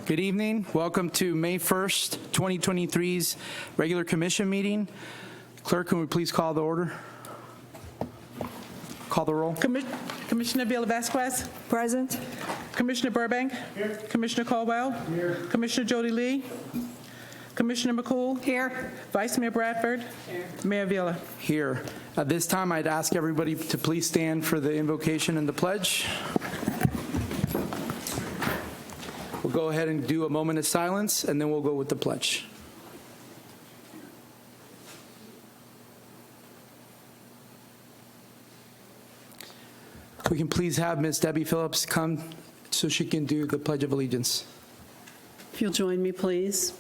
Good evening. Welcome to May 1st, 2023's regular commission meeting. Clerk, can we please call the order? Call the roll. Commissioner Villa-Vasquez? Present. Commissioner Burbank? Here. Commissioner Caldwell? Here. Commissioner Jody Lee? Commissioner McCool? Here. Vice Mayor Bradford? Here. Mayor Villa? Here. At this time, I'd ask everybody to please stand for the invocation and the pledge. We'll go ahead and do a moment of silence, and then we'll go with the pledge. We can please have Ms. Debbie Phillips come so she can do the Pledge of Allegiance. If you'll join me, please.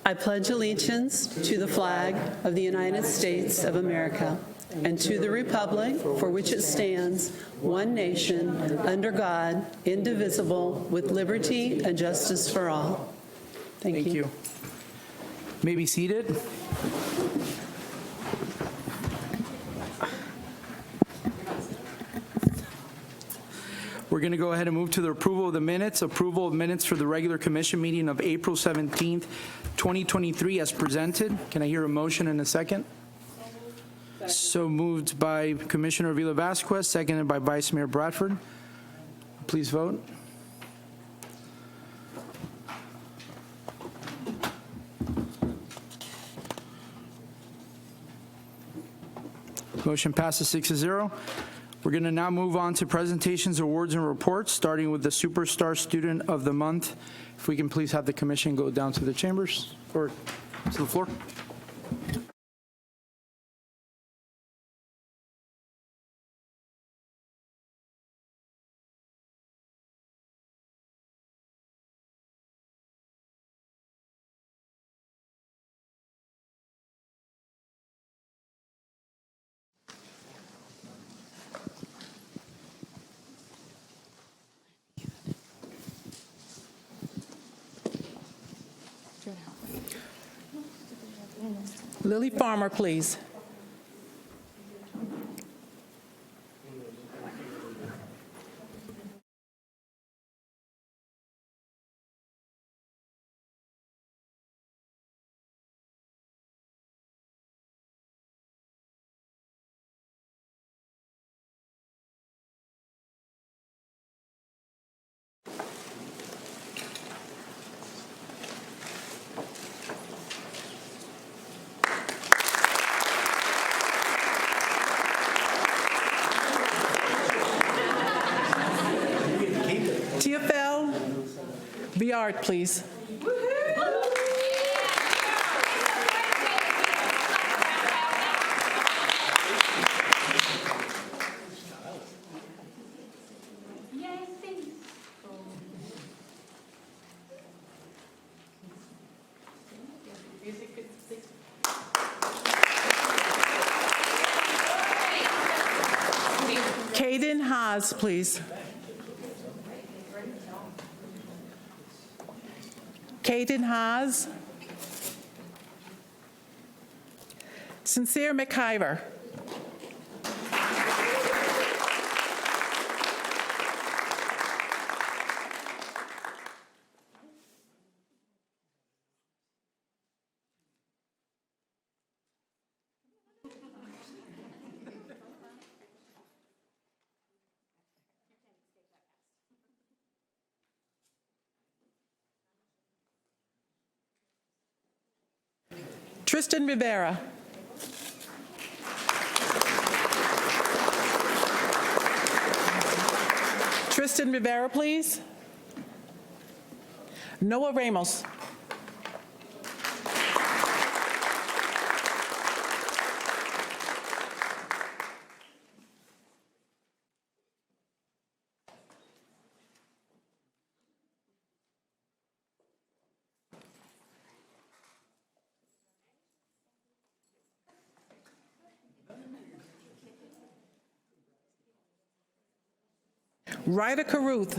I pledge allegiance to the flag of the United States of America and to the republic for which it stands, one nation, under God, indivisible, with liberty and justice for all. Thank you. You may be seated. We're going to go ahead and move to the approval of the minutes. Approval of minutes for the regular commission meeting of April 17th, 2023 as presented. Can I hear a motion in a second? So moved by Commissioner Villa-Vasquez, seconded by Vice Mayor Bradford. Please vote. Motion passes 6-0. We're going to now move on to presentations, awards, and reports, starting with the Superstar Student of the Month. If we can please have the commission go down to the chambers or to the floor. Lily Farmer, please. TFL Viard, please. Caden Haas, please. Caden Haas. Sincere McIver. Tristan Rivera. Tristan Rivera, please. Noah Ramos. Ryder Caruth.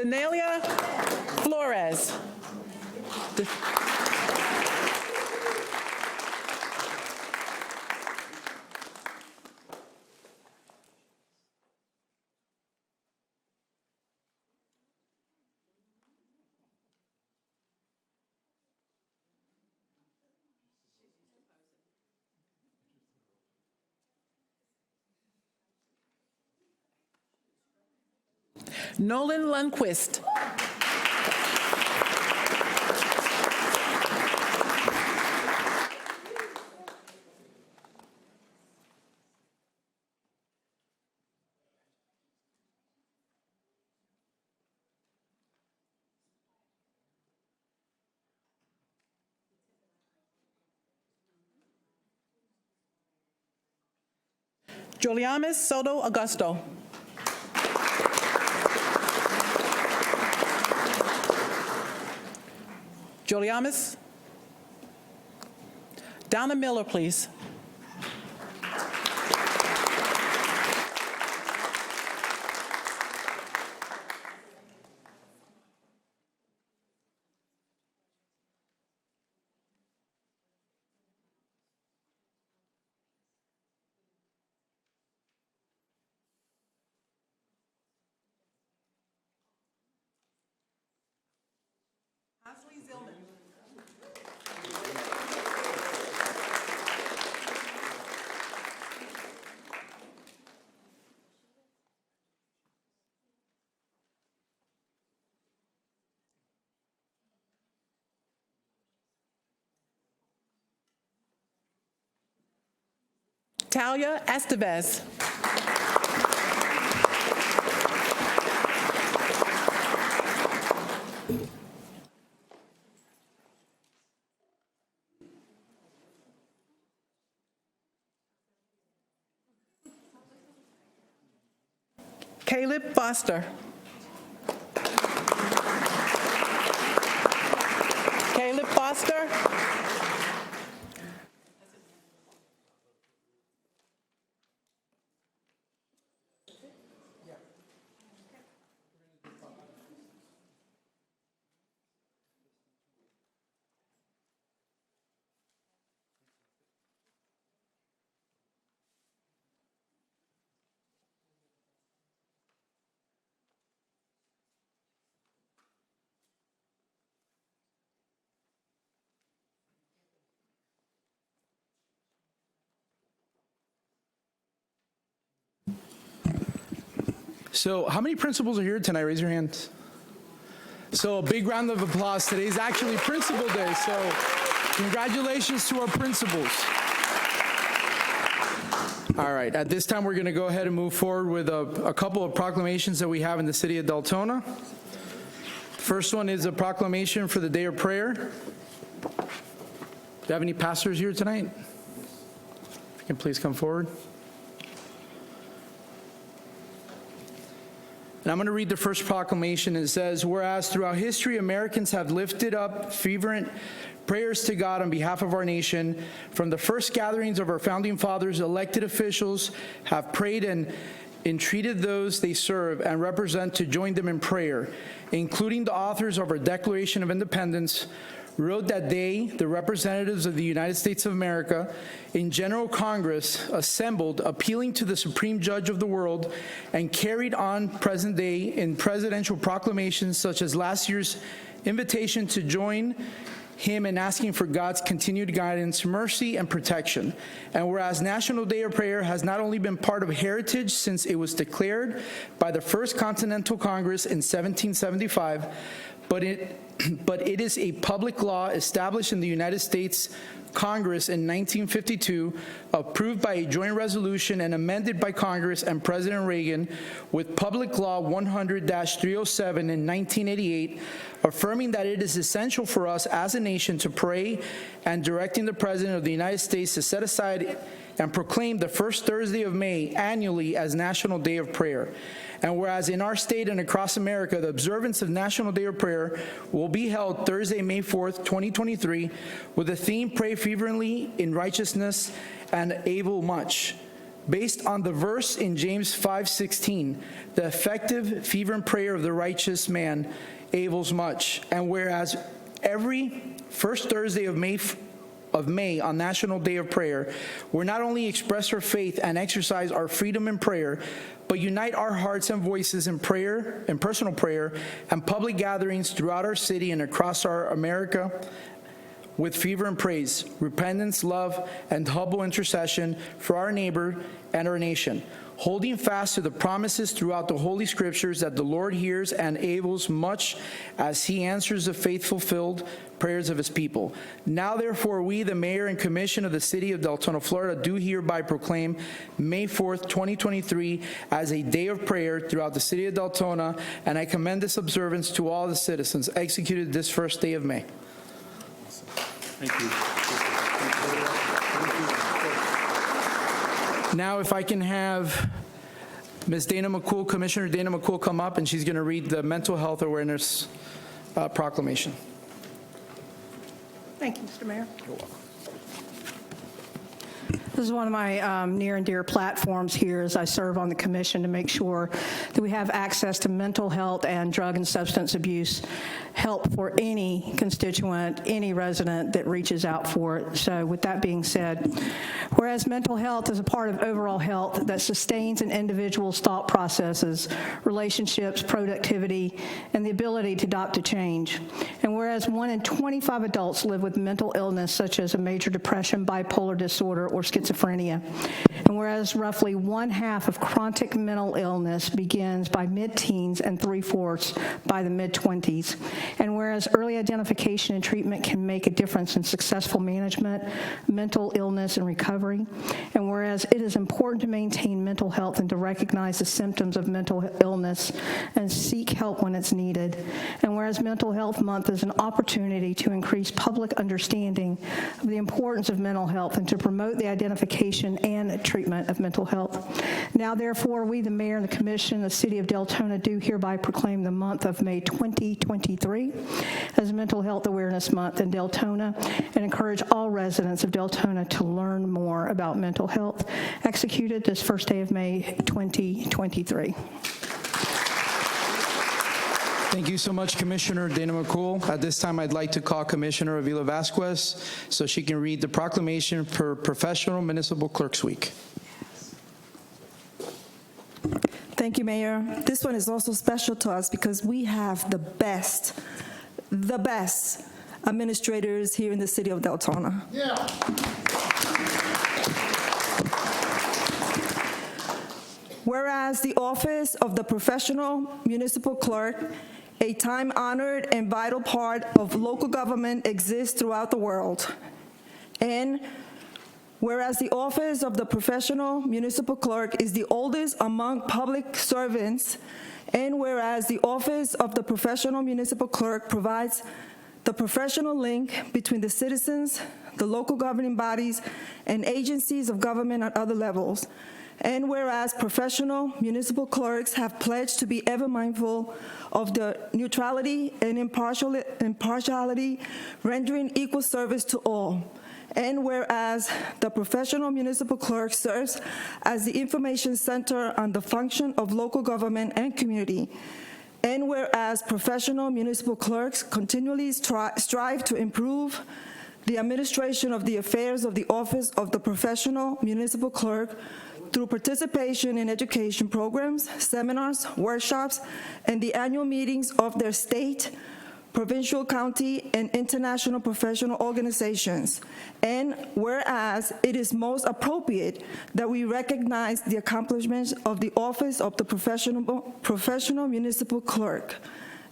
Danelia Flores. Nolan Lundquist. Julianis Soto Augusto. Julianis. Donna Miller, please. Ashley Zillman. Talia Estevez. Caleb Foster. Caleb Foster. So how many principals are here tonight? Raise your hands. So a big round of applause. Today's actually Principal Day, so congratulations to our principals. All right, at this time, we're going to go ahead and move forward with a couple of proclamations that we have in the city of Deltona. First one is a proclamation for the day of prayer. Do you have any pastors here tonight? If you can please come forward. And I'm going to read the first proclamation. It says, whereas throughout history, Americans have lifted up fervent prayers to God on behalf of our nation. From the first gatherings of our founding fathers, elected officials have prayed and entreated those they serve and represent to join them in prayer, including the authors of our Declaration of Independence, wrote that they, the representatives of the United States of America, in General Congress, assembled, appealing to the Supreme Judge of the world, and carried on present day in presidential proclamations such as last year's invitation to join him in asking for God's continued guidance, mercy, and protection. And whereas National Day of Prayer has not only been part of heritage since it was declared by the First Continental Congress in 1775, but it is a public law established in the United States Congress in 1952, approved by a joint resolution and amended by Congress and President Reagan with Public Law 100-307 in 1988, affirming that it is essential for us as a nation to pray and directing the President of the United States to set aside and proclaim the first Thursday of May annually as National Day of Prayer. And whereas in our state and across America, the observance of National Day of Prayer will be held Thursday, May 4th, 2023, with the theme, Pray Fervently in Righteousness and Able Much. Based on the verse in James 5:16, the effective fervent prayer of the righteous man avails much. And whereas every first Thursday of May on National Day of Prayer, we not only express our faith and exercise our freedom in prayer, but unite our hearts and voices in prayer, in personal prayer, and public gatherings throughout our city and across our America with fervent praise, repentance, love, and humble intercession for our neighbor and our nation, holding fast to the promises throughout the Holy Scriptures that the Lord hears and avails much as he answers the faith-filled prayers of his people. Now, therefore, we, the mayor and commission of the city of Deltona, Florida, do hereby proclaim May 4th, 2023 as a day of prayer throughout the city of Deltona, and I commend this observance to all the citizens executed this first day of May. Thank you. Now, if I can have Ms. Dana McCool, Commissioner Dana McCool, come up, and she's going to read the mental health awareness proclamation. Thank you, Mr. Mayor. You're welcome. This is one of my near and dear platforms here as I serve on the commission to make sure that we have access to mental health and drug and substance abuse help for any constituent, any resident that reaches out for it. So with that being said, whereas mental health is a part of overall health that sustains an individual's thought processes, relationships, productivity, and the ability to adapt to change. And whereas 1 in 25 adults live with mental illness such as a major depression, bipolar disorder, or schizophrenia. And whereas roughly 1/2 of chronic mental illness begins by mid-teens and 3/4 by the mid-20s. And whereas early identification and treatment can make a difference in successful management, mental illness, and recovery. And whereas it is important to maintain mental health and to recognize the symptoms of mental illness and seek help when it's needed. And whereas Mental Health Month is an opportunity to increase public understanding of the importance of mental health and to promote the identification and treatment of mental health. Now, therefore, we, the mayor and the commission, the city of Deltona, do hereby proclaim the month of May 2023 as Mental Health Awareness Month in Deltona and encourage all residents of Deltona to learn more about mental health. Executed this first day of May 2023. Thank you so much, Commissioner Dana McCool. At this time, I'd like to call Commissioner Avila Vasquez so she can read the proclamation for Professional Municipal Clerks Week. Thank you, Mayor. This one is also special to us because we have the best administrators here in the city of Deltona. Yeah. Whereas the office of the Professional Municipal Clerk, a time-honored and vital part of local government, exists throughout the world. And whereas the office of the Professional Municipal Clerk is the oldest among public servants, and whereas the office of the Professional Municipal Clerk provides the professional link between the citizens, the local governing bodies, and agencies of government at other levels. And whereas professional municipal clerks have pledged to be ever mindful of the neutrality and impartiality, rendering equal service to all. And whereas the professional municipal clerk serves as the information center on the function of local government and community. And whereas professional municipal clerks continually strive to improve the administration of the affairs of the office of the professional municipal clerk through participation in education programs, seminars, workshops, and the annual meetings of their state, provincial, county, and international professional organizations. And whereas it is most appropriate that we recognize the accomplishments of the office of the professional municipal clerk.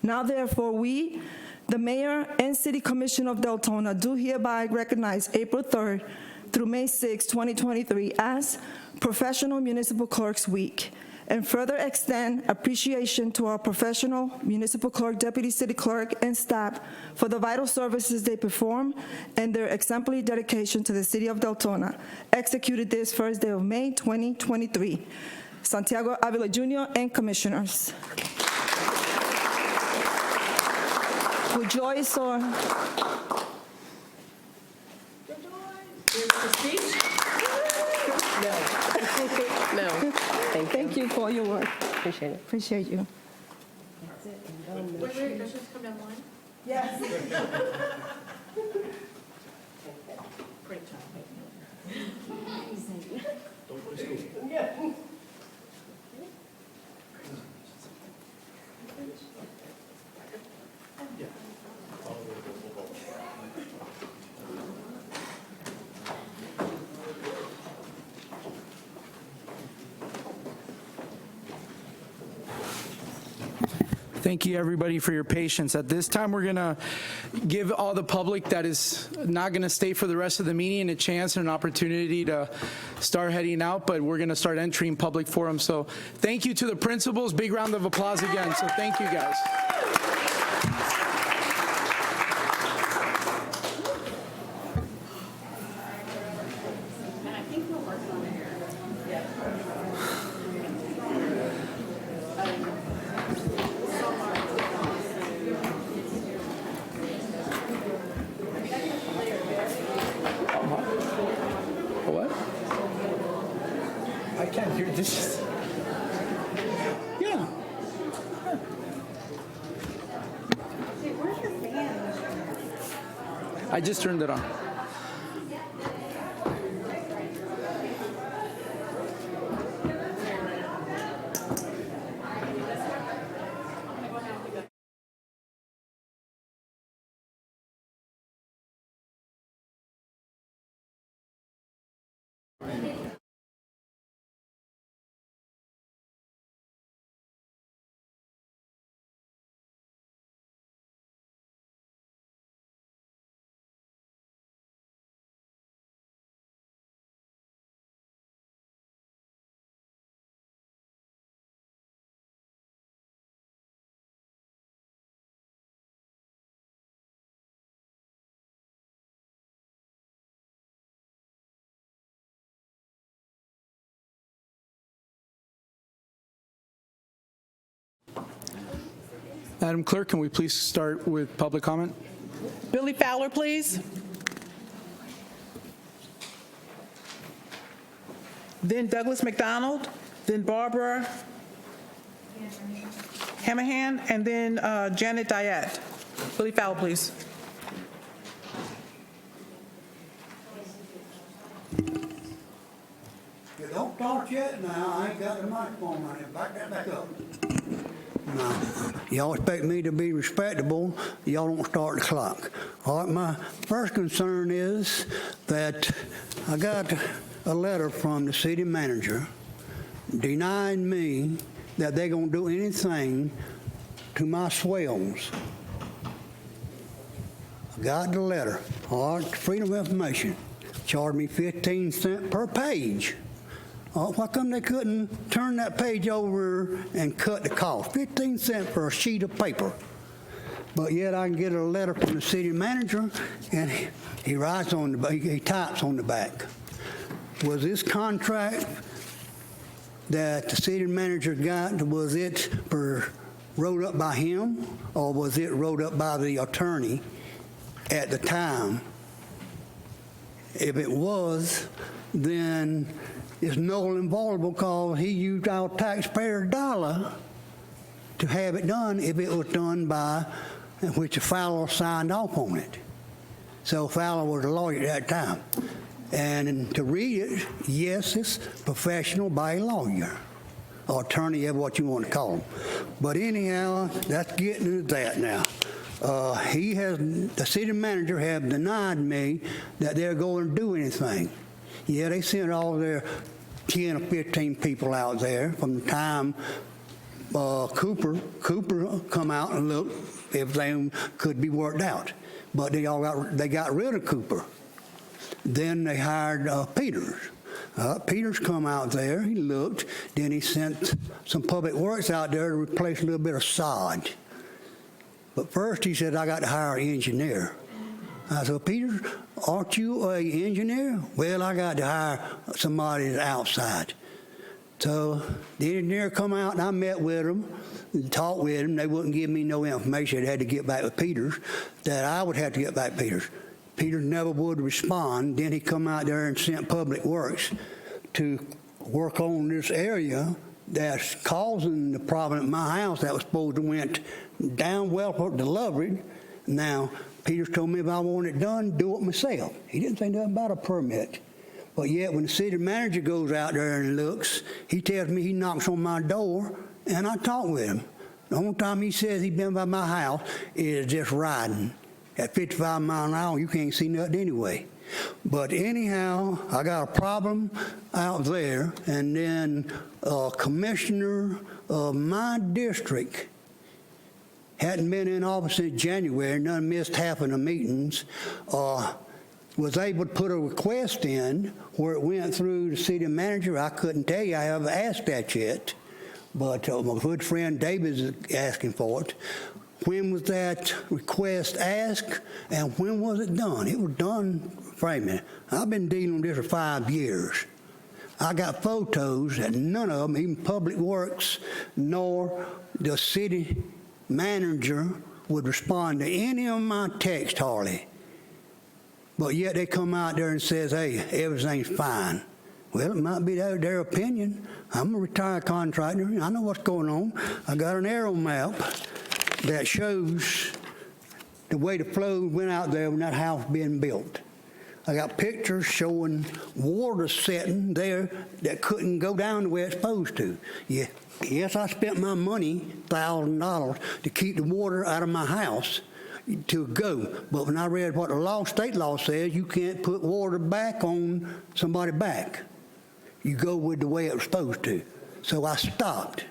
Now, therefore, we, the Mayor and City Commission of Deltona, do hereby recognize April 3rd through May 6, 2023 as Professional Municipal Clerks Week, and further extend appreciation to our professional municipal clerk, deputy city clerk, and staff for the vital services they perform and their exemplary dedication to the city of Deltona. Executed this first day of May 2023. Santiago Avila Jr. and Commissioners. With joy, so. Here's the speech. No. you for your work. Appreciate it. Appreciate you. Wait, let's just come down one. Yes. Great job. Thank you, everybody, for your patience. At this time, we're going to give all the public that is not going to stay for the rest of the meeting a chance and an opportunity to start heading out, but we're going to start entering public forum. So thank you to the principals. Big round of applause again. So thank you, guys. What? I can't hear this. Yeah. I just turned it on. Madam Clerk, can we please start with public comment? Billy Fowler, please. Then Douglas McDonald, then Barbara Hamahan, and then Janet Diet. Billy Fowler, please. You don't start yet now, I ain't got the microphone on it, back that back up. Now, y'all expect me to be respectable, y'all don't start the clock. All right, my first concern is that I got a letter from the city manager denying me that they're gonna do anything to my swells. I got the letter, all right, Freedom of Information, charged me 15 cents per page. Why come they couldn't turn that page over and cut the cost? 15 cents for a sheet of paper. But yet I can get a letter from the city manager, and he writes on the back, he types on the back. Was this contract that the city manager got, was it wrote up by him, or was it wrote up by the attorney at the time? If it was, then it's null and void because he used our taxpayer dollar to have it done if it was done by which Fowler signed off on it. So Fowler was a lawyer at that time. And to read it, yes, it's professional by a lawyer, or attorney, ever what you want to call him. But anyhow, that's getting to that now. The city manager has denied me that they're going to do anything. Yeah, they sent all their 10 or 15 people out there from the time Cooper come out and looked if everything could be worked out. But they got rid of Cooper. Then they hired Peters. Peters come out there, he looked, then he sent some public works out there to replace a little bit of sod. But first he said, I got to hire an engineer. I said, Peter, aren't you an engineer? Well, I got to hire somebody that's outside. So the engineer come out, and I met with them, and talked with them. They wouldn't give me no information. They had to get back with Peters, that I would have to get back with Peters. Peters never would respond. Then he come out there and sent Public Works to work on this area that's causing the problem at my house that was supposed to went down well to Loveridge. Now, Peter's told me if I want it done, do it myself. He didn't say nothing about a permit. But yet, when the city manager goes out there and looks, he tells me he knocks on my door, and I talk with him. The only time he says he's been by my house is just riding. At 55 miles an hour, you can't see nothing anyway. But anyhow, I got a problem out there, and then a commissioner of my district hadn't been in office since January, none missed half of the meetings, was able to put a request in where it went through the city manager. I couldn't tell you I ever asked that yet, but my good friend David is asking for it. When was that request asked, and when was it done? It was done, wait a minute, I've been dealing with this for 5 years. I got photos that none of them, even Public Works nor the city manager, would respond to any of my texts hardly. But yet they come out there and says, hey, everything's fine. Well, it might be their opinion. I'm a retired contractor. I know what's going on. I got an aerial map that shows the way the flow went out there when that house was being built. I got pictures showing water setting there that couldn't go down the way it's supposed to. Yeah. Yes, I spent my money, $1,000, to keep the water out of my house to go. But when I read what the state law says, you can't put water back on somebody's back. You go with the way it was supposed to. So I stopped.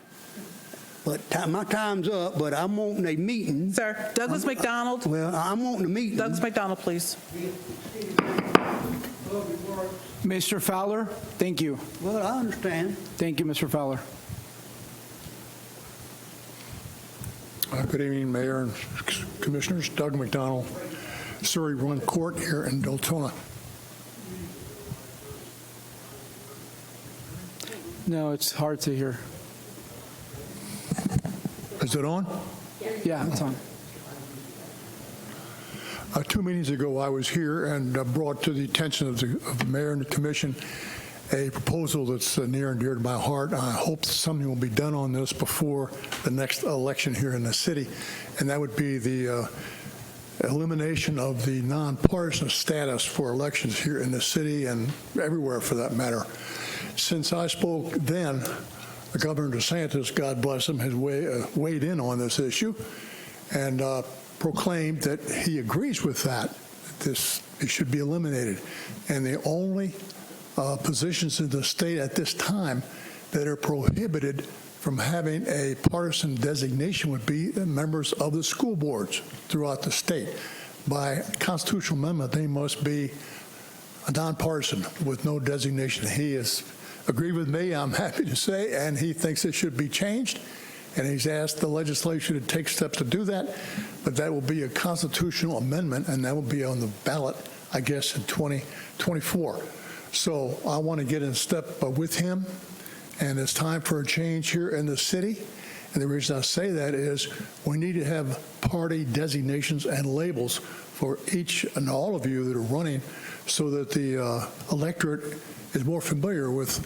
But my time's up, but I'm wanting a meeting. Sir, Douglas McDonald. Well, I'm wanting a meeting. Douglas McDonald, please. Mr. Fowler, thank you. Well, I understand. Thank you, Mr. Fowler. Good evening, Mayor and Commissioners. Doug McDonald, Surrey Run Court here in Deltona. No, it's hard to hear. Is it on? Yeah, it's on. 2 meetings ago, I was here and brought to the attention of the mayor and the commission a proposal that's near and dear to my heart. I hope something will be done on this before the next election here in the city, and that would be the elimination of the nonpartisan status for elections here in the city and everywhere for that matter. Since I spoke then, Governor DeSantis, God bless him, has weighed in on this issue and proclaimed that he agrees with that. It should be eliminated. And the only positions in the state at this time that are prohibited from having a partisan designation would be members of the school boards throughout the state. By constitutional amendment, they must be a nonpartisan with no designation. He has agreed with me, I'm happy to say, and he thinks it should be changed. And he's asked the legislature to take steps to do that, but that will be a constitutional amendment, and that will be on the ballot, I guess, in 2024. So I want to get in step with him, and it's time for a change here in the city. And the reason I say that is we need to have party designations and labels for each and all of you that are running so that the electorate is more familiar with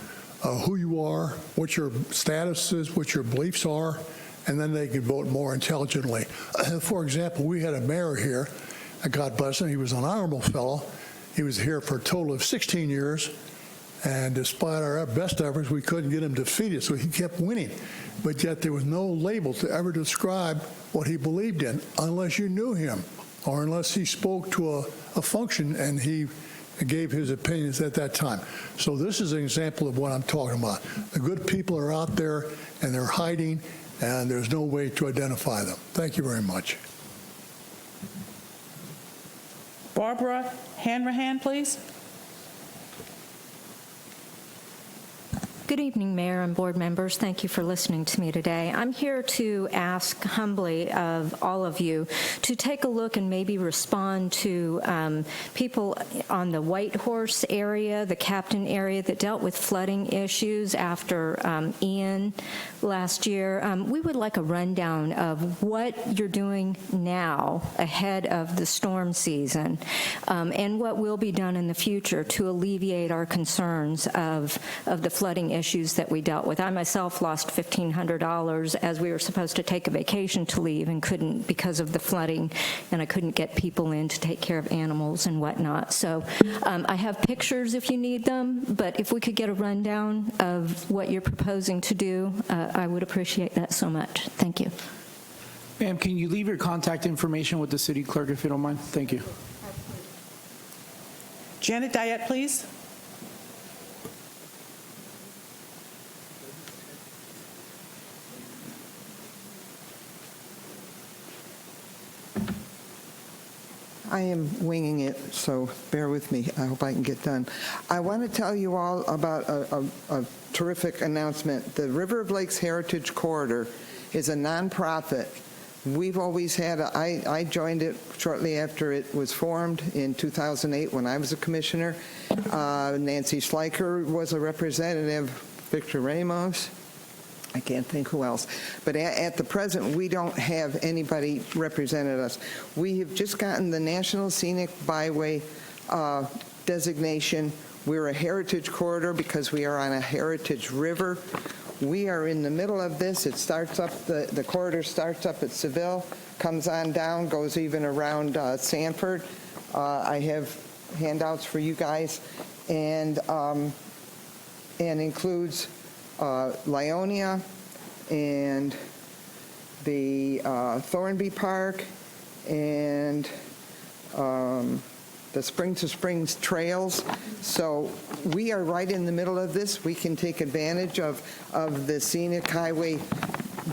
who you are, what your status is, what your beliefs are, and then they can vote more intelligently. For example, we had a mayor here, God bless him, he was an honorable fellow. He was here for a total of 16 years, and despite our best efforts, we couldn't get him defeated, so he kept winning. But yet there was no label to ever describe what he believed in unless you knew him or unless he spoke to a function and he gave his opinions at that time. So this is an example of what I'm talking about. The good people are out there and they're hiding, and there's no way to identify them. Thank you very much. Barbara Hanrahan, please. Good evening, Mayor and board members. Thank you for listening to me today. I'm here to ask humbly of all of you to take a look and maybe respond to people on the White Horse area, the Captain area that dealt with flooding issues after Ian last year. We would like a rundown of what you're doing now ahead of the storm season and what will be done in the future to alleviate our concerns of the flooding issues that we dealt with. I myself lost $1,500 as we were supposed to take a vacation to leave and couldn't because of the flooding, and I couldn't get people in to take care of animals and whatnot. So I have pictures if you need them, but if we could get a rundown of what you're proposing to do, I would appreciate that so much. Thank you. Ma'am, can you leave your contact information with the city clerk if you don't mind? Thank you. Janet Diet, please. I am winging it, so bear with me. I hope I can get done. I want to tell you all about a terrific announcement. The River of Lakes Heritage Corridor is a nonprofit. We've always had, I joined it shortly after it was formed in 2008 when I was a commissioner. Nancy Schleicher was a representative, Victor Ramos. I can't think who else. But at the present, we don't have anybody represented us. We have just gotten the National Scenic Byway designation. We're a heritage corridor because we are on a heritage river. We are in the middle of this. It starts up, the corridor starts up at Seville, comes on down, goes even around Sanford. I have handouts for you guys, and includes Lyonia and the Thornby Park and the Spring to Springs trails. So we are right in the middle of this. We can take advantage of the scenic highway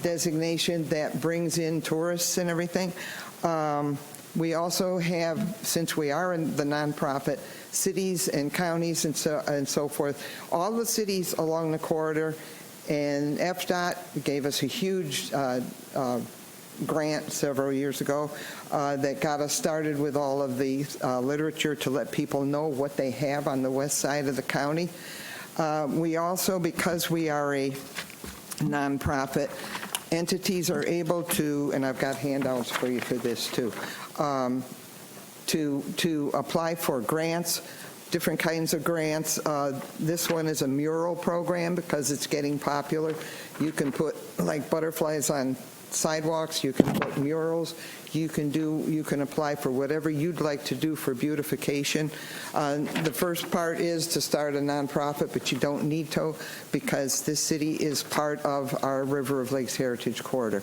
designation that brings in tourists and everything. We also have, since we are in the nonprofit, cities and counties and so forth, all the cities along the corridor, and FDOT gave us a huge grant several years ago that got us started with all of the literature to let people know what they have on the west side of the county. We also, because we are a nonprofit, entities are able to, and I've got handouts for you for this too, to apply for grants, different kinds of grants. This one is a mural program because it's getting popular. You can put like butterflies on sidewalks, you can put murals, you can apply for whatever you'd like to do for beautification. The first part is to start a nonprofit, but you don't need to because this city is part of our River of Lakes Heritage Corridor.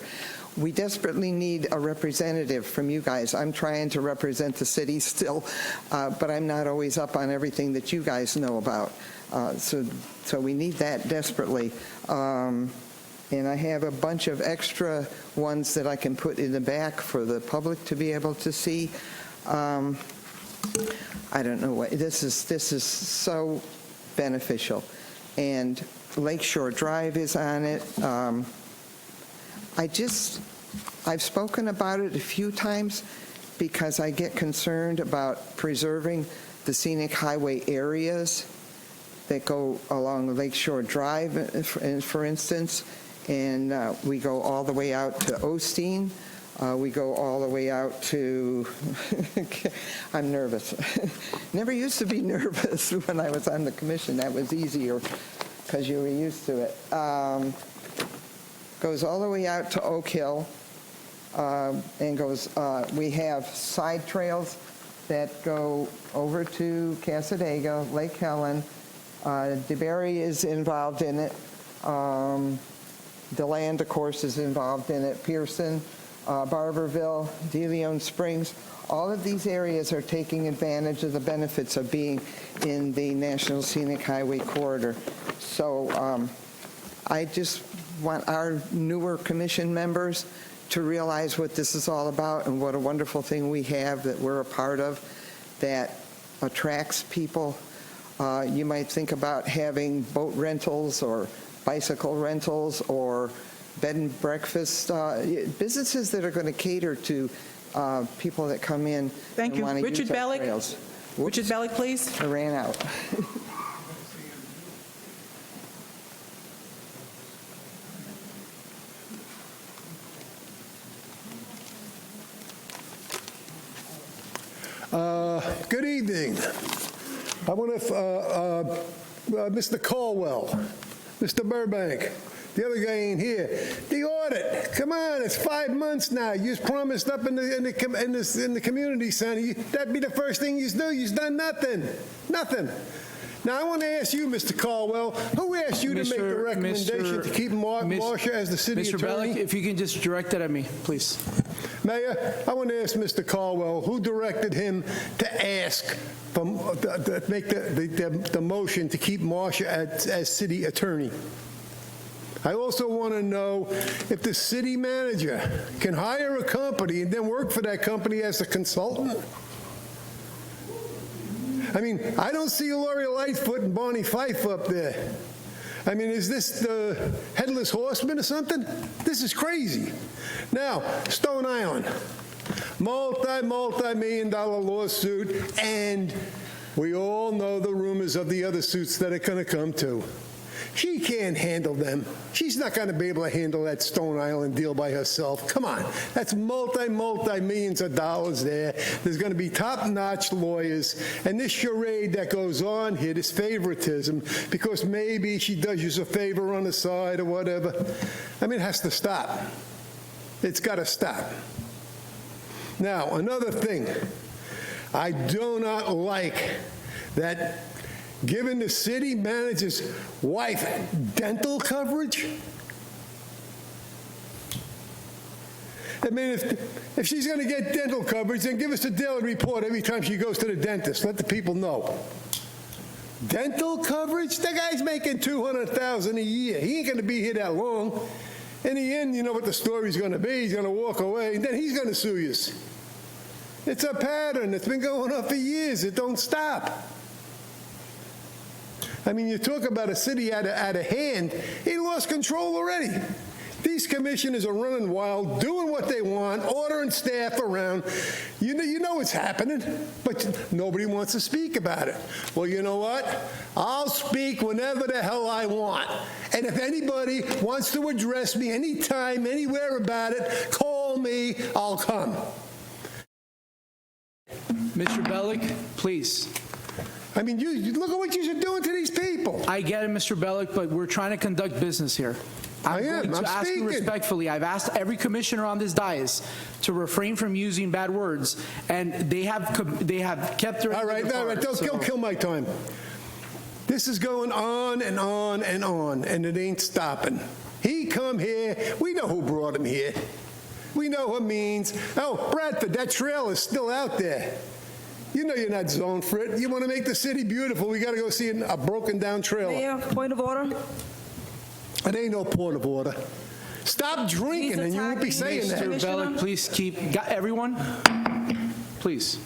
We desperately need a representative from you guys. I'm trying to represent the city still, but I'm not always up on everything that you guys know about. So we need that desperately. And I have a bunch of extra ones that I can put in the back for the public to be able to see. I don't know what, this is so beneficial. And Lakeshore Drive is on it. I've spoken about it a few times because I get concerned about preserving the scenic highway areas that go along Lakeshore Drive, for instance. And we go all the way out to Osteen. We go all the way out to, I'm nervous. Never used to be nervous when I was on the commission. That was easier because you were used to it. Goes all the way out to Oak Hill and goes, we have side trails that go over to Casadega, Lake Helen. DeBerry is involved in it. DeLand, of course, is involved in it. Pearson, Barberville, De Leon Springs. All of these areas are taking advantage of the benefits of being in the National Scenic Highway Corridor. So I just want our newer commission members to realize what this is all about and what a wonderful thing we have that we're a part of that attracts people. You might think about having boat rentals or bicycle rentals or bed and breakfast, businesses that are going to cater to people that come in Thank and you. want to Richard use our Bellick. trails. Richard Bellick, please. I ran out. Good evening. I want to, Mr. Caldwell, Mr. Burbank. The other guy ain't here. The audit. Come on, it's 5 months now. You promised up in the community center. That'd be the first thing you do. You've done nothing. Nothing. Now, I want to ask you, Mr. Caldwell, who asked you to make the recommendation to keep Marcia as the city Mr. attorney? Bellick, if you can just direct that at me, please. Mayor, I want to ask Mr. Caldwell, who directed him to ask, to make the motion to keep Marcia as city attorney? I also want to know if the city manager can hire a company and then work for that company as a consultant. I mean, I don't see Lori Lightfoot and Bonnie Fife up there. I mean, is this the Headless Horseman or something? This is crazy. Now, Stone Island, multi-million-dollar lawsuit, and we all know the rumors of the other suits that are going to come too. She can't handle them. She's not going to be able to handle that Stone Island deal by herself. Come on. That's multi-millions of dollars there. There's going to be top-notch lawyers. And this charade that goes on here, this favoritism, because maybe she does you a favor on the side or whatever, I mean, it has to stop. It's got to stop. Now, another thing. I do not like that giving the city manager's wife dental coverage. I mean, if she's going to get dental coverage, then give us a daily report every time she goes to the dentist. Let the people know. Dental coverage? That guy's making $200,000 a year. He ain't going to be here that long. In the end, you know what the story's going to be. He's going to walk away, and then he's going to sue you. It's a pattern. It's been going on for years. It don't stop. I mean, you talk about a city out of hand. He lost control already. These commissioners are running wild, doing what they want, ordering staff around. You know what's happening, but nobody wants to speak about it. Well, you know what? I'll speak whenever the hell I want. And if anybody wants to address me anytime, anywhere about it, call me. I'll come. Mr. Bellick, please. I mean, you look at what you're doing to these people. I get it, Mr. Bellick, but we're trying to conduct business here. I'm asking speaking. respectfully. I've asked every commissioner on this dais to refrain from using bad words, and they have kept their. All right, don't kill my time. This is going on and on and on, and it ain't stopping. He come here. We know who brought him here. We know what it means. Oh, Bradford, that trail is still out there. You know you're not zoned for it. You want to make the city beautiful, we got to go see a broken down trailer. Mayor, point of order. It ain't no point of order. Stop drinking and you won't be saying that. Mr. Bellick, please everyone, please.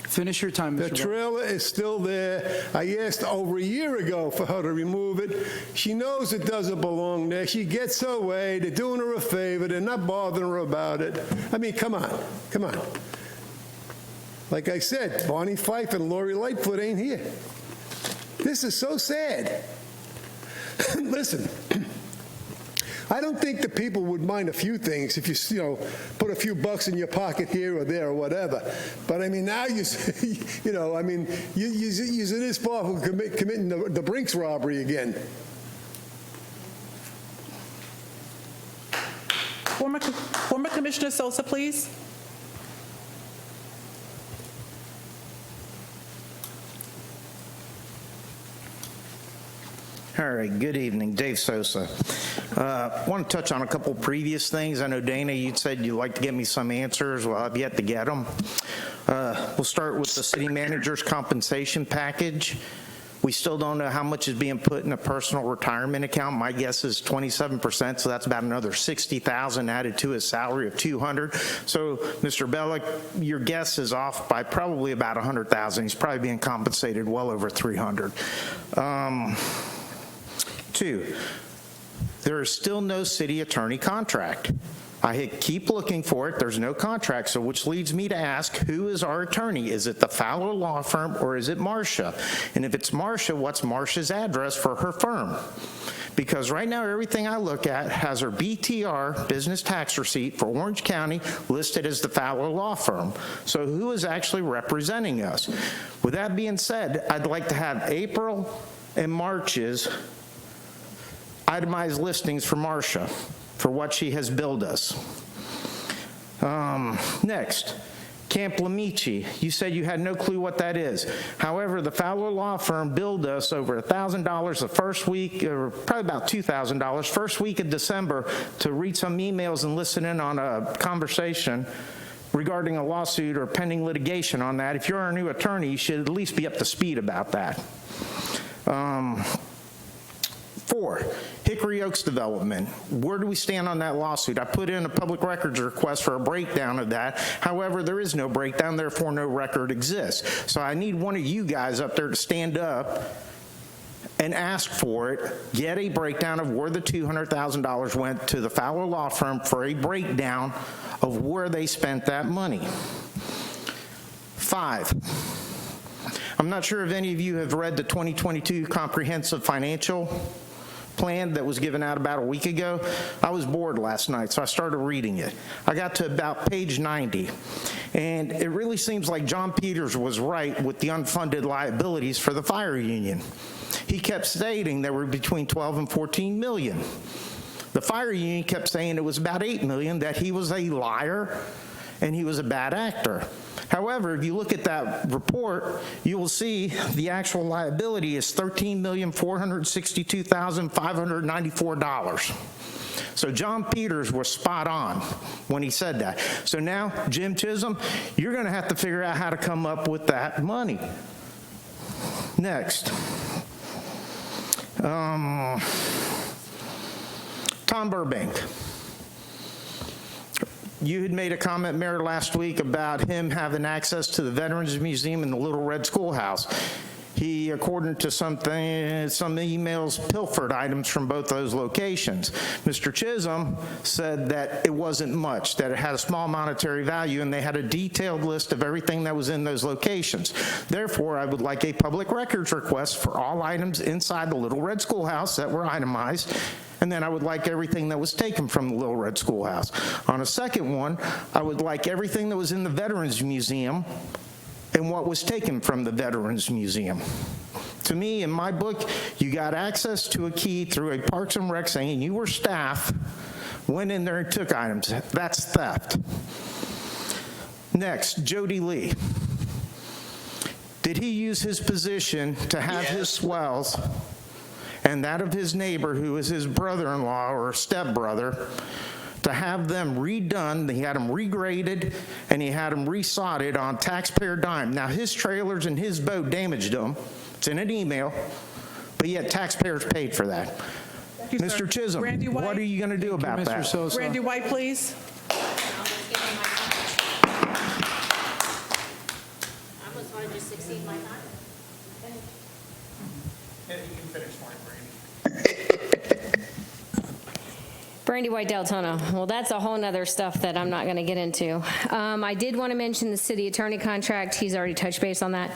Finish your time, Mr. The trailer is still there. I asked over a year ago for her to remove it. She knows it doesn't belong there. She gets her way. They're doing her a favor. They're not bothering her about it. I mean, come on. Come on. Like I said, Bonnie Fife and Lori Lightfoot ain't here. This is so sad. Listen, I don't think the people would mind a few things if you put a few bucks in your pocket here or there or whatever. But I mean, now you're this far from committing the Brinks robbery again. Former Commissioner Sosa, please. All right, good evening. Dave Sosa. I want to touch on a couple previous things. I know, Dana, you said you'd like to get me some answers. Well, I've yet to get them. We'll start with the city manager's compensation package. We still don't know how much is being put in a personal retirement account. My guess is 27%, so that's about another $60,000 added to his salary of $200,000. So, Mr. Bellick, your guess is off by probably about $100,000. He's probably being compensated well over $300,000. Two, there is still no city attorney contract. I keep looking for it. There's no contract, so which leads me to ask, who is our attorney? Is it the Fowler Law Firm or is it Marcia? And if it's Marcia, what's Marcia's address for her firm? Because right now, everything I look at has her BTR, business tax receipt, for Orange County listed as the Fowler Law Firm. So who is actually representing us? With that being said, I'd like to have April and March's itemized listings for Marcia for what she has billed us. Next, Camp Lamici. You said you had no clue what that is. However, the Fowler Law Firm billed us over $1,000 the first week, or probably about $2,000, first week of December to read some emails and listen in on a conversation regarding a lawsuit or pending litigation on that. If you're a new attorney, you should at least be up to speed about that. 4, Hickory Oaks Development. Where do we stand on that lawsuit? I put in a public records request for a breakdown of that. However, there is no breakdown, therefore no record exists. So I need one of you guys up there to stand up and ask for it, get a breakdown of where the $200,000 went to the Fowler Law Firm for a breakdown of where they spent that money. 5, I'm not sure if any of you have read the 2022 Comprehensive Financial Plan that was given out about a week ago. I was bored last night, so I started reading it. I got to about page 90, and it really seems like John Peters was right with the unfunded liabilities for the fire union. He kept stating there were between 12 and 14 million. The fire union kept saying it was about 8 million, that he was a liar and he was a bad actor. However, if you look at that report, you will see the actual liability is $13,462,594. So John Peters was spot on when he said that. So now, Jim Chisholm, you're going to have to figure out how to come up with that money. Next. Tom Burbank. You had made a comment, Mayor, last week about him having access to the Veterans Museum and the Little Red Schoolhouse. He, according to some emails, pilfered items from both those locations. Mr. Chisholm said that it wasn't much, that it had a small monetary value, and they had a detailed list of everything that was in those locations. Therefore, I would like a public records request for all items inside the Little Red Schoolhouse that were itemized, and then I would like everything that was taken from the Little Red Schoolhouse. On a second one, I would like everything that was in the Veterans Museum and what was taken from the Veterans Museum. To me, in my book, you got access to a key through a Parks and Rec saying you were staff, went in there and took items. That's theft. Next, Jody Lee. Did he use his position to have his swells and that of his neighbor, who is his brother-in-law or stepbrother, to have them redone? He had them regraded and he had them resodded on taxpayer dime. Now, his trailers and his boat damaged them. It's in an email, but yet taxpayers paid for that. You, Mr. Chisholm, Randy White. what are you going to do about that? Sosa. Randy White, please. I almost want to just succeed my time. Brandy White, Deltona. Well, that's a whole nother stuff that I'm not going to get into. I did want to mention the city attorney contract. He's already touched base on that.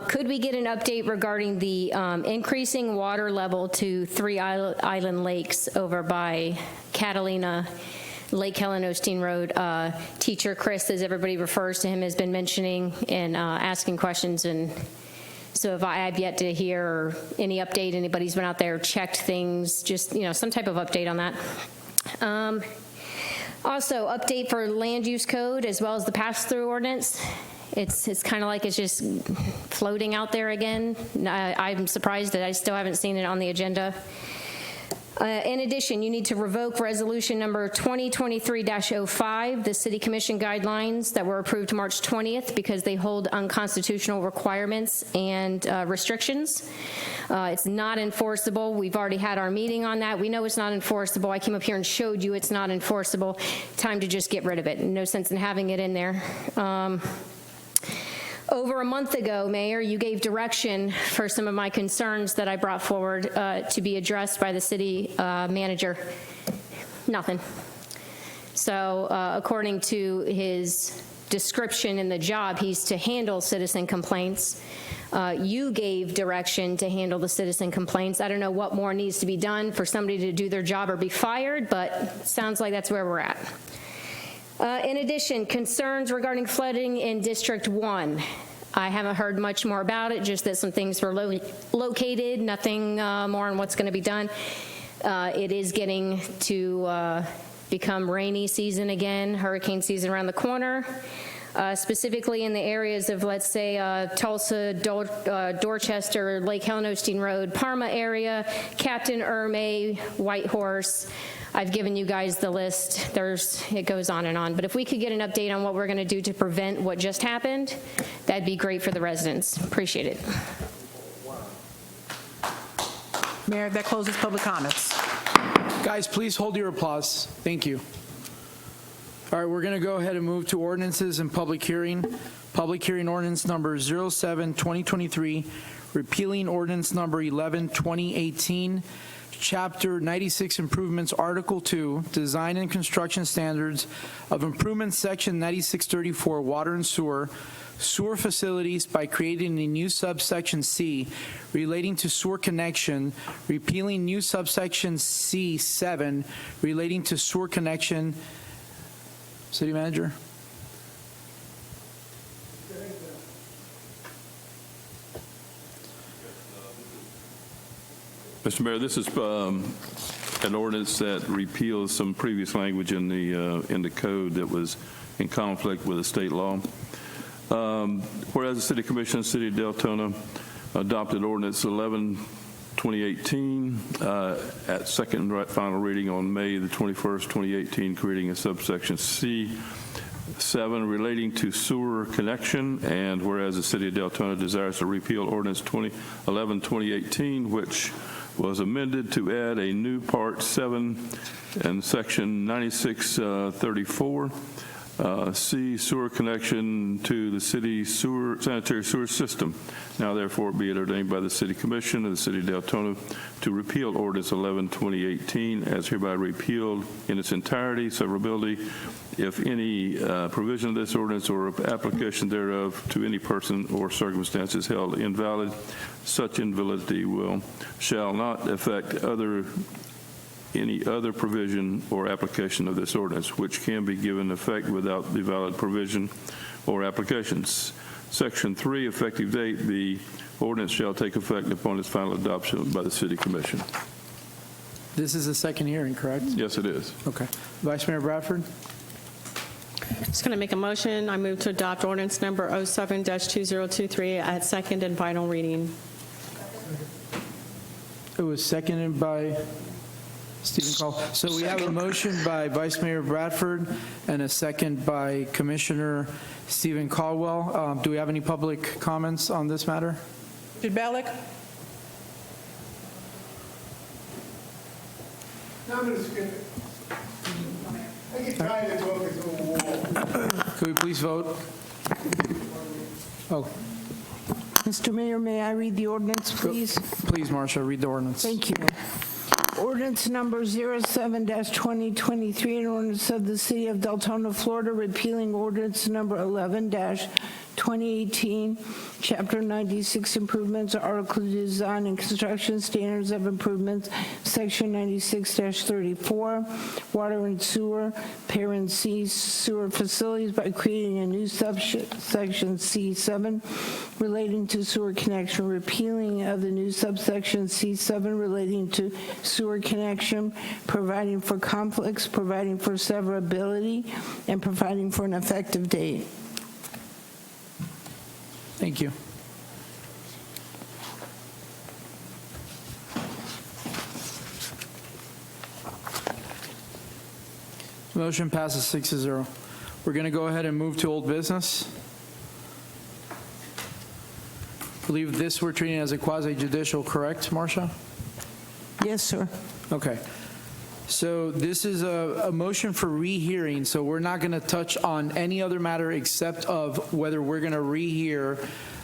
Could we get an update regarding the increasing water level to 3 island lakes over by Catalina, Lake Helen Osteen Road? Teacher Chris, as everybody refers to him, has been mentioning and asking questions, and so if I have yet to hear any update, anybody's been out there, checked things, just, some type of update on that. Also, update for land use code as well as the pass-through ordinance. It's kind of like it's just floating out there again. I'm surprised that I still haven't seen it on the agenda. In addition, you need to revoke resolution number 2023-05, the City Commission guidelines that were approved March 20th because they hold unconstitutional requirements and restrictions. It's not enforceable. We've already had our meeting on that. We know it's not enforceable. I came up here and showed you it's not enforceable. Time to just get rid of it. No sense in having it in there. Over a month ago, Mayor, you gave direction for some of my concerns that I brought forward to be addressed by the city manager. Nothing. So according to his description in the job, he's to handle citizen complaints. You gave direction to handle the citizen complaints. I don't know what more needs to be done for somebody to do their job or be fired, but it sounds like that's where we're at. In addition, concerns regarding flooding in District 1. I haven't heard much more about it, just that some things were located, nothing more on what's going to be done. It is getting to become rainy season again, hurricane season around the corner. Specifically in the areas of, let's say, Tulsa, Dorchester, Lake Helen Osteen Road, Parma area, Captain Ermey, Whitehorse. I've given you guys the list. It goes on and on. But if we could get an update on what we're going to do to prevent what just happened, that'd be great for the residents. Appreciate it. Mayor, that closes public comments. Guys, please hold your applause. Thank you. All right, we're going to go ahead and move to ordinances and public hearing. Public hearing ordinance number 07-2023, repealing ordinance number 11-2018, Chapter 96 Improvements, Article 2, Design and Construction Standards of Improvements, Section 9634, Water and Sewer, Sewer Facilities by creating a new subsection C relating to sewer connection, repealing new subsection C7 relating to sewer connection. City Manager. Mr. Mayor, this is an ordinance that repeals some previous language in the code that was in conflict with the state law. Whereas the City Commission of the City of Deltona adopted Ordinance 11-2018 at second and final reading on May the 21st, 2018, creating a subsection C7 relating to sewer connection, and whereas the City of Deltona desires to repeal Ordinance 11-2018, which was amended to add a new Part 7 and Section 9634, C, sewer connection to the city sanitary sewer system. Now, therefore, be it ordained by the City Commission of the City of Deltona to repeal Ordinance 11-2018 as hereby repealed in its entirety, severability, if any provision of this ordinance or application thereof to any person or circumstance is held invalid, such invalidity shall not affect any other provision or application of this ordinance, which can be given effect without the valid provision or applications. Section 3, effective date, the ordinance shall take effect upon its final adoption by the City Commission. This is the second hearing, correct? Yes, it is. Okay. Vice Mayor Bradford? Just going to make a motion. I move to adopt ordinance number 07-2023 at second and final reading. It was seconded by Stephen Call. So we have a motion by Vice Mayor Bradford and a second by Commissioner Stephen Caldwell. Do we have any public comments on this matter? Mr. Bellick? I'm going to skip it. I get tired of talking to a wall. Could we please vote? Oh, Mr. Mayor, may I read the ordinance, please? please, Marcia, read the ordinance. Thank you. Ordinance number 07-2023, an ordinance of the City of Deltona, Florida, repealing ordinance number 11-2018, Chapter 96 Improvements, Article Design and Construction Standards of Improvements, Section 96-34, Water and Sewer, Parent C, Sewer Facilities by creating a new subsection C7 relating to sewer connection, repealing of the new subsection C7 relating to sewer connection, providing for conflicts, providing for severability, and providing for an effective date. Thank you. Motion passes 6-0. We're going to go ahead and move to old business. I believe this we're treating as a quasi-judicial, correct, Marcia? Yes, sir. Okay. So this is a motion for rehearing, so we're not going to touch on any other matter except of whether we're going to rehear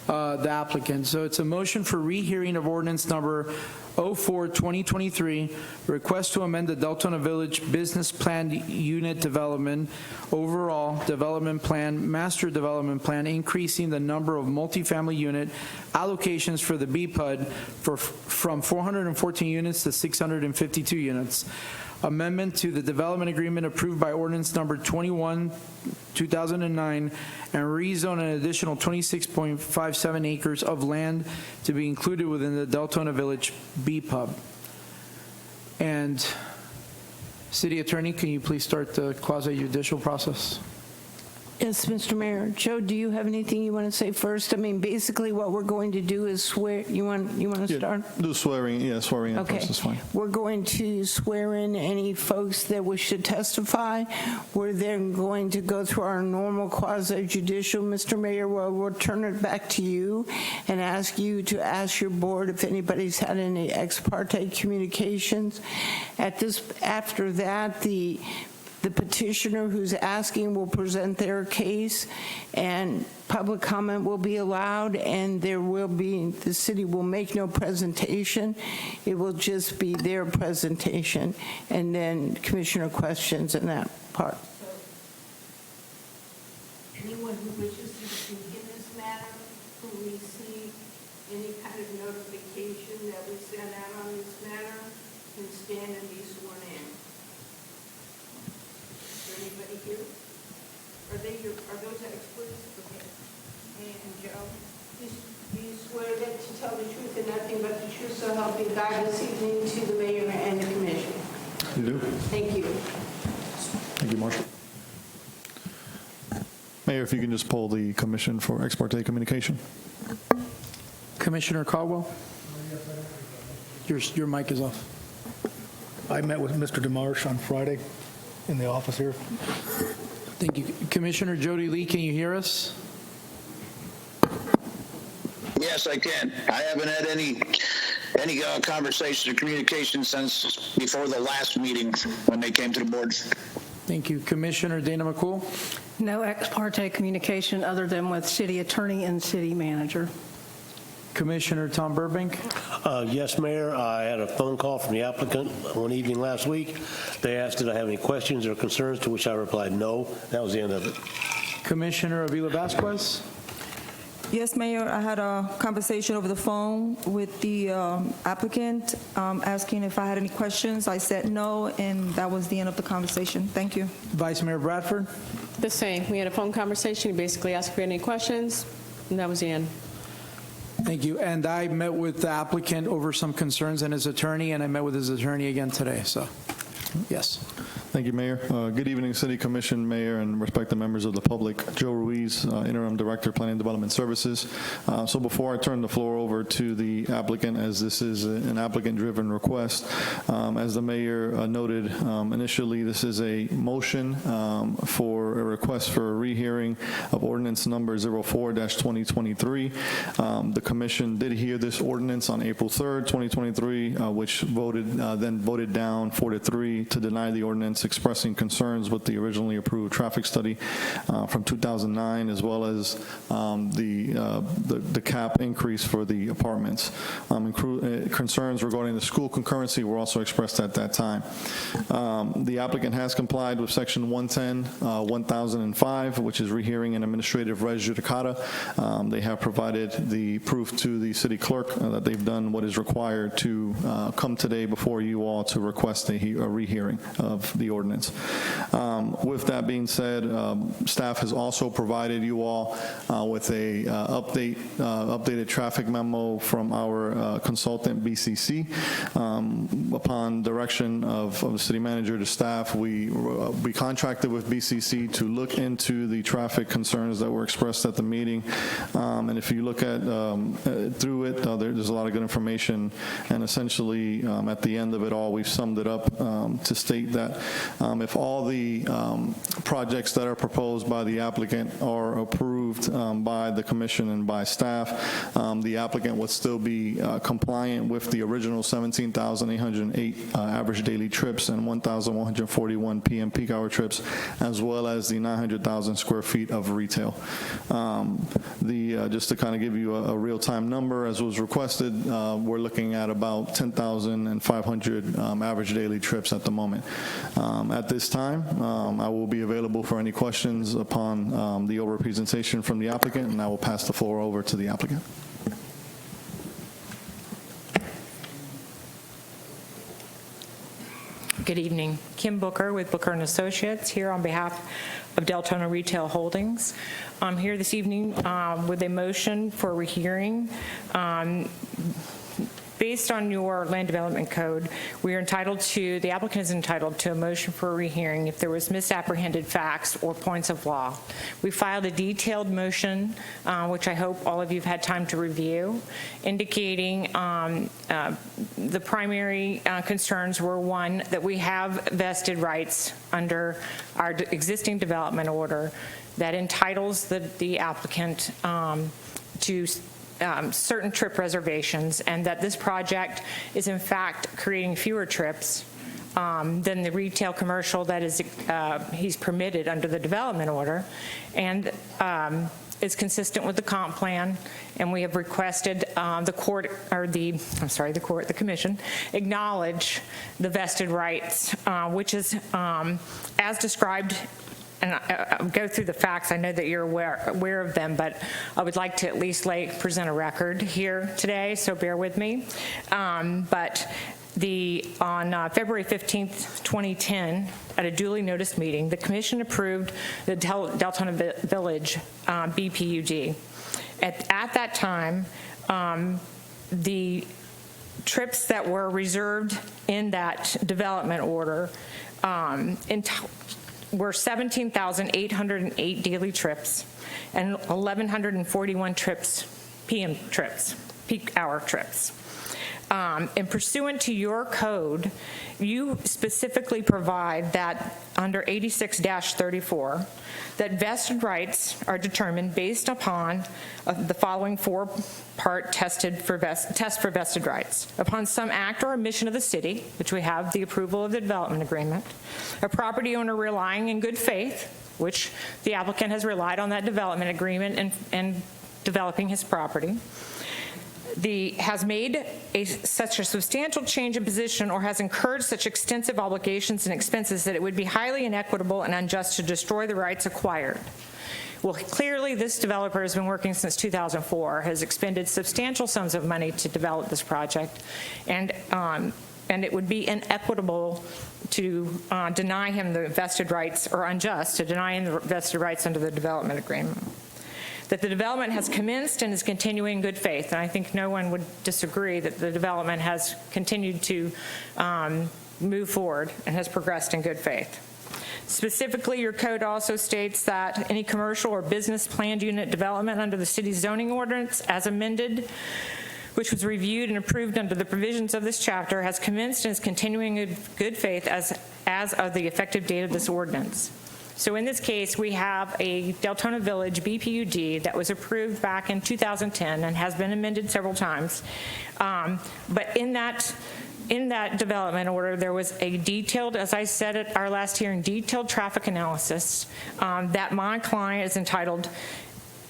the applicant. So it's a motion for rehearing of ordinance number 04-2023, request to amend the Deltona Village Business Plan Unit Development, Overall Development Plan, Master Development Plan, increasing the number of multifamily unit allocations for the BPUD from 414 units to 652 units. Amendment to the development agreement approved by ordinance number 21/2009 and rezone an additional 26.57 acres of land to be included within the Deltona Village BPUB. And City Attorney, can you please start the quasi-judicial process? Yes, Mr. Mayor. Joe, do you have anything you want to say first? I mean, basically what we're going to do is swear. You want to start? Do swearing in Okay. first is fine. We're going to swear in any folks that wish to testify. We're then going to go through our normal quasi-judicial. Mr. Mayor, we'll turn it back to you and ask you to ask your board if anybody's had any ex parte communications. After that, the petitioner who's asking will present their case, and public comment will be allowed, and the city will make no presentation. It will just be their presentation, and then commissioner questions in that part. Anyone who wishes to speak in this matter, who received any kind of notification that we sent out on this matter, can stand and be sworn in. Anybody here? Are those experts? Okay. And Joe, do you swear that to tell the truth and nothing but the truth, so help you God this evening to the mayor and the commission? You do? Thank you. Thank you, Marshall. Mayor, if you can just poll the commission for ex parte communication. Commissioner Caldwell? Your mic is off. I met with Mr. DeMarche on Friday in the office here. Thank you. Commissioner Jody Lee, can you hear us? Yes, I can. I haven't had any conversation or communication since before the last meeting when they came to the board. Thank you. Commissioner Dana McCool? No ex parte communication other than with city attorney and city manager. Commissioner Tom Burbank? Yes, Mayor. I had a phone call from the applicant one evening last week. They asked did I have any questions or concerns, to which I replied no. That was the end of it. Commissioner Avila Vasquez? Yes, Mayor, I had a conversation over the phone with the applicant asking if I had any questions. I said no, and that was the end of the conversation. Thank you. Vice Mayor Bradford? The same. We had a phone conversation. He basically asked if we had any questions, and that was the end. Thank you. And I met with the applicant over some concerns and his attorney, and I met with his attorney again today, so yes. Thank you, Mayor. Good evening, City Commission, Mayor, and respected members of the public. Joe Ruiz, Interim Director, Planning and Development Services. So before I turn the floor over to the applicant, as this is an applicant-driven request, as the Mayor noted initially, this is a motion for a request for a rehearing of ordinance number 04-2023. The Commission did hear this ordinance on April 3rd, 2023, which then voted down 4-3 to deny the ordinance, expressing concerns with the originally approved traffic study from 2009, as well as the cap increase for the apartments. Concerns regarding the school concurrency were also expressed at that time. The applicant has complied with Section 110-1005, which is rehearing an administrative res judicata. They have provided the proof to the city clerk that they've done what is required to come today before you all to request a rehearing of the ordinance. With that being said, staff has also provided you all with a updated traffic memo from our consultant BCC. Upon direction of the city manager to staff, we contracted with BCC to look into the traffic concerns that were expressed at the meeting. And if you look at through it, there's a lot of good information. And essentially, at the end of it all, we've summed it up to state that if all the projects that are proposed by the applicant are approved by the commission and by staff, the applicant would still be compliant with the original 17,808 average daily trips and 1,141 PM peak hour trips, as well as the 900,000 square feet of retail. Just to kind of give you a real-time number, as was requested, we're looking at about 10,500 average daily trips at the moment. At this time, I will be available for any questions upon the over presentation from the applicant, and I will pass the floor over to the applicant. Good evening. Kim Booker with Booker & Associates here on behalf of Deltona Retail Holdings. I'm here this evening with a motion for rehearing. based on your land development code, we are entitled to, the applicant is entitled to a motion for a rehearing if there was misapprehended facts or points of law. We filed a detailed motion, which I hope all of you have had time to review, indicating the primary concerns were, one, that we have vested rights under our existing development order that entitles the applicant to certain trip reservations, and that this project is in fact creating fewer trips than the retail commercial that is he's permitted under the development order, and is consistent with the comp plan. And we have requested the commission acknowledge the vested rights, which is as described. And I'll go through the facts. I know that you're aware of them, but I would like to at least present a record here today, so bear with me. On February 15th, 2010, at a duly noticed meeting, the commission approved the Deltona Village BPUD. At that time, the trips that were reserved in that development order were 17,808 daily trips and 1,141 trips, PM trips, peak hour trips. And pursuant to your code, you specifically provide that under 86-34, that vested rights are determined based upon the following four-part test for vested rights. Upon some act or omission of the city, which we have the approval of the development agreement, a property owner relying in good faith, which the applicant has relied on that development agreement and developing his property, has made such a substantial change in position or has incurred such extensive obligations and expenses that it would be highly inequitable and unjust to destroy the rights acquired. Well, clearly this developer has been working since 2004, has expended substantial sums of money to develop this project, and it would be inequitable to deny him the vested rights, or unjust to deny him the vested rights under the development agreement. That the development has commenced and is continuing in good faith, and I think no one would disagree that the development has continued to move forward and has progressed in good faith. Specifically, your code also states that any commercial or business planned unit development under the city's zoning ordinance as amended, which was reviewed and approved under the provisions of this chapter, has commenced and is continuing in good faith as of the effective date of this ordinance. So in this case, we have a Deltona Village BPUD that was approved back in 2010 and has been amended several times. But in that development order, there was a detailed, as I said at our last hearing, detailed traffic analysis that my client is entitled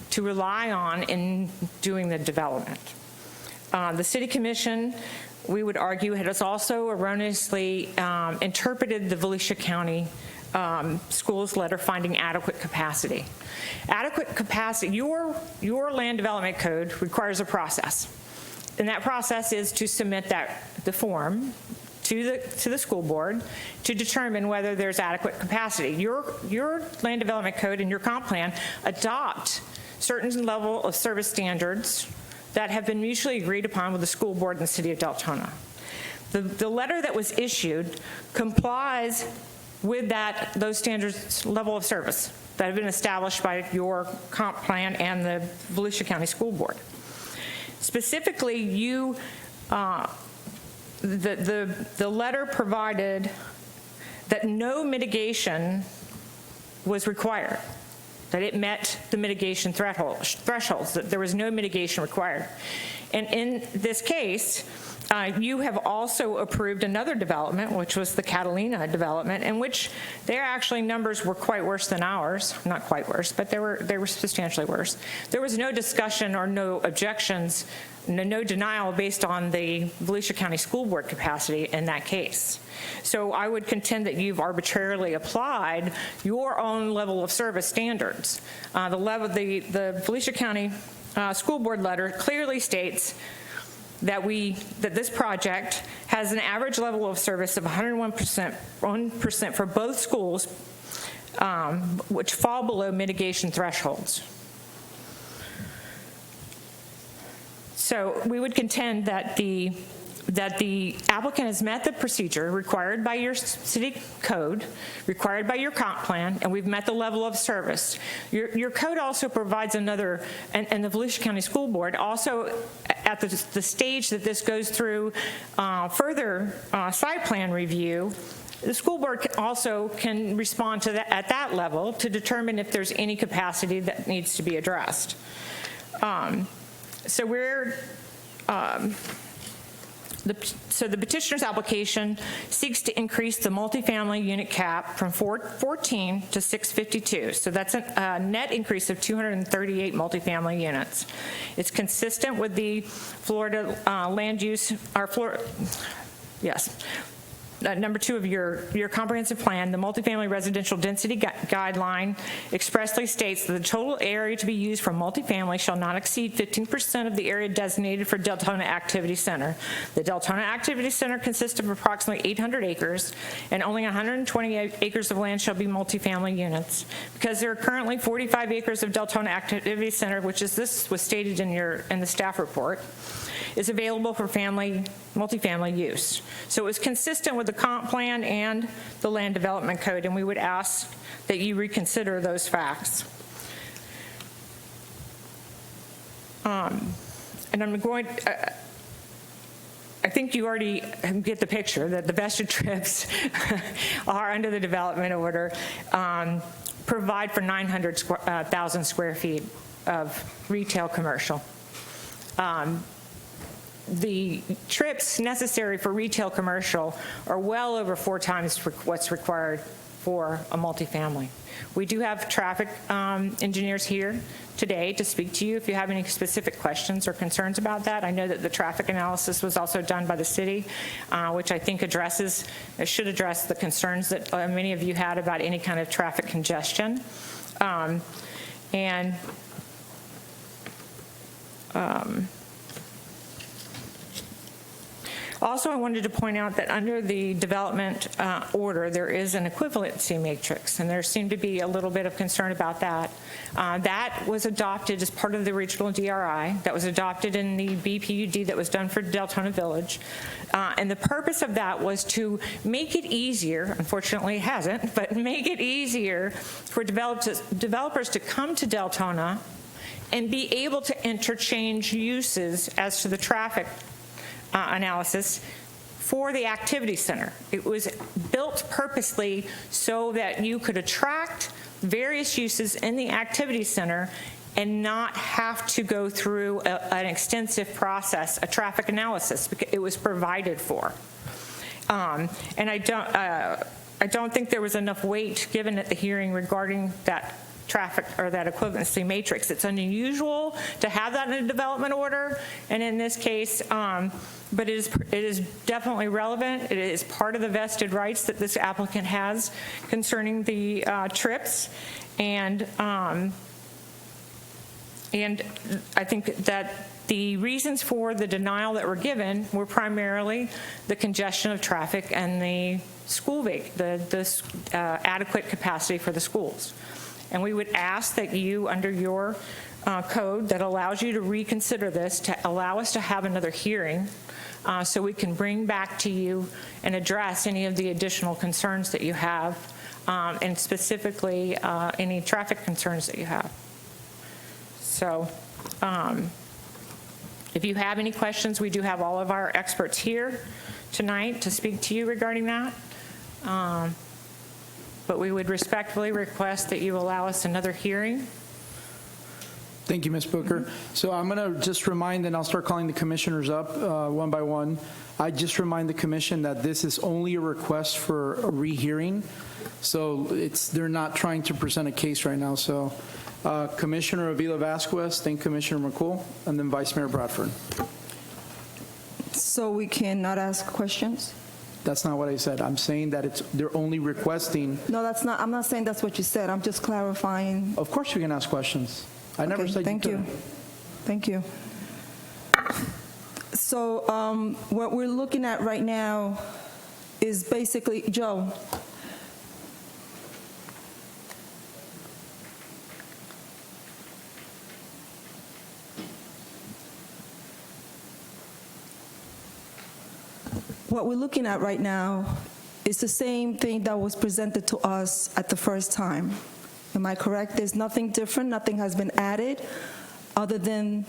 to rely on in doing the development. The City Commission, we would argue, has also erroneously interpreted the Volusia County school's letter finding adequate capacity. Adequate capacity, your land development code requires a process. And that process is to submit the form to the school board to determine whether there's adequate capacity. Your land development code and your comp plan adopt certain level of service standards that have been mutually agreed upon with the school board and the city of Deltona. The letter that was issued complies with those standards level of service that have been established by your comp plan and the Volusia County School Board. Specifically, the letter provided that no mitigation was required, that it met the mitigation thresholds, that there was no mitigation required. And in this case, you have also approved another development, which was the Catalina development, in which their actually numbers were quite worse than ours. Not quite worse, but they were substantially worse. There was no discussion or no objections, no denial based on the Volusia County School Board capacity in that case. So I would contend that you've arbitrarily applied your own level of service standards. The Volusia County School Board letter clearly states that this project has an average level of service of 101% for both schools, which fall below mitigation thresholds. So we would contend that the that the applicant has met the procedure required by your city code, required by your comp plan, and we've met the level of service. Your code also provides another, and the Volusia County School Board also, at the stage that this goes through further site plan review, the school board also can respond to that at that level to determine if there's any capacity that needs to be addressed. So the petitioner's application seeks to increase the multifamily unit cap from 414 to 652. So that's a net increase of 238 multifamily units. It's consistent with the Florida land use, number 2 of your comprehensive plan. The multifamily residential density guideline expressly states that the total area to be used for multifamily shall not exceed 15% of the area designated for Deltona Activity Center. The Deltona Activity Center consists of approximately 800 acres, and only 120 acres of land shall be multifamily units. Because there are currently 45 acres of Deltona Activity Center, which this was stated in the staff report, is available for multifamily use. So it was consistent with the comp plan and the land development code, and we would ask that you reconsider those facts. And I'm going, I think you already get the picture that the vested trips are under the development order, provide for 900,000 square feet of retail commercial. The trips necessary for retail commercial are well over 4 times what's required for a multifamily. We do have traffic engineers here today to speak to you if you have any specific questions or concerns about that. I know that the traffic analysis was also done by the city, which I think should address the concerns that many of you had about any kind of traffic congestion. Also, I wanted to point out that under the development order, there is an equivalency matrix, and there seemed to be a little bit of concern about that. That was adopted as part of the original DRI. That was adopted in the BPUD that was done for Deltona Village. And the purpose of that was to make it easier, unfortunately it hasn't, but make it easier for developers to come to Deltona and be able to interchange uses as to the traffic analysis for the activity center. It was built purposely so that you could attract various uses in the activity center and not have to go through an extensive process, a traffic analysis, because it was provided for. And I don't think there was enough weight given at the hearing regarding that traffic or that equivalency matrix. It's unusual to have that in a development order, and in this case, but it is definitely relevant. It is part of the vested rights that this applicant has concerning the trips, and I think that the reasons for the denial that were given were primarily the congestion of traffic and the adequate capacity for the schools. And we would ask that you, under your code that allows you to reconsider this, to allow us to have another hearing so we can bring back to you and address any of the additional concerns that you have, and specifically any traffic concerns that you have. So if you have any questions, we do have all of our experts here tonight to speak to you regarding that. But we would respectfully request that you allow us another hearing. Thank you, Ms. Booker. So I'm going to just remind, and I'll start calling the commissioners up one by one. I just remind the commission that this is only a request for a rehearing. So they're not trying to present a case right now. So Commissioner Avila Vasquez, then Commissioner McCool, and then Vice Mayor Bradford. So we cannot ask questions? That's not what I said. I'm saying that they're only requesting. No, that's not. I'm not saying that's what you said. I'm just clarifying. Of course you can ask questions. I never said thank you. Thank you. So what we're looking at right now is basically, Joe. what we're looking at right now is the same thing that was presented to us at the first time. Am I correct? There's nothing different, nothing has been added, other than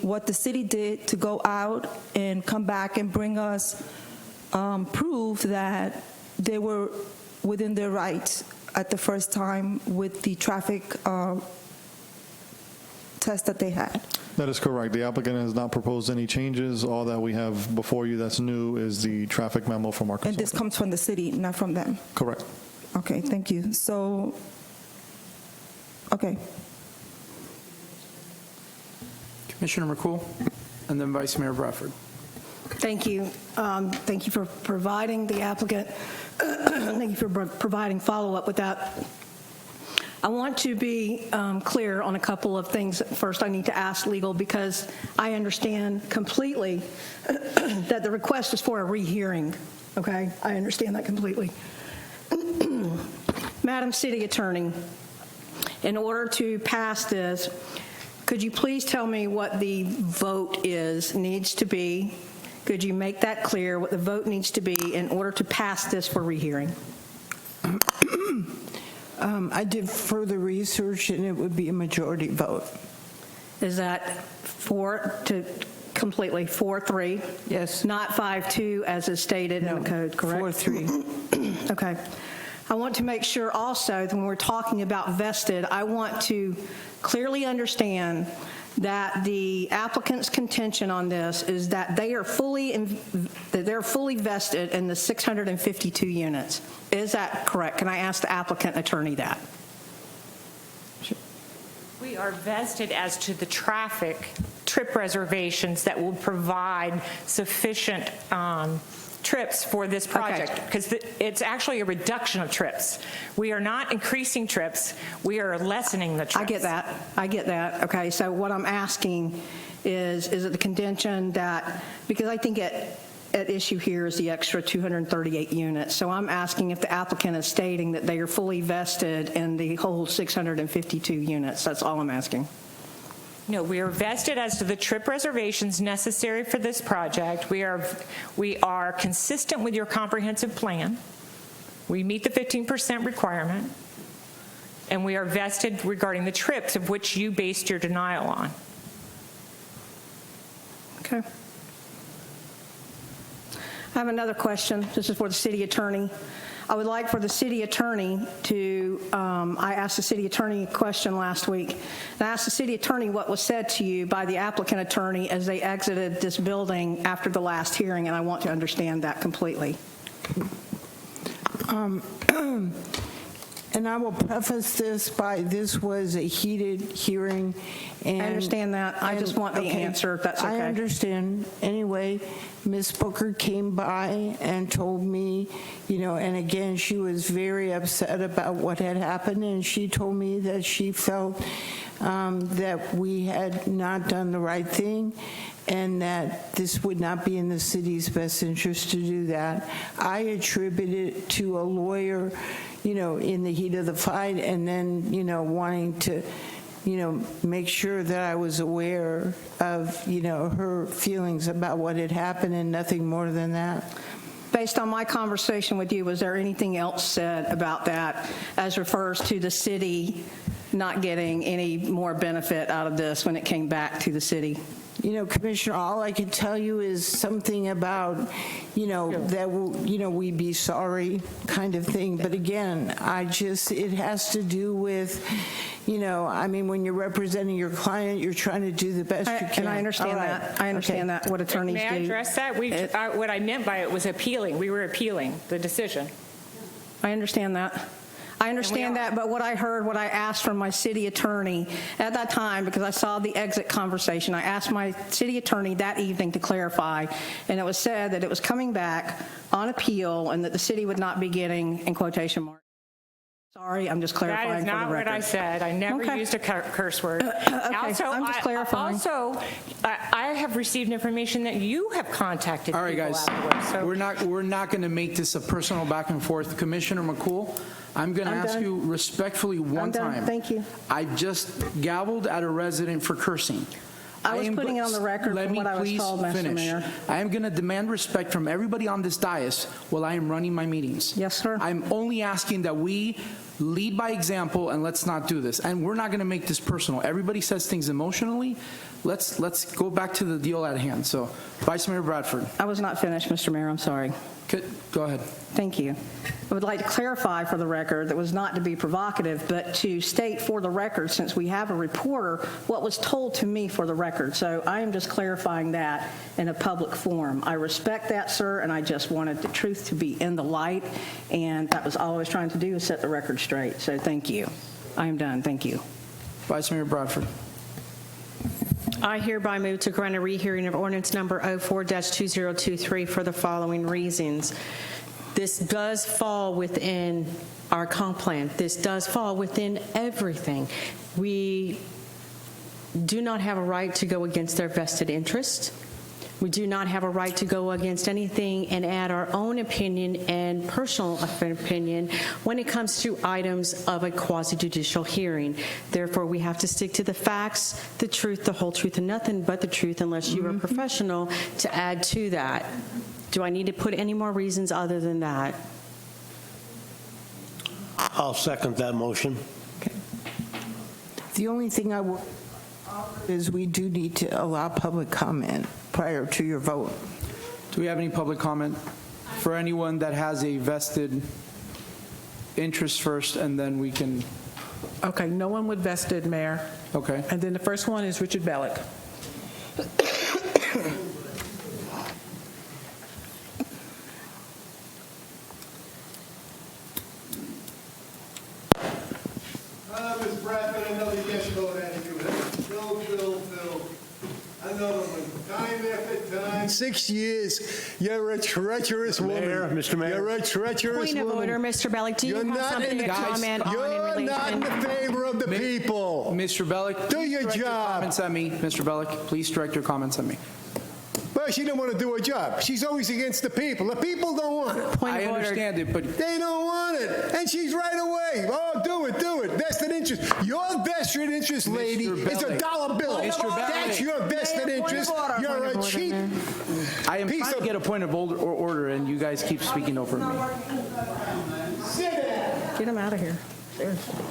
what the city did to go out and come back and bring us proof that they were within their rights at the first time with the traffic test that they had. That is correct. The applicant has not proposed any changes. All that we have before you that's new is the traffic memo from our And consultant. this comes from the city, not from them? Correct. Okay, thank you. So, okay. Commissioner McCool, and then Vice Mayor Bradford. Thank you. Thank you for providing the applicant, thank you for providing follow-up with that. I want to be clear on a couple of things. First, I need to ask legal because I understand completely that the request is for a rehearing, okay? I understand that completely. Madam City Attorney, in order to pass this, could you please tell me what the vote needs to be? Could you make that clear, what the vote needs to be in order to pass this for rehearing? I did further research, and it would be a majority vote. Is that 4-3? Yes. Not 5-2 as is stated in the code, correct? 4-3. Okay. I want to make sure also that when we're talking about vested, I want to clearly understand that the applicant's contention on this is that they're fully vested in the 652 units. Is that correct? Can I ask the applicant attorney that? We are vested as to the trip reservations that will provide sufficient trips for this project, because it's actually a reduction of trips. We are not increasing trips, we are lessening the trips. I get that. Okay, so what I'm asking is it the contention that, because I think at issue here is the extra 238 units, so I'm asking if the applicant is stating that they are fully vested in the whole 652 units. That's all I'm asking. No, we are vested as to the trip reservations necessary for this project. We are consistent with your comprehensive plan. We meet the 15% requirement, and we are vested regarding the trips of which you based your denial on. Okay. I have another question. This is for the city attorney. I would like for the city attorney to, I asked the city attorney a question last week, and I asked the city attorney what was said to you by the applicant attorney as they exited this building after the last hearing, and I want to understand that completely. And I will preface this by, this was a heated hearing. And I understand that. I just want the answer, if that's okay. I understand. Anyway, Ms. Booker came by and told me, and again, she was very upset about what had happened, and she told me that she felt that we had not done the right thing, and that this would not be in the city's best interest to do that. I attribute it to a lawyer, in the heat of the fight, and then, wanting to, make sure that I was aware of, her feelings about what had happened, and nothing more than that. Based on my conversation with you, was there anything else said about that as refers to the city not getting any more benefit out of this when it came back to the city? Commissioner, all I can tell you is something about, that, we'd be sorry kind of thing. But again, it has to do with, when you're representing your client, you're trying to do the best you can. And I understand that. I understand that, what attorneys do. May I address that? What I meant by it was appealing. We were appealing the decision. I understand that. I understand that, but what I asked from my city attorney at that time, because I saw the exit conversation, I asked my city attorney that evening to clarify, and it was said that it was coming back on appeal and that the city would not be getting, in quotation marks. Sorry, I'm just clarifying for the record. That is not what I said. I never used a curse word. Okay, Also, I'm just clarifying. I have received information that you have contacted All right, people guys, afterwards. So we're not going to make this a personal back and forth. Commissioner McCool, I'm going to ask you respectfully one time. Thank you. I just gavelled at a resident for cursing. I was putting it on the record from what I was told, Mr. Mayor. I am going to demand respect from everybody on this dais while I am running my meetings. Yes, sir. I'm only asking that we lead by example, and let's not do this. And we're not going to make this personal. Everybody says things emotionally. Let's go back to the deal at hand. So, Vice Mayor Bradford. I was not finished, Mr. Mayor. I'm sorry. Go ahead. Thank you. I would like to clarify for the record that was not to be provocative, but to state for the record, since we have a reporter, what was told to me for the record. So I am just clarifying that in a public forum. I respect that, sir, and I just wanted the truth to be in the light, and that was all I was trying to do, is set the record straight. So thank you. I am done. Thank you. Vice Mayor Bradford. I hereby move to grant a rehearing of ordinance number 04-2023 for the following reasons. This does fall within our comp plan. This does fall within everything. We do not have a right to go against their vested interest. We do not have a right to go against anything and add our own opinion and personal opinion when it comes to items of a quasi-judicial hearing. Therefore, we have to stick to the facts, the truth, the whole truth, and nothing but the truth, unless you are a professional to add to that. Do I need to put any more reasons other than that? I'll second that motion. The only thing I will is we do need to allow public comment prior to your vote. Do we have any public comment for anyone that has a vested interest first, and then we can? Okay, no one with vested, Mayor. Okay. And then the first one is Richard Bellick. Ms. Bradford, another yes vote out of you. Bill. Another one. Time after time. 6 years. You're a treacherous woman. Mayor, Mr. Mayor. You're a treacherous woman. Point of order, Mr. Bellick. Do you You're have not something to comment on in You're relation? not in the favor of the people. Mr. Bellick, do your direct job. Comments at me, Mr. Bellick. Please direct your comments at me. Well, she didn't want to do her job. She's always against the people. The people don't want it. I understand it, but they don't want it. And she's right away. Oh, do it. Vested interest. Your vested interest, lady, is a dollar bill. That's your vested interest. You're a cheap I am trying to get a point of order, and you guys keep speaking over me. Sit down. Get him out of here. Seriously.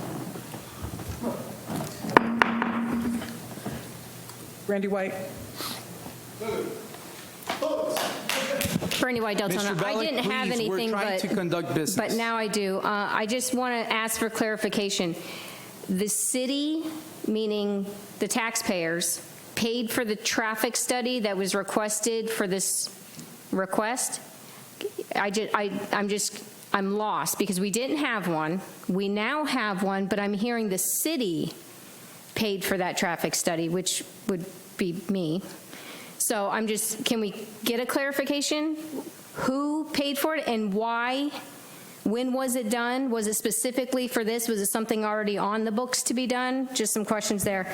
Randy White. Bernie White, Deltona. Mr. Bellick, I didn't have please, anything, we're trying to conduct business. but now I do. I just want to ask for clarification. The city, meaning the taxpayers, paid for the traffic study that was requested for this request? I'm lost because we didn't have one. We now have one, but I'm hearing the city paid for that traffic study, which would be me. So can we get a clarification? Who paid for it and why? When was it done? Was it specifically for this? Was it something already on the books to be done? Just some questions there.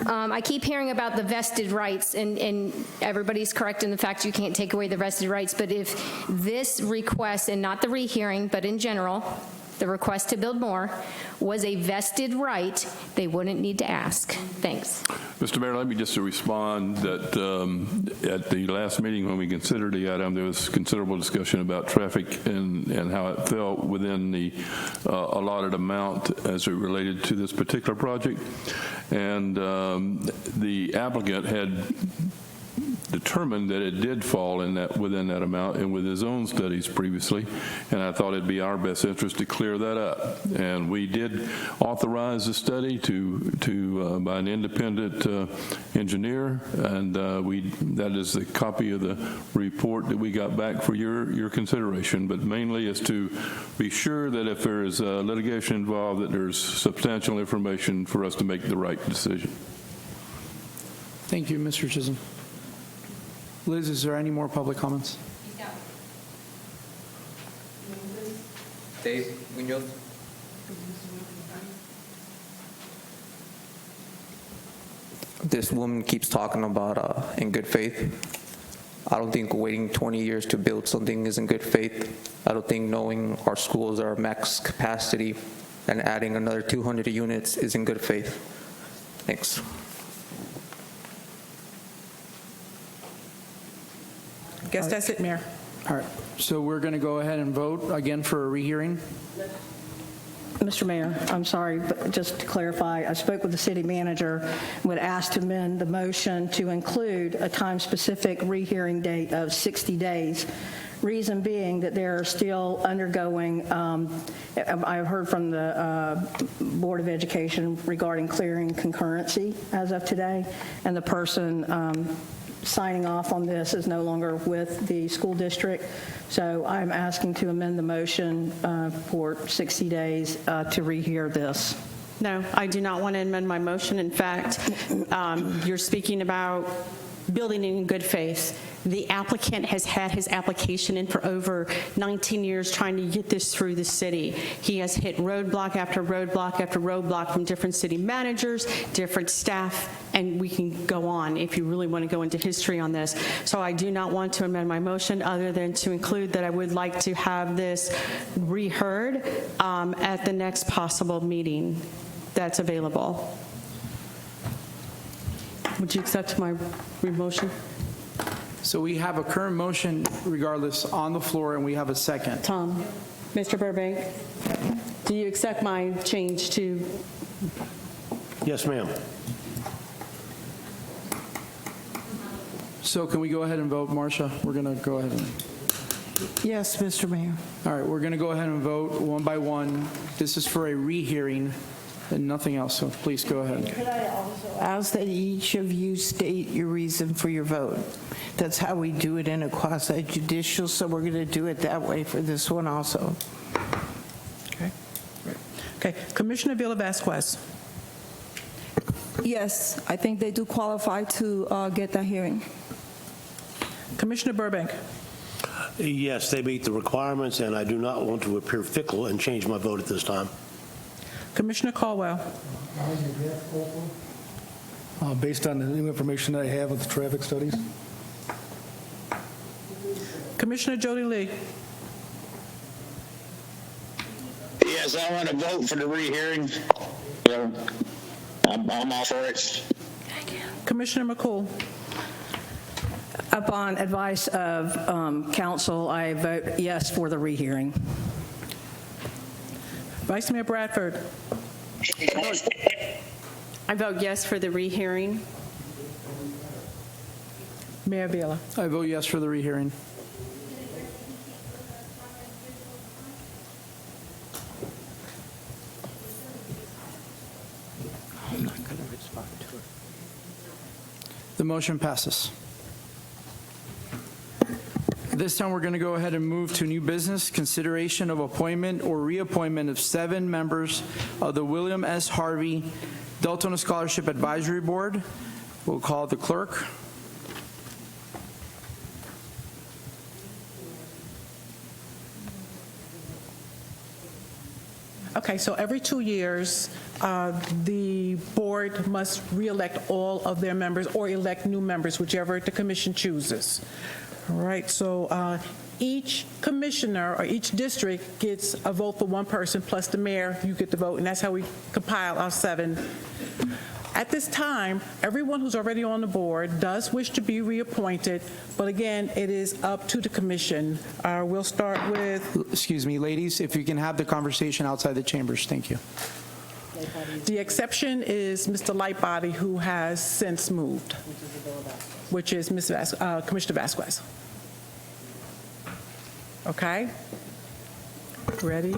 I keep hearing about the vested rights, and everybody's correct in the fact you can't take away the vested rights, but if this request, and not the rehearing, but in general, the request to build more, was a vested right, they wouldn't need to ask. Thanks. Mr. Mayor, let me just respond that at the last meeting when we considered the item, there was considerable discussion about traffic and how it fell within the allotted amount as it related to this particular project. And the applicant had determined that it did fall within that amount and with his own studies previously, and I thought it'd be our best interest to clear that up. And we did authorize the study by an independent engineer, and that is the copy of the report that we got back for your consideration. But mainly is to be sure that if there is litigation involved, that there's substantial information for us to make the right decision. Thank you, Mr. Chisholm. Liz, is there any more public comments? Dave Munoz. This woman keeps talking about in good faith. I don't think waiting 20 years to build something is in good faith. I don't think knowing our schools are max capacity and adding another 200 units is in good faith. Thanks. Guess that's it, Mayor. All right, so we're going to go ahead and vote again for a rehearing. Mr. Mayor, I'm sorry, but just to clarify, I spoke with the city manager, and would ask to amend the motion to include a time-specific rehearing date of 60 days. Reason being that they're still undergoing, I've heard from the Board of Education regarding clearing concurrency as of today, and the person signing off on this is no longer with the school district. So I'm asking to amend the motion for 60 days to rehear this. No, I do not want to amend my motion. In fact, you're speaking about building in good faith. The applicant has had his application in for over 19 years trying to get this through the city. He has hit roadblock after roadblock after roadblock from different city managers, different staff, and we can go on if you really want to go into history on this. So I do not want to amend my motion other than to include that I would like to have this reheard at the next possible meeting that's available. Would you accept my motion? So we have a current motion regardless on the floor, and we have a second. Tom, Mr. Burbank, do you accept my change to? Yes, ma'am. So can we go ahead and vote, Marcia? We're going to go ahead and... Yes, Mr. Mayor. All right, we're going to go ahead and vote one by one. This is for a rehearing and nothing else, so please go ahead. Could I also ask that each of you state your reason for your vote? That's how we do it in a quasi-judicial, so we're going to do it that way for this one also. Okay, Commissioner Villa-Vasquez. Yes, I think they do qualify to get that hearing. Commissioner Burbank. Yes, they meet the requirements, and I do not want to appear fickle and change my vote at this time. Commissioner Caldwell. Based on the new information that I have with the traffic studies. Commissioner Jody Lee. Yes, I want to vote for the rehearing. I'm all for it. Commissioner McCool. Upon advice of council, I vote yes for the rehearing. Vice Mayor Bradford. I vote yes for the rehearing. Mayor Vila. I vote yes for the rehearing. I'm not going to respond to it. The motion passes. This time, we're going to go ahead and move to new business, consideration of appointment or reappointment of 7 members of the William S. Harvey Deltona Scholarship Advisory Board. We'll call the clerk. Okay, so every 2 years, the board must reelect all of their members or elect new members, whichever the commission chooses. All right, so each commissioner or each district gets a vote for one person, plus the mayor, you get the vote, and that's how we compile our 7. At this time, everyone who's already on the board does wish to be reappointed, but again, it is up to the commission. We'll start with... Excuse me, ladies, if you can have the conversation outside the chambers. Thank you. The exception is Mr. Lightbody, who has since moved, which is Commissioner Vasquez. Okay? Ready?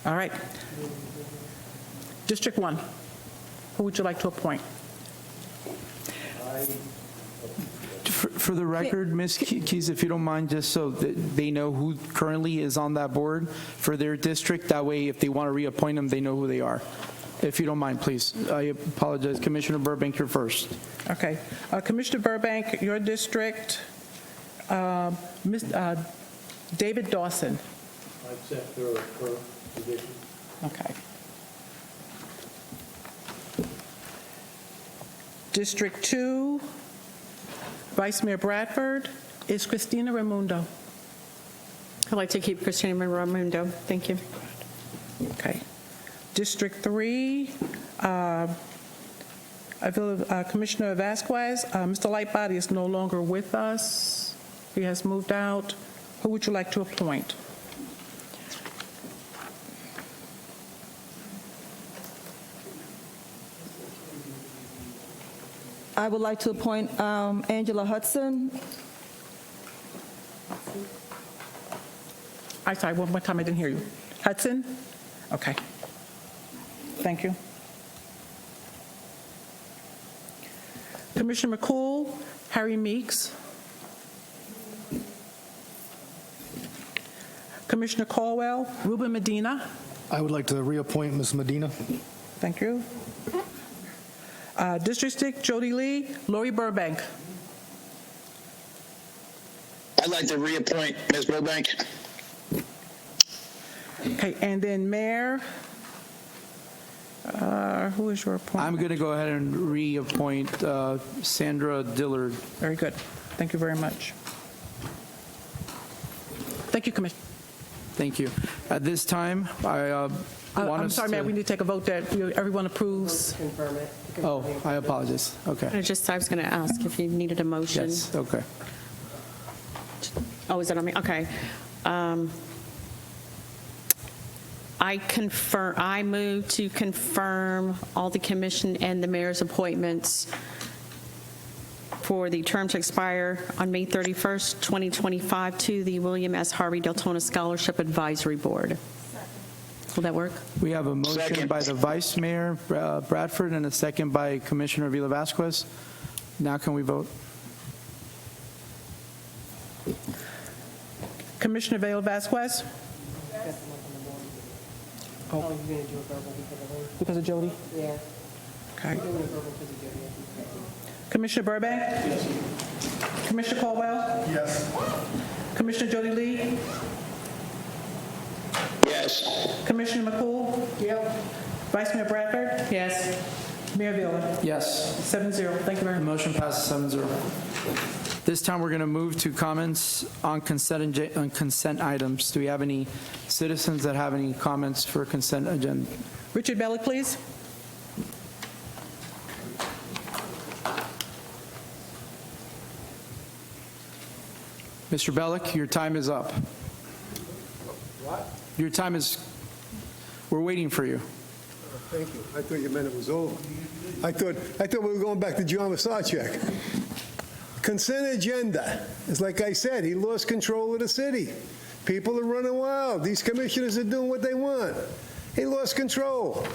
All right. District 1, who would you like to appoint? For the record, Ms. Keys, if you don't mind, just so that they know who currently is on that board for their district, that way if they want to reappoint them, they know who they are. If you don't mind, please. I apologize. Commissioner Burbank, you're first. Okay. Commissioner Burbank, your district, David Dawson. I accept her position. Okay. District 2, Vice Mayor Bradford, is Christina Raimundo. I'd like to keep Christina Raimundo. Thank you. Okay. District 3, Commissioner Vasquez, Mr. Lightbody is no longer with us. He has moved out. Who would you like to appoint? I would like to appoint Angela Hudson. I'm sorry, one more time, I didn't hear you. Hudson? Okay. Thank you. Commissioner McCool, Harry Meeks. Commissioner Caldwell, Ruben Medina. I would like to reappoint Ms. Medina. Thank you. District 6, Jody Lee, Lori Burbank. I'd like to reappoint Ms. Burbank. Okay, and then Mayor, who is your appointment? I'm going to go ahead and reappoint Sandra Dillard. Very good. Thank you very much. Thank you, Commissioner. Thank you. At this time, I want I'm us sorry, to... Mayor, we need to take a vote that everyone approves. Oh, I apologize. Okay. I was going to ask if you needed a motion. Yes, okay. Oh, is that on me? Okay. I move to confirm all the commission and the mayor's appointments for the term to expire on May 31st, 2025 to the William S. Harvey Deltona Scholarship Advisory Board. Will that work? We have a motion by the Vice Mayor Bradford and a second by Commissioner Vila Vasquez. Now can we vote? Commissioner Vila Vasquez? Oh, you're going to do a verbal because of Jody? Yeah. Okay. Commissioner Burbank? Yes. Commissioner Caldwell? Yes. Commissioner Jody Lee? Yes. Commissioner McCool? Yep. Vice Mayor Bradford? Yes. Mayor Vila? Yes. 7-0. Thank you very The much. motion passes 7-0. This time, we're going to move to comments on consent items. Do we have any citizens that have any comments for consent agenda? Richard Bellick, please. Mr. Bellick, your time is up. What? Your time is, we're waiting for you. Thank you. I thought you meant it was over. I thought we were going back to John Masarchek. Consent agenda. It's like I said, he lost control of the city. People are running wild. These commissioners are doing what they want. He lost control.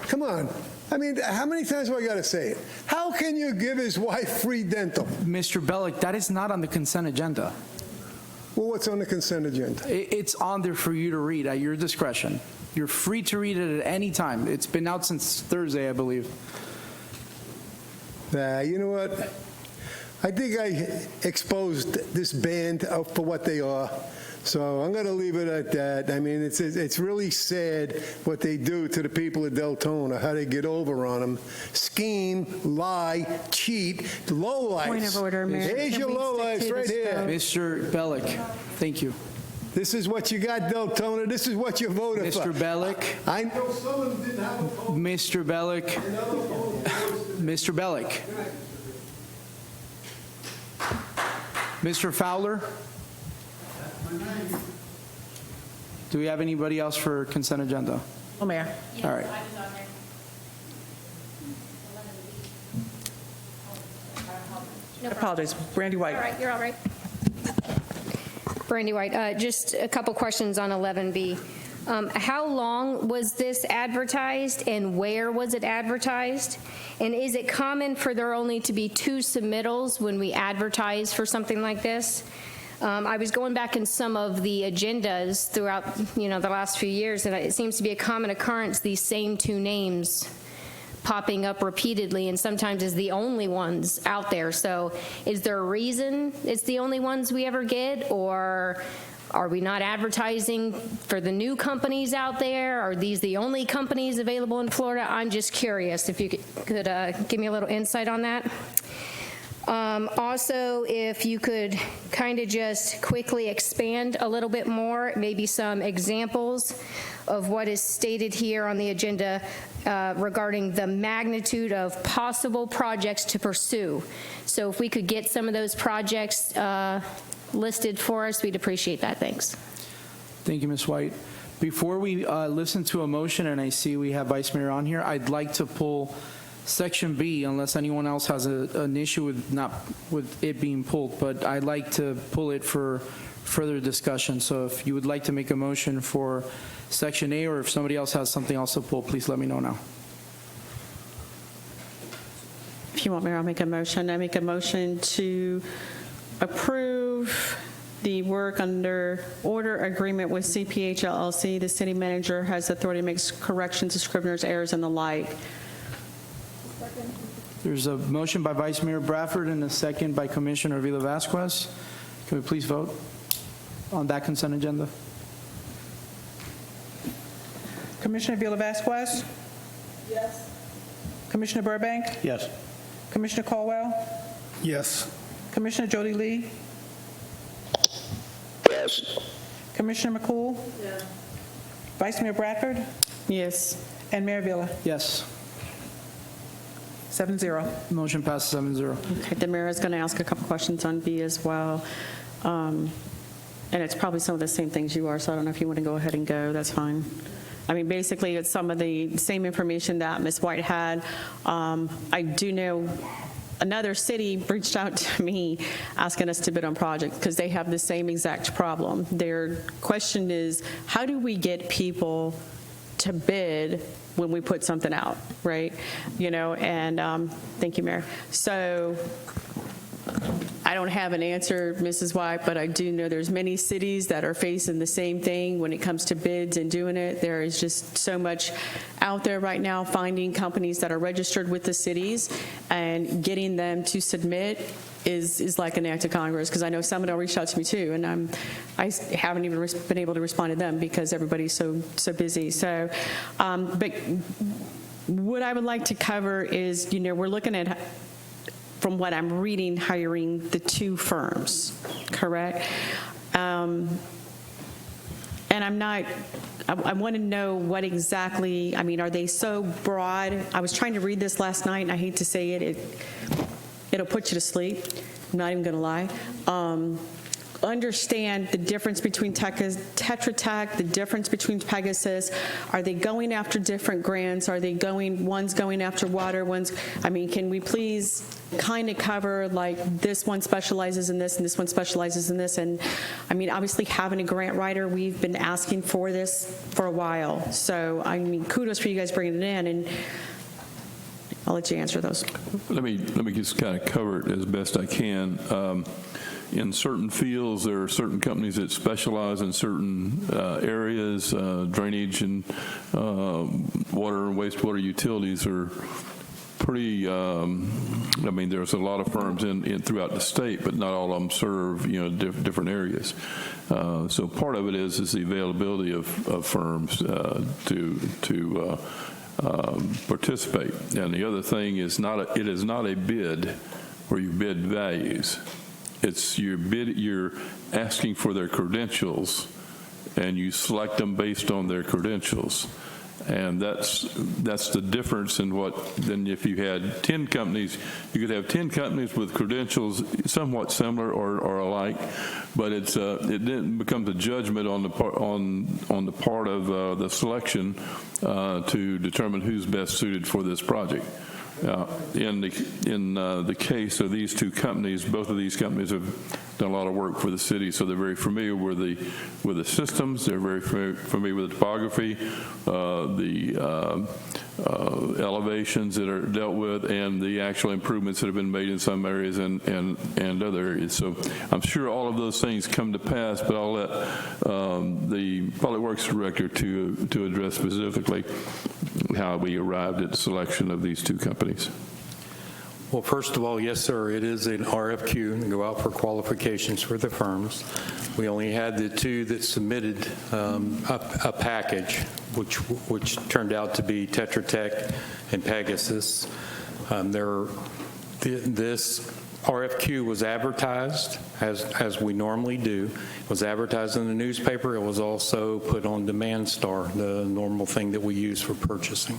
Come on. I mean, how many times do I got to say it? How can you give his wife free dental? Mr. Bellick, that is not on the consent agenda. Well, what's on the consent agenda? It's on there for you to read at your discretion. You're free to read it at any time. It's been out since Thursday, I believe. You know what? I think I exposed this band for what they are. So I'm going to leave it at that. I mean, it's really sad what they do to the people of Deltona, how they get over on them. Scheme, lie, cheat, lowlifes. Point of order, Mayor. Here's your lowlifes right here. Mr. Bellick, thank you. This is what you got, Deltona. This is what you voted for. Mr. Bellick. I know some of them didn't have a vote. Mr. Bellick. Mr. Bellick. Mr. Fowler? Do we have anybody else for consent agenda? Oh, Mayor. All right. I apologize. Brandy White. All right, you're all right. Brandy White, just a couple questions on 11B. How long was this advertised and where was it advertised? And is it common for there only to be 2 submittals when we advertise for something like this? I was going back in some of the agendas throughout, the last few years, and it seems to be a common occurrence, these same 2 names popping up repeatedly, and sometimes is the only ones out there. So is there a reason it's the only ones we ever get, or are we not advertising for the new companies out there? Are these the only companies available in Florida? I'm just curious if you could give me a little insight on that. Also, if you could kind of just quickly expand a little bit more, maybe some examples of what is stated here on the agenda regarding the magnitude of possible projects to pursue. So if we could get some of those projects listed for us, we'd appreciate that. Thanks. Thank you, Ms. White. Before we listen to a motion, and I see we have Vice Mayor on here, I'd like to pull Section B, unless anyone else has an issue with it being pulled, but I'd like to pull it for further discussion. So if you would like to make a motion for Section A, or if somebody else has something else to pull, please let me know now. If you want, Mayor, I'll make a motion. I make a motion to approve the work under order agreement with CPH LLC. The city manager has authority to make corrections to scrivener's errors and the like. There's a motion by Vice Mayor Bradford and a second by Commissioner Avila Vasquez. Can we please vote on that consent agenda? Commissioner Avila Vasquez? Yes. Commissioner Burbank? Yes. Commissioner Caldwell? Yes. Commissioner Jody Lee? Yes. Commissioner McCool? Yes. Vice Mayor Bradford? Yes. And Mayor Avila? Yes. 7-0. Motion passes 7-0. Okay, the mayor is going to ask a couple questions on B as well. And it's probably some of the same things you are, so I don't know if you want to go ahead and go. That's fine. I mean, basically, it's some of the same information that Ms. White had. I do know another city reached out to me asking us to bid on projects because they have the same exact problem. Their question is, how do we get people to bid when we put something out, right? You know, and thank you, Mayor. So I don't have an answer, Mrs. White, but I do know there's many cities that are facing the same thing when it comes to bids and doing it. There is just so much out there right now, finding companies that are registered with the cities and getting them to submit is like an act of Congress, because I know some of them reached out to me too, and I haven't even been able to respond to them because everybody's so busy. So, but what I would like to cover is, you know, we're looking at, from what I'm reading, hiring the 2 firms, correct? And I want to know what exactly, I mean, are they so broad? I was trying to read this last night, and I hate to say it, it'll put you to sleep. I'm not even going to lie. Understand the difference between Tetra Tech, the difference between Pegasus. Are they going after different grants? Are they one's going after water, I mean, can we please kind of cover, like, this one specializes in this and this one specializes in this? And I mean, obviously having a grant writer, we've been asking for this for a while. So, I mean, kudos for you guys bringing it in, and I'll let you answer those. Let me just kind of cover it as best I can. In certain fields, there are certain companies that specialize in certain areas. Drainage and water and wastewater utilities are pretty, I mean, there's a lot of firms in throughout the state, but not all of them serve, you know, different areas. So part of it is the availability of firms to participate. And the other thing is it is not a bid where you bid values. It's you're asking for their credentials, and you select them based on their credentials. And that's the difference in than if you had 10 companies. You could have 10 companies with credentials somewhat similar or alike, but it then becomes a judgment on the part of the selection to determine who's best suited for this project. In the case of these 2 companies, both of these companies have done a lot of work for the city, so they're very familiar with the systems. They're very familiar with the topography, the elevations that are dealt with, and the actual improvements that have been made in some areas and other areas. So I'm sure all of those things come to pass, but I'll let the Public Works Director to address specifically how we arrived at the selection of these 2 companies. Well, first of all, yes, sir, it is an RFQ to go out for qualifications for the firms. We only had the 2 that submitted a package, which turned out to be Tetra Tech and Pegasus. This RFQ was advertised, as we normally do. It was advertised in the newspaper. It was also put on Demand Star, the normal thing that we use for purchasing.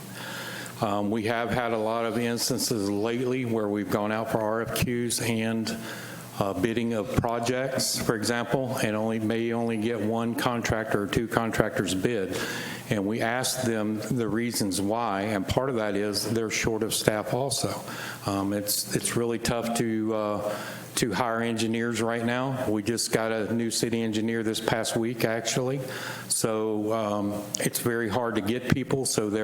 We have had a lot of instances lately where we've gone out for RFQs and bidding of projects, for example, and may only get one contractor or two contractors bid. And we asked them the reasons why, and part of that is they're short of staff also. It's really tough to hire engineers right now. We just got a new city engineer this past week, actually. So it's very hard to get people. So they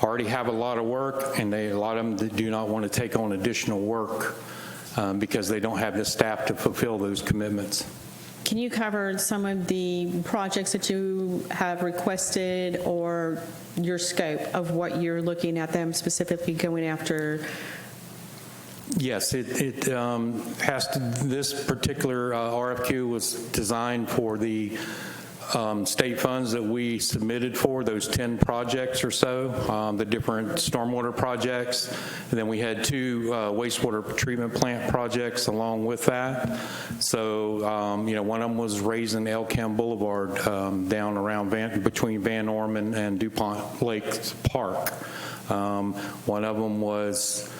already have a lot of work, and a lot of them do not want to take on additional work because they don't have the staff to fulfill those commitments. Can you cover some of the projects that you have requested or your scope of what you're looking at them specifically going after? Yes, it has to. This particular RFQ was designed for the state funds that we submitted for, those 10 projects or so, the different stormwater projects. And then we had 2 wastewater treatment plant projects along with that. So, one of them was raising Elkham Boulevard down around between Van Orman and DuPont Lakes Park. One of them was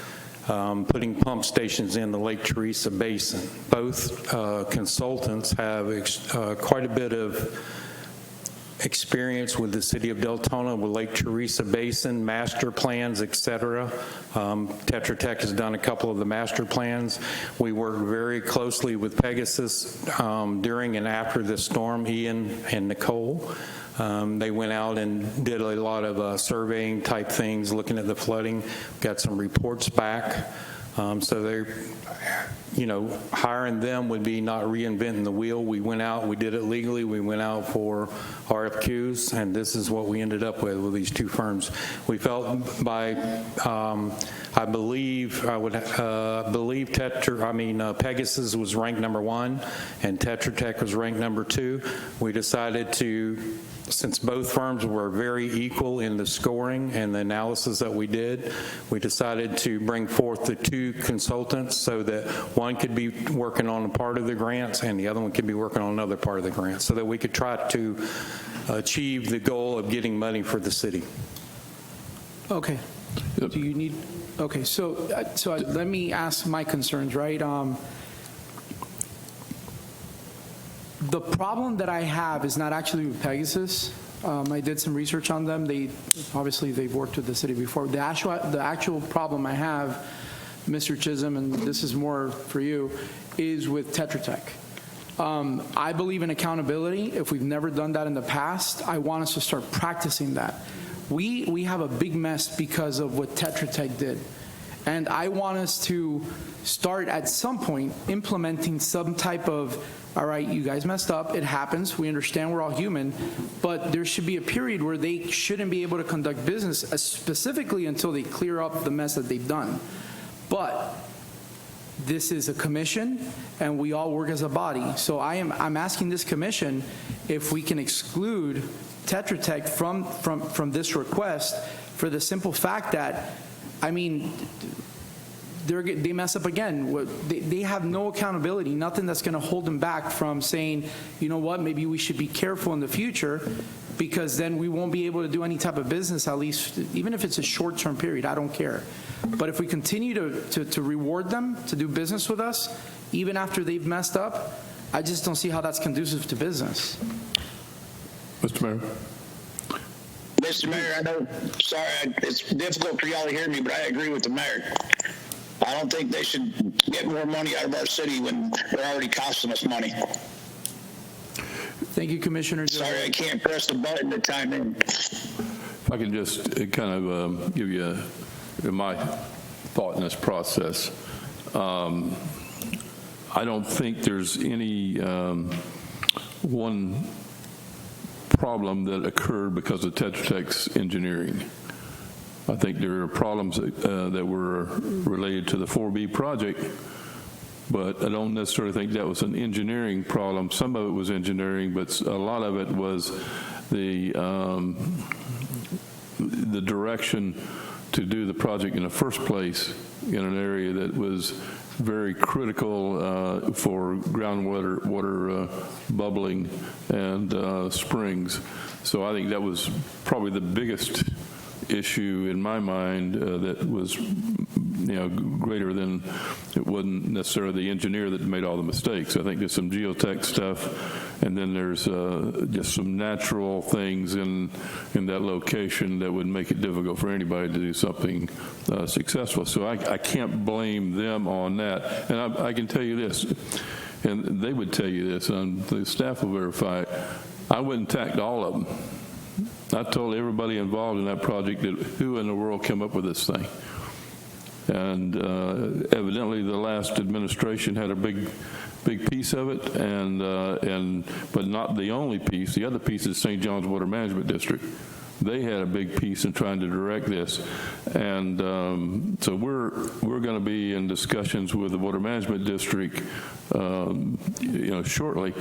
putting pump stations in the Lake Teresa Basin. Both consultants have quite a bit of experience with the city of Deltona, with Lake Teresa Basin, master plans, et cetera. Tetra Tech has done a couple of the master plans. We worked very closely with Pegasus during and after the storm, Ian and Nicole. They went out and did a lot of surveying type things, looking at the flooding, got some reports back. So they're, hiring them would be not reinventing the wheel. We went out, we did it legally, we went out for RFQs, and this is what we ended up with these 2 firms. We felt I believe Pegasus was ranked number 1 and Tetra Tech was ranked number 2. We decided to, since both firms were very equal in the scoring and the analysis that we did, we decided to bring forth the 2 consultants so that one could be working on a part of the grants and the other one could be working on another part of the grant so that we could try to achieve the goal of getting money for the city. Okay. Do you need, okay, so let me ask my concerns, right? The problem that I have is not actually with Pegasus. I did some research on them. Obviously they've worked with the city before. The actual problem I have, Mr. Chisholm, and this is more for you, is with Tetra Tech. I believe in accountability. If we've never done that in the past, I want us to start practicing that. We have a big mess because of what Tetra Tech did. And I want us to start at some point implementing some type of, all right, you guys messed up, it happens, we understand we're all human, but there should be a period where they shouldn't be able to conduct business specifically until they clear up the mess that they've done. But this is a commission and we all work as a body. So I'm asking this commission if we can exclude Tetra Tech from this request for the simple fact that, they mess up again. They have no accountability, nothing that's going to hold them back from saying, you know what, maybe we should be careful in the future because then we won't be able to do any type of business, at least, even if it's a short-term period, I don't care. But if we continue to reward them to do business with us, even after they've messed up, I just don't see how that's conducive to business. Mr. Mayor. Mr. Mayor, I know, sorry, it's difficult for y'all to hear me, but I agree with the mayor. I don't think they should get more money out of our city when they're already costing us money. Thank you, Commissioner. Sorry, I can't press the button to time in. If I can just kind of give you my thought in this process. I don't think there's any one problem that occurred because of Tetra Tech's engineering. I think there are problems that were related to the 4B project, but I don't necessarily think that was an engineering problem. Some of it was engineering, but a lot of it was the direction to do the project in the first place in an area that was very critical for groundwater bubbling and springs. So I think that was probably the biggest issue in my mind that was, greater than it wasn't necessarily the engineer that made all the mistakes. I think there's some geotech stuff, and then there's just some natural things in that location that would make it difficult for anybody to do something successful. So I can't blame them on that. And I can tell you this, and they would tell you this, and the staff will verify it. I wouldn't tacked all of them. I told everybody involved in that project that who in the world came up with this thing. And evidently the last administration had a big piece of it, but not the only piece. The other piece is St. John's Water Management District. They had a big piece in trying to direct this. And so we're going to be in discussions with the Water Management District shortly,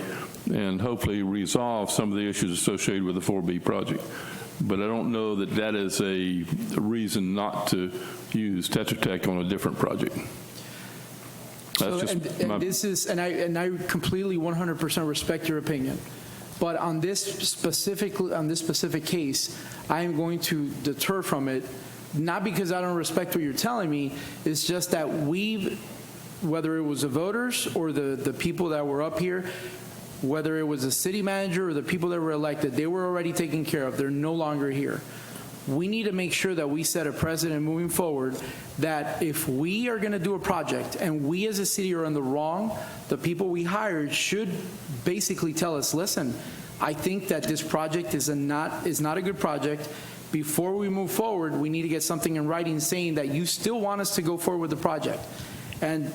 and hopefully resolve some of the issues associated with the 4B project. But I don't know that that is a reason not to use Tetra Tech on a different project. That's just and I completely 100% respect your opinion. But on this specific case, I am going to deter from it, not because I don't respect what you're telling me. It's just that whether it was the voters or the people that were up here, whether it was the city manager or the people that were elected, they were already taken care of. They're no longer here. We need to make sure that we set a precedent moving forward that if we are going to do a project and we as a city are in the wrong, the people we hired should basically tell us, listen, I think that this project is not a good project. Before we move forward, we need to get something in writing saying that you still want us to go forward with the project. And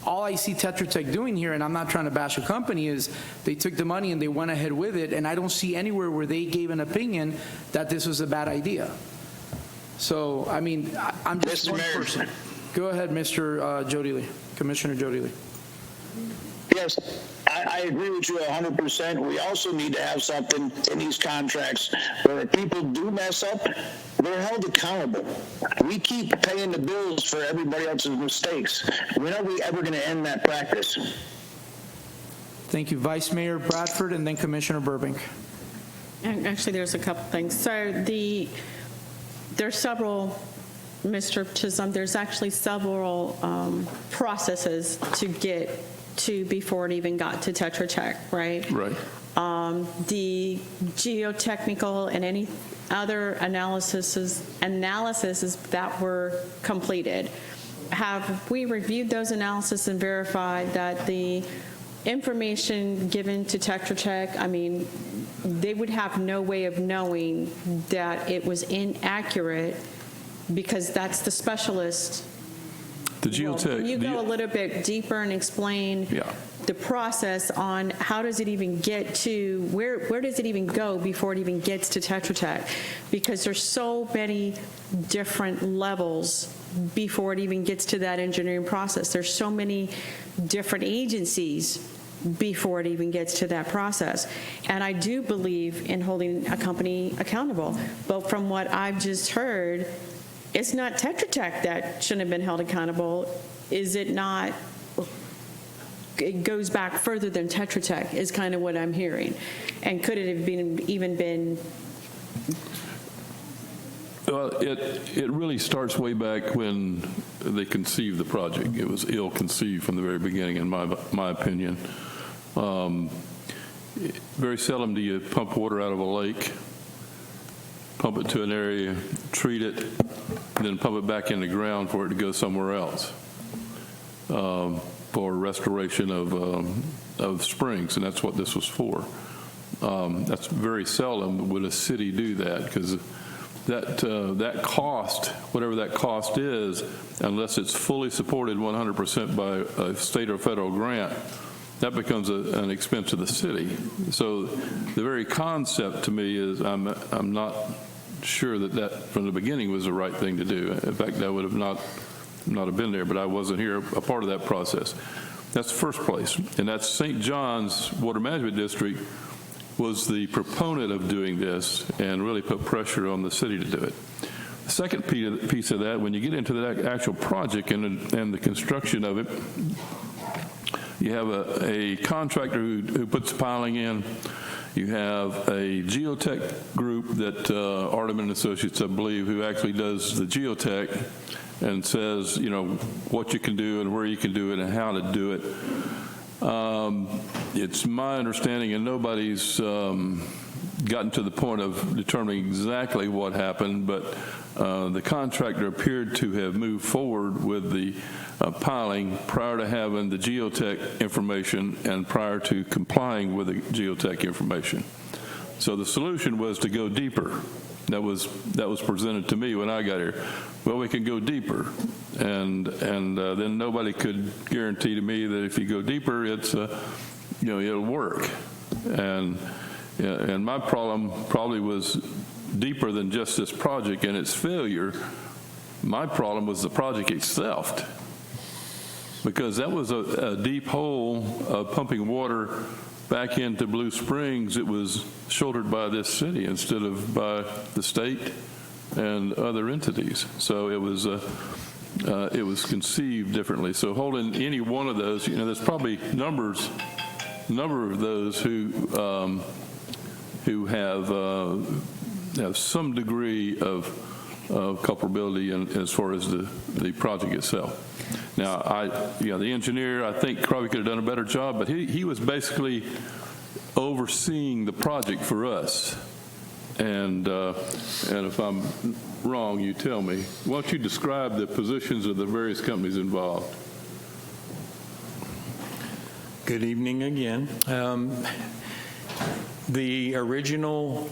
all I see Tetra Tech doing here, and I'm not trying to bash a company, is they took the money and they went ahead with it, and I don't see anywhere where they gave an opinion that this was a bad idea. So, I mean, I'm just one person. Go ahead, Mr. Jody Lee, Commissioner Jody Lee. Yes, I agree with you 100%. We also need to have something in these contracts where if people do mess up, they're held accountable. We keep paying the bills for everybody else's mistakes. When are we ever going to end that practice? Thank you. Vice Mayor Bradford and then Commissioner Burbank. And actually, there's a couple things. So there's several, Mr. Chisholm, there's actually several processes to get to before it even got to Tetra Tech, right? Right. The geotechnical and any other analyses that were completed. Have we reviewed those analyses and verified that the information given to Tetra Tech, I mean, they would have no way of knowing that it was inaccurate because that's the specialist. The geotech. Can you go a little bit deeper and explain the process on how does it even get to, where does it even go before it even gets to Tetra Tech? Because there's so many different levels before it even gets to that engineering process. There's so many different agencies before it even gets to that process. And I do believe in holding a company accountable. But from what I've just heard, it's not Tetra Tech that shouldn't have been held accountable. Is it not? It goes back further than Tetra Tech is kind of what I'm hearing. And could it have even been? Well, it really starts way back when they conceived the project. It was ill-conceived from the very beginning, in my opinion. Very seldom do you pump water out of a lake, pump it to an area, treat it, and then pump it back in the ground for it to go somewhere else for restoration of springs, and that's what this was for. That's very seldom would a city do that, because that cost, whatever that cost is, unless it's fully supported 100% by a state or federal grant, that becomes an expense to the city. So the very concept to me is I'm not sure that from the beginning was the right thing to do. In fact, I would have not have been there, but I wasn't here a part of that process. That's the first place. And that's St. John's Water Management District was the proponent of doing this and really put pressure on the city to do it. The second piece of that, when you get into the actual project and the construction of it, you have a contractor who puts piling in. You have a geotech group that Arteman Associates, I believe, who actually does the geotech and says, you know, what you can do and where you can do it and how to do it. It's my understanding, and nobody's gotten to the point of determining exactly what happened, but the contractor appeared to have moved forward with the piling prior to having the geotech information and prior to complying with the geotech information. So the solution was to go deeper. That was presented to me when I got here. Well, we can go deeper, and then nobody could guarantee to me that if you go deeper, it's you know, it'll work. And my problem probably was deeper than just this project and its failure. My problem was the project itself, because that was a deep hole pumping water back into Blue Springs. It was shouldered by this city instead of by the state and other entities. So it was conceived differently. So holding any one of those, you know, there's probably number of those who have some degree of culpability as far as the project itself. Now, the engineer, I think, probably could have done a better job, but he was basically overseeing the project for us. And if I'm wrong, you tell me. Why don't you describe the positions of the various companies involved? Good evening again. The original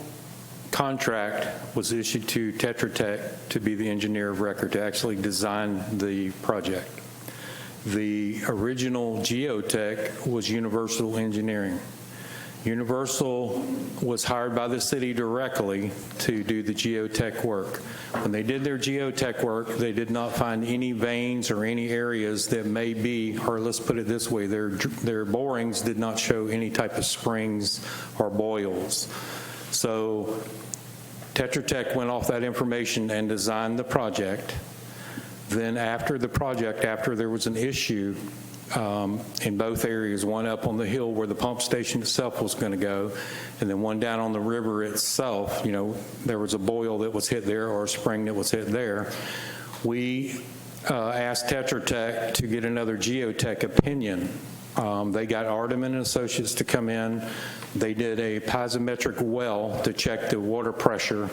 contract was issued to Tetra Tech to be the engineer of record, to actually design the project. The original geotech was Universal Engineering. Universal was hired by the city directly to do the geotech work. When they did their geotech work, they did not find any veins or any areas that may be, or let's put it this way, their borings did not show any type of springs or boils. So Tetra Tech went off that information and designed the project. Then after the project, after there was an issue in both areas, one up on the hill where the pump station itself was going to go, and then one down on the river itself, you know, there was a boil that was hit there or a spring that was hit there. We asked Tetra Tech to get another geotech opinion. They got Arteman Associates to come in. They did a piezometric well to check the water pressure.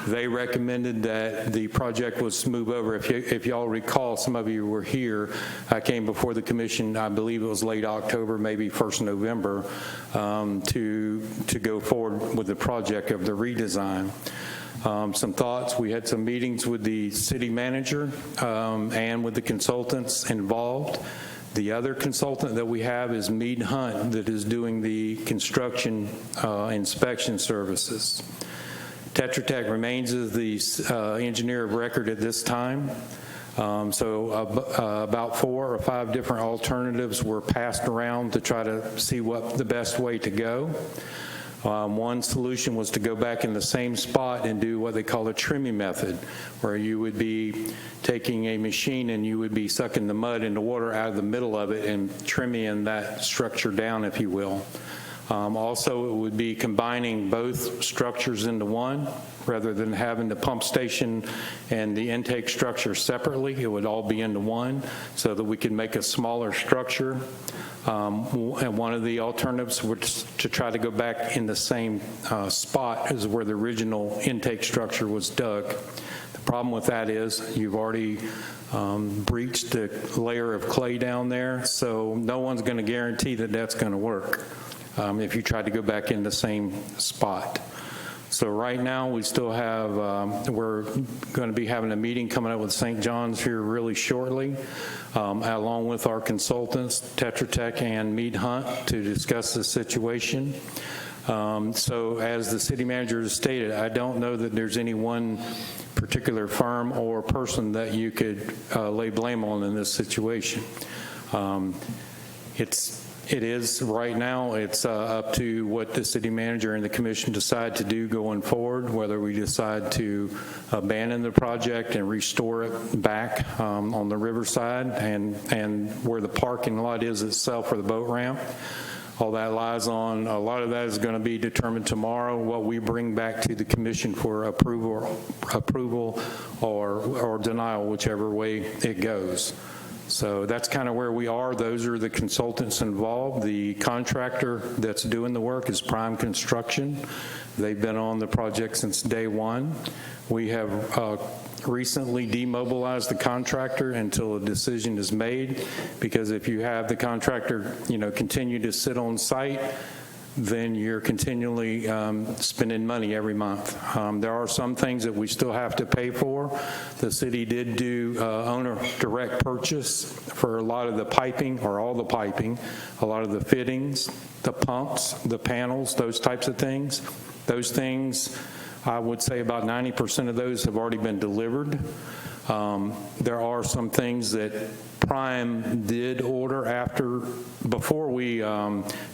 They recommended that the project was move over. If y'all recall, some of you were here, I came before the commission, I believe it was late October, maybe 1st November, to go forward with the project of the redesign. Some thoughts. We had some meetings with the city manager and with the consultants involved. The other consultant that we have is Mead Hunt, that is doing the construction inspection services. Tetra Tech remains as the engineer of record at this time. About 4 or 5 different alternatives were passed around to try to see what the best way to go. One solution was to go back in the same spot and do what they call a trimming method, where you would be taking a machine and you would be sucking the mud and the water out of the middle of it and trimming that structure down, if you will. Also, it would be combining both structures into one, rather than having the pump station and the intake structure separately. It would all be into one so that we could make a smaller structure. And one of the alternatives was to try to go back in the same spot as where the original intake structure was dug. The problem with that is you've already breached the layer of clay down there, so no one's going to guarantee that that's going to work if you try to go back in the same spot. So right now we still have, we're going to be having a meeting coming up with St. John's here really shortly, along with our consultants, Tetra Tech and Mead Hunt, to discuss the situation. So as the city manager has stated, I don't know that there's any one particular firm or person that you could lay blame on in this situation. It is, right now, it's up to what the city manager and the commission decide to do going forward, whether we decide to abandon the project and restore it back on the riverside and where the parking lot is itself for the boat ramp. All that lies on, a lot of that is going to be determined tomorrow, what we bring back to the commission for approval or denial, whichever way it goes. So that's kind of where we are. Those are the consultants involved. The contractor that's doing the work is Prime Construction. They've been on the project since day one. We have recently demobilized the contractor until a decision is made, because if you have the contractor, continue to sit on site, then you're continually spending money every month. There are some things that we still have to pay for. The city did do owner direct purchase for a lot of the piping, or all the piping, a lot of the fittings, the pumps, the panels, those types of things. Those things, I would say about 90% of those have already been delivered. There are some things that Prime did order before we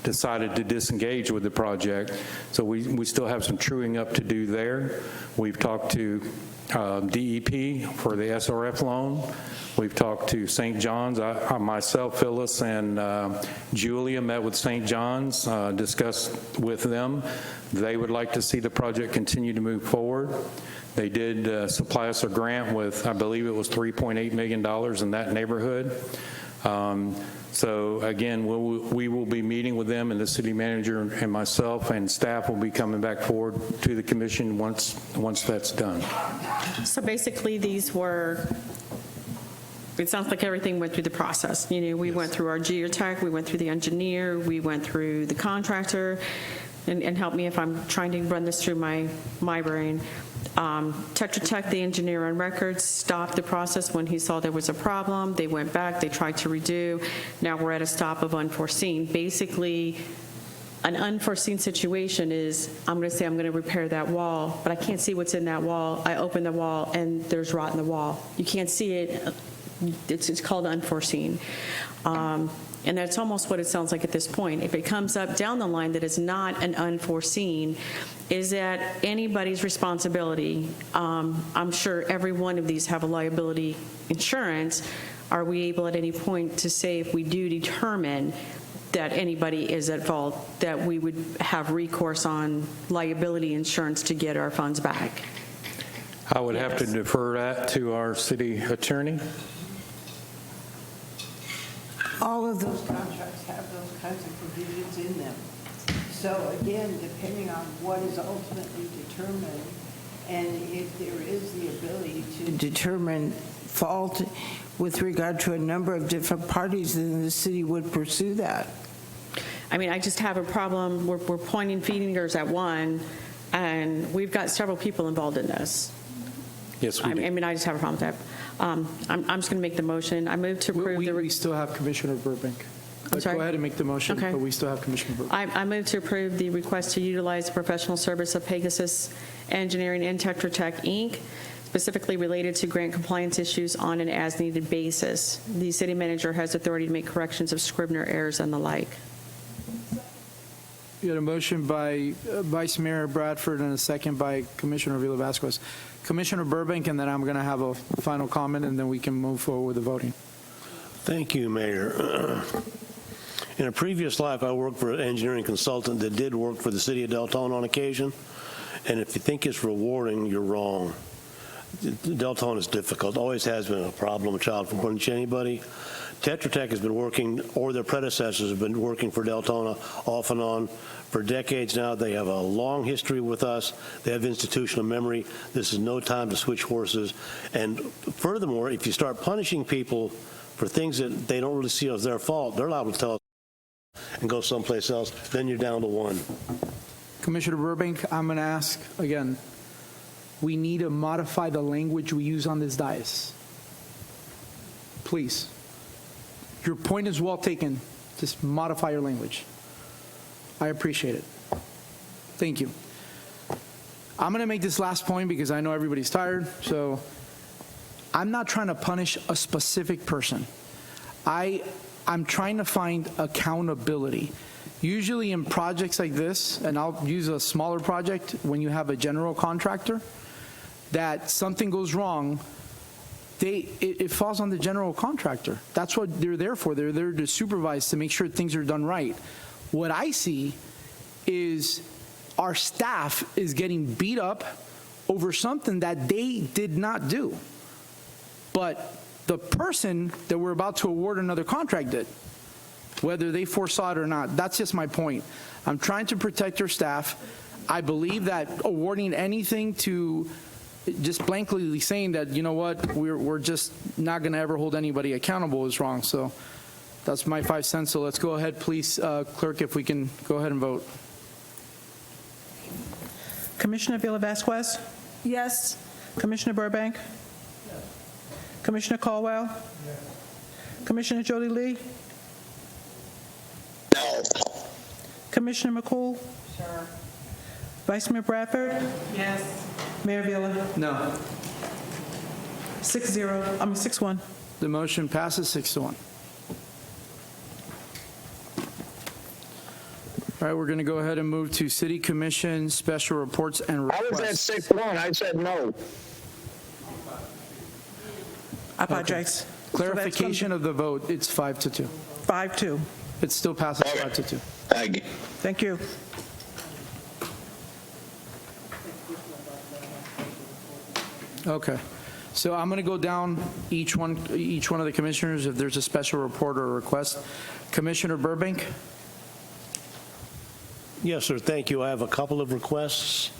decided to disengage with the project. So we still have some truing up to do there. We've talked to DEP for the SRF loan. We've talked to St. John's. Myself, Phyllis, and Julia met with St. John's, discussed with them. They would like to see the project continue to move forward. They did supply us a grant with, I believe it was $3.8 million in that neighborhood. So again, we will be meeting with them, and the city manager and myself and staff will be coming back forward to the commission once that's done. So basically, these were, it sounds like everything went through the process. We went through our geotech, we went through the engineer, we went through the contractor, and help me if I'm trying to run this through my brain. Tetra Tech, the engineer on record, stopped the process when he saw there was a problem. They went back, they tried to redo. Now we're at a stop of unforeseen. Basically, an unforeseen situation is, I'm going to say I'm going to repair that wall, but I can't see what's in that wall. I open the wall and there's rot in the wall. You can't see it. It's called unforeseen. And that's almost what it sounds like at this point. If it comes up down the line that is not an unforeseen, is that anybody's responsibility? I'm sure every one of these have a liability insurance. Are we able at any point to say, if we do determine that anybody is at fault, that we would have recourse on liability insurance to get our funds back? I would have to defer that to our city attorney. All of those contracts have those kinds of provisions in them. So again, depending on what is ultimately determined, and if there is the ability to determine fault with regard to a number of different parties, then the city would pursue that. I mean, I just have a problem. We're pointing fingers at one, and we've got several people involved in this. Yes, we do. I mean, I just have a problem with that. I'm just going to make the motion. I move to approve We still have Commissioner Burbank. I'm sorry? Go ahead and make the motion, Okay. but we still have Commissioner Burbank. I move to approve the request to utilize the professional service of Pegasus Engineering and Tetra Tech, Inc., specifically related to grant compliance issues on an as-needed basis. The city manager has authority to make corrections of Scribner errors and the like. You had a motion by Vice Mayor Bradford and a second by Commissioner Avila-Vasquez. Commissioner Burbank, and then I'm going to have a final comment, and then we can move forward with the voting. Thank you, Mayor. In a previous life, I worked for an engineering consultant that did work for the city of Deltona on occasion, and if you think it's rewarding, you're wrong. Deltona is difficult, always has been a problem, a child from punch anybody. Tetra Tech has been working, or their predecessors have been working for Deltona off and on for decades now. They have a long history with us. They have institutional memory. This is no time to switch horses. And furthermore, if you start punishing people for things that they don't really see as their fault, they're liable to tell us and go someplace else. Then you're down to one. Commissioner Burbank, I'm going to ask again. We need to modify the language we use on this dais. Please. Your point is well taken. Just modify your language. I appreciate it. Thank you. I'm going to make this last point because I know everybody's tired. So I'm not trying to punish a specific person. I I'm trying to find accountability. Usually in projects like this, and I'll use a smaller project, when you have a general contractor, that something goes wrong, it falls on the general contractor. That's what they're there for. They're there to supervise, to make sure things are done right. What I see is our staff is getting beat up over something that they did not do. But the person that we're about to award another contract did, whether they foresaw it or not. That's just my point. I'm trying to protect our staff. I believe that awarding anything to just blankly saying that, you know what, we're just not going to ever hold anybody accountable is wrong. So that's my 5 cents. So let's go ahead, please, clerk, if we can go ahead and vote. Commissioner Villa-Vasquez? Yes. Commissioner Burbank? Yes. Commissioner Caldwell? Yes. Commissioner Jody Lee? No. Commissioner McCool? Sure. Vice Mayor Bradford? Yes. Mayor Villa? No. 6-1. The motion passes 6-1. All right, we're going to go ahead and move to City Commission special reports and requests. I was at 6-1. I said no. I apologize. Clarification of the vote, it's 5-2. 5-2. It still passes 5-2. Thank you. Okay. So I'm going to go down each one of the commissioners if there's a special report or a request. Commissioner Burbank? Yes, sir. Thank you. I have a couple of requests.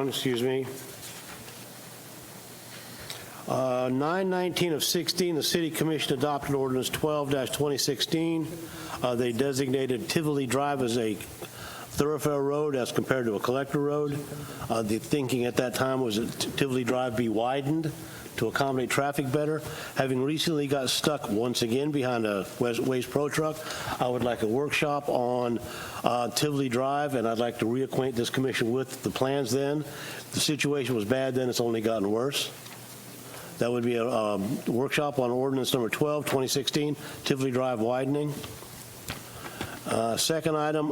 Excuse me. 9/19 of 16, the City Commission adopted Ordinance 12-2016. They designated Tivoli Drive as a thoroughfare road as compared to a collector road. The thinking at that time was that Tivoli Drive be widened to accommodate traffic better. Having recently got stuck once again behind a Waste Pro truck, I would like a workshop on Tivoli Drive, and I'd like to reacquaint this commission with the plans then. The situation was bad then, it's only gotten worse. That would be a workshop on ordinance number 12, 2016, Tivoli Drive widening. Second item,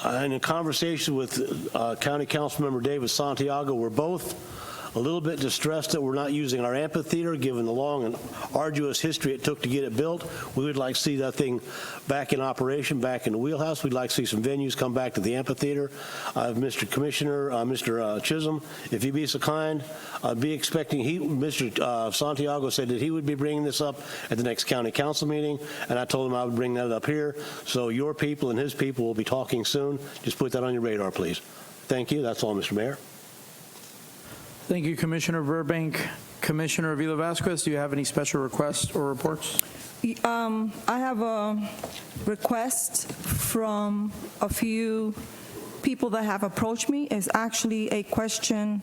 in a conversation with County Council Member David Santiago, we're both a little bit distressed that we're not using our amphitheater, given the long and arduous history it took to get it built. We would like to see that thing back in operation, back in the wheelhouse. We'd like to see some venues come back to the amphitheater. Mr. Commissioner, Mr. Chisholm, if you'd be so kind, I'd be expecting, Mr. Santiago said that he would be bringing this up at the next county council meeting, and I told him I would bring that up here. So your people and his people will be talking soon. Just put that on your radar, please. Thank you. That's all, Mr. Mayor. Thank you, Commissioner Burbank. Commissioner Villa-Vasquez, do you have any special requests or reports? I have a request from a few people that have approached me. It's actually a question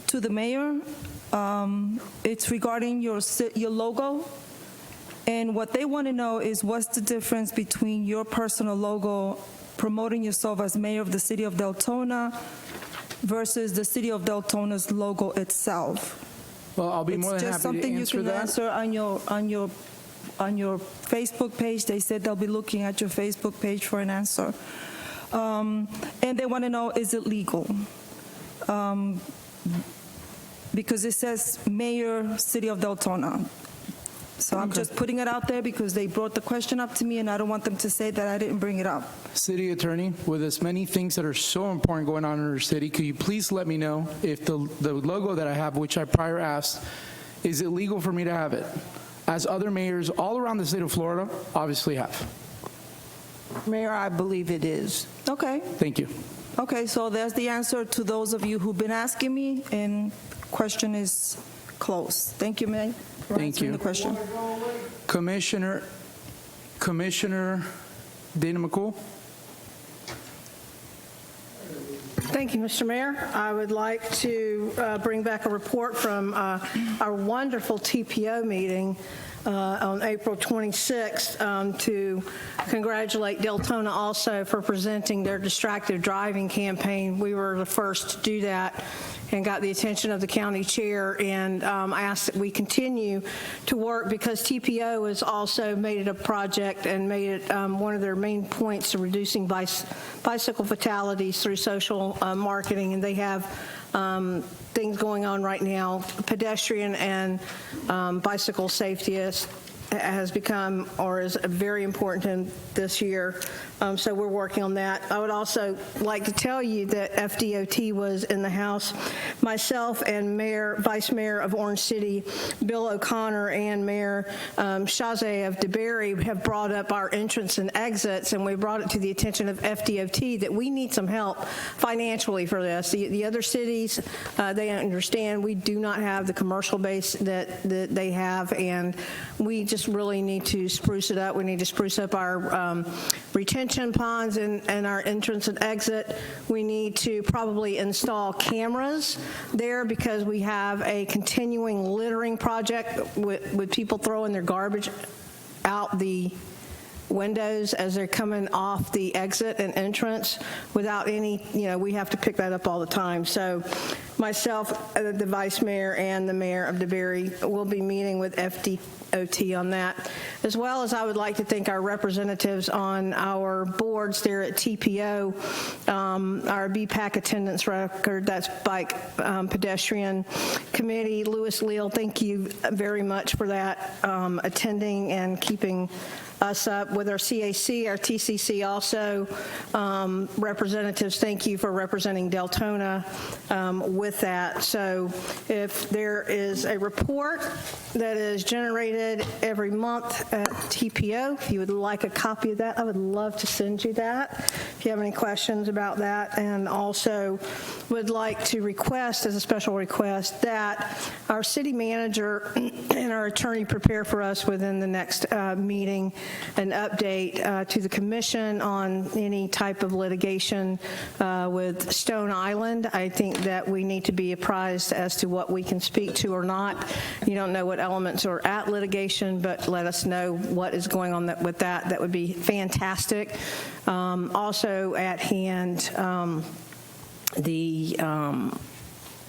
to the mayor. It's regarding your logo. And what they want to know is what's the difference between your personal logo promoting yourself as mayor of the city of Deltona versus the city of Deltona's logo itself. Well, I'll be more than happy to answer that. It's just something you can answer on your Facebook page. They said they'll be looking at your Facebook page for an answer. And they want to know, is it legal? Because it says Mayor, City of Deltona. So I'm just putting it out there because they brought the question up to me, and I don't want them to say that I didn't bring it up. City Attorney, with as many things that are so important going on in our city, could you please let me know if the logo that I have, which I prior asked, is it legal for me to have it? As other mayors all around the state of Florida obviously have. Mayor, I believe it is. Okay. Thank you. Okay, so there's the answer to those of you who've been asking me, and question is closed. Thank you, Mayor. Thank you. The question. Commissioner Dana McCool. Thank you, Mr. Mayor. I would like to bring back a report from our wonderful TPO meeting on April 26th to congratulate Deltona also for presenting their distracted driving campaign. We were the first to do that and got the attention of the county chair and asked that we continue to work because TPO has also made it a project and made it one of their main points to reducing bicycle fatalities through social marketing, and they have things going on right now. Pedestrian and bicycle safety has become or is very important this year. So we're working on that. I would also like to tell you that FDOT was in the House. Myself and Vice Mayor of Orange City, Bill O'Connor, and Mayor Shazay of DeBerry have brought up our entrance and exits, and we brought it to the attention of FDOT that we need some help financially for this. The other cities, they understand we do not have the commercial base that they have, and we just really need to spruce it up. We need to spruce up our retention ponds and our entrance and exit. We need to probably install cameras there because we have a continuing littering project with people throwing their garbage out the windows as they're coming off the exit and entrance without any, we have to pick that up all the time. So myself, the vice mayor, and the mayor of DeBerry will be meeting with FDOT on that, as well as I would like to thank our representatives on our boards there at TPO, our BPAC attendance record, that's Bike Pedestrian Committee. Louis Leal, thank you very much for that, attending and keeping us up with our CAC, our TCC also. Representatives, thank you for representing Deltona with that. So if there is a report that is generated every month at TPO, if you would like a copy of that, I would love to send you that if you have any questions about that. And also would like to request, as a special request, that our city manager and our attorney prepare for us within the next meeting an update to the commission on any type of litigation with Stone Island. I think that we need to be apprised as to what we can speak to or not. You don't know what elements are at litigation, but let us know what is going on with that. That would be fantastic. Also at hand,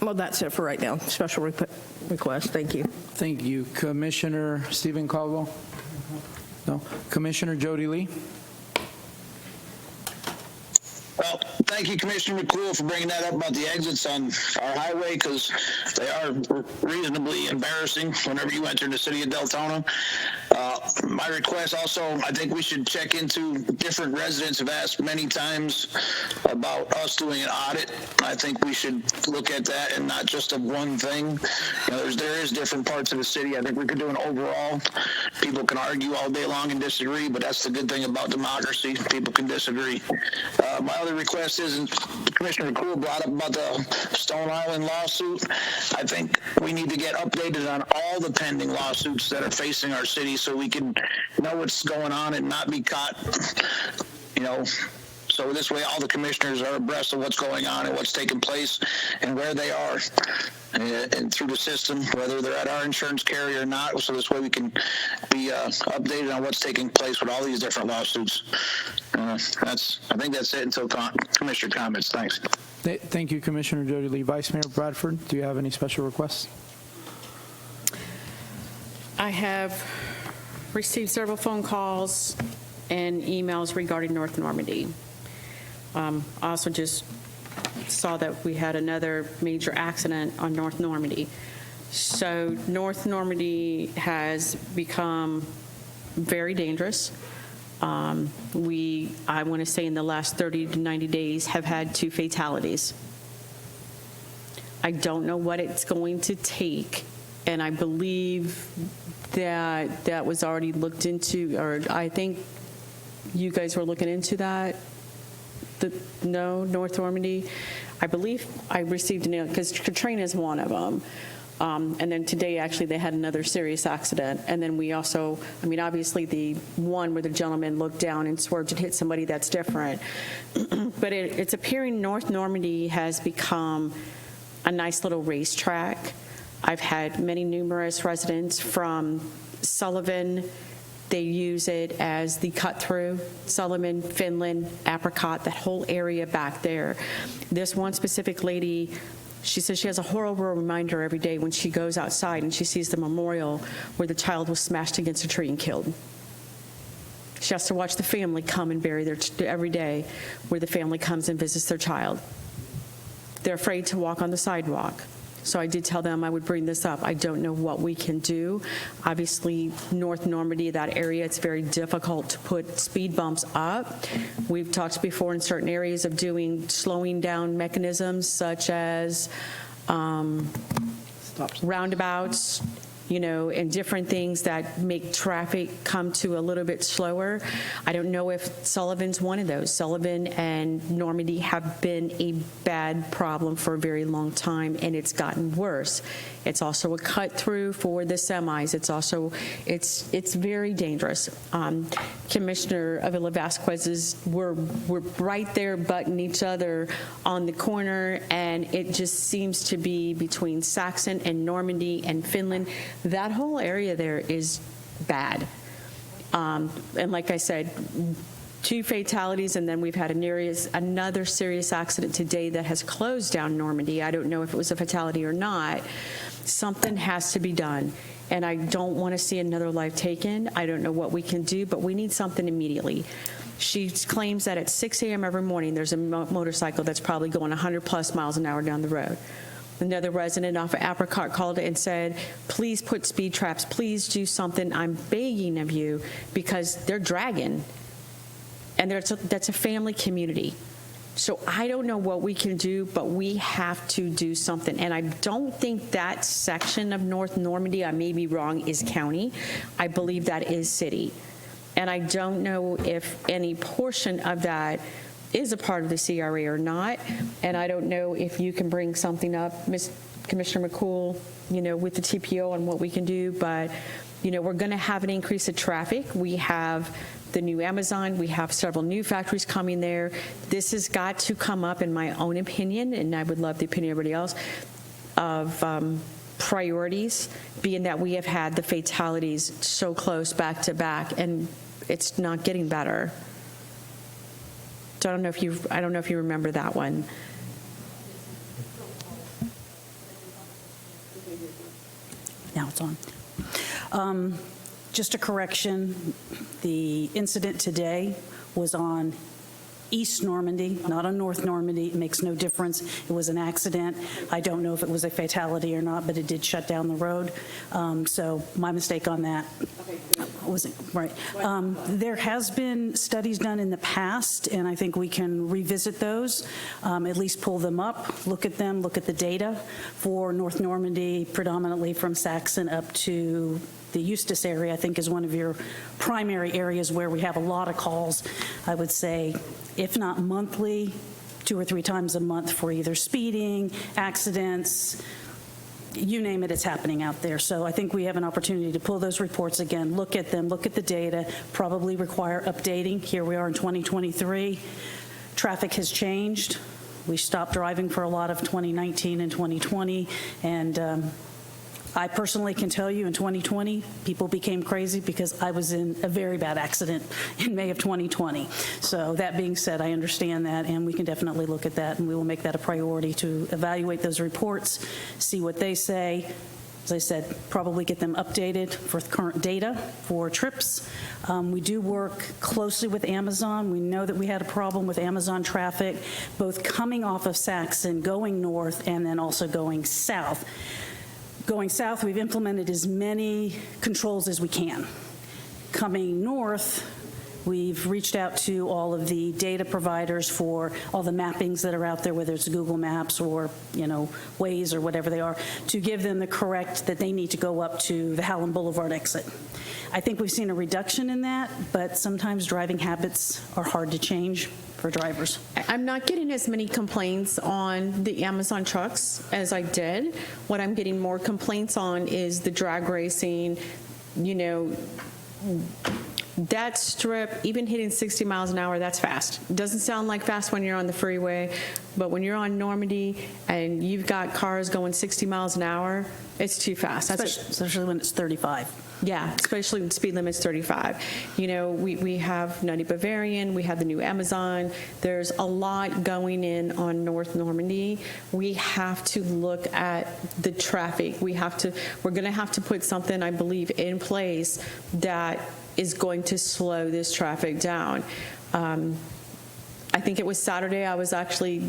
well, that's it for right now. Special request. Thank you. Thank you. Commissioner Stephen Caldwell? No. Commissioner Jody Lee? Well, thank you, Commissioner McCool, for bringing that up about the exits on our highway, because they are reasonably embarrassing whenever you enter the city of Deltona. My request also, I think we should check into, different residents have asked many times about us doing an audit. I think we should look at that and not just of one thing. There is different parts of the city. I think we could do an overall. People can argue all day long and disagree, but that's the good thing about democracy. People can disagree. My other request is, and Commissioner McCool brought up about the Stone Island lawsuit. I think we need to get updated on all the pending lawsuits that are facing our city so we can know what's going on and not be caught, so this way all the commissioners are abreast of what's going on and what's taking place and where they are and through the system, whether they're at our insurance carrier or not, so this way we can be updated on what's taking place with all these different lawsuits. I think that's it until commissioner comments. Thanks. Thank you, Commissioner Jody Lee. Vice Mayor Bradford, do you have any special requests? I have received several phone calls and emails regarding North Normandy. I also just saw that we had another major accident on North Normandy. So North Normandy has become very dangerous. I want to say in the last 30 to 90 days have had 2 fatalities. I don't know what it's going to take, and I believe that that was already looked into, or I think you guys were looking into that. North Normandy. I believe I received an email because Katrina is one of them. And then today, actually, they had another serious accident. And then we also, obviously the one where the gentleman looked down and swerved and hit somebody, that's different. But it's appearing North Normandy has become a nice little racetrack. I've had numerous residents from Sullivan. They use it as the cut-through, Sullivan, Finland, Apricot, that whole area back there. This one specific lady She says she has a horrible reminder every day when she goes outside and she sees the memorial where the child was smashed against a tree and killed. She has to watch the family come and bury every day where the family comes and visits their child. They're afraid to walk on the sidewalk. So I did tell them I would bring this up. I don't know what we can do. Obviously, North Normandy, that area, it's very difficult to put speed bumps up. We've talked before in certain areas of doing slowing down mechanisms such as roundabouts, and different things that make traffic come to a little bit slower. I don't know if Sullivan's one of those. Sullivan and Normandy have been a bad problem for a very long time, and it's gotten worse. It's also a cut through for the semis. It's very dangerous. Commissioner Avila Vasquez's, we're right there butting each other on the corner, and it just seems to be between Saxon and Normandy and Finland. That whole area there is bad. And like I said, 2 fatalities, and then we've had another serious accident today that has closed down Normandy. I don't know if it was a fatality or not. Something has to be done, and I don't want to see another life taken. I don't know what we can do, but we need something immediately. She claims that at 6 a.m. every morning, there's a motorcycle that's probably going 100+ miles an hour down the road. Another resident off of Apricot called and said, please put speed traps, please do something, I'm begging of you, because they're dragging. And that's a family community. So I don't know what we can do, but we have to do something. And I don't think that section of North Normandy, I may be wrong, is county. I believe that is city. And I don't know if any portion of that is a part of the CRA or not, and I don't know if you can bring something up, Commissioner McCool, with the TPO on what we can do, but, we're going to have an increase of traffic. We have the new Amazon. We have several new factories coming there. This has got to come up, in my own opinion, and I would love the opinion of everybody else, of priorities, being that we have had the fatalities so close back to back, and it's not getting better. So I don't know if you remember that one. Now it's on. Just a correction. The incident today was on East Normandy, not on North Normandy. It makes no difference. It was an accident. I don't know if it was a fatality or not, but it did shut down the road. So my mistake on that. Wasn't right. There has been studies done in the past, and I think we can revisit those, at least pull them up, look at them, look at the data for North Normandy, predominantly from Saxon up to the Eustis area, I think, is one of your primary areas where we have a lot of calls, I would say, if not monthly, 2 or 3 times a month for either speeding, accidents, you name it, it's happening out there. So I think we have an opportunity to pull those reports again, look at them, look at the data, probably require updating. Here we are in 2023. Traffic has changed. We stopped driving for a lot of 2019 and 2020, and I personally can tell you in 2020, people became crazy because I was in a very bad accident in May of 2020. So that being said, I understand that, and we can definitely look at that, and we will make that a priority to evaluate those reports, see what they say. As I said, probably get them updated for current data for trips. We do work closely with Amazon. We know that we had a problem with Amazon traffic, both coming off of Saxon, going north, and then also going south. Going south, we've implemented as many controls as we can. Coming north, we've reached out to all of the data providers for all the mappings that are out there, whether it's Google Maps or, Waze or whatever they are, to give them the correct that they need to go up to the Howland Boulevard exit. I think we've seen a reduction in that, but sometimes driving habits are hard to change for drivers. I'm not getting as many complaints on the Amazon trucks as I did. What I'm getting more complaints on is the drag racing, that strip, even hitting 60 miles an hour, that's fast. Doesn't sound like fast when you're on the freeway, but when you're on Normandy and you've got cars going 60 miles an hour, it's too fast. Especially when it's 35. Yeah, especially when speed limit's 35. You know, we have 90 Bavarian, we have the new Amazon. There's a lot going in on North Normandy. We have to look at the traffic. We're going to have to put something, I believe, in place that is going to slow this traffic down. I think it was Saturday, I was actually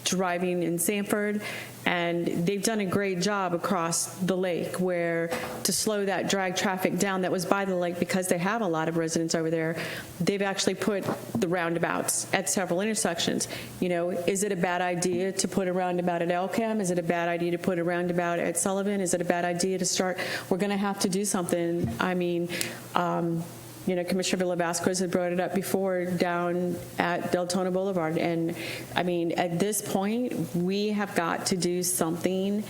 driving in Sanford, and they've done a great job across the lake where to slow that drag traffic down that was by the lake, because they have a lot of residents over there. They've actually put the roundabouts at several intersections. You know, is it a bad idea to put a roundabout at Elkham? Is it a bad idea to put a roundabout at Sullivan? Is it a bad idea to start? We're going to have to do something. I mean, you know, Commissioner Villa-Vasquez had brought it up before down at Deltona Boulevard. And I mean, at this point, we have got to do something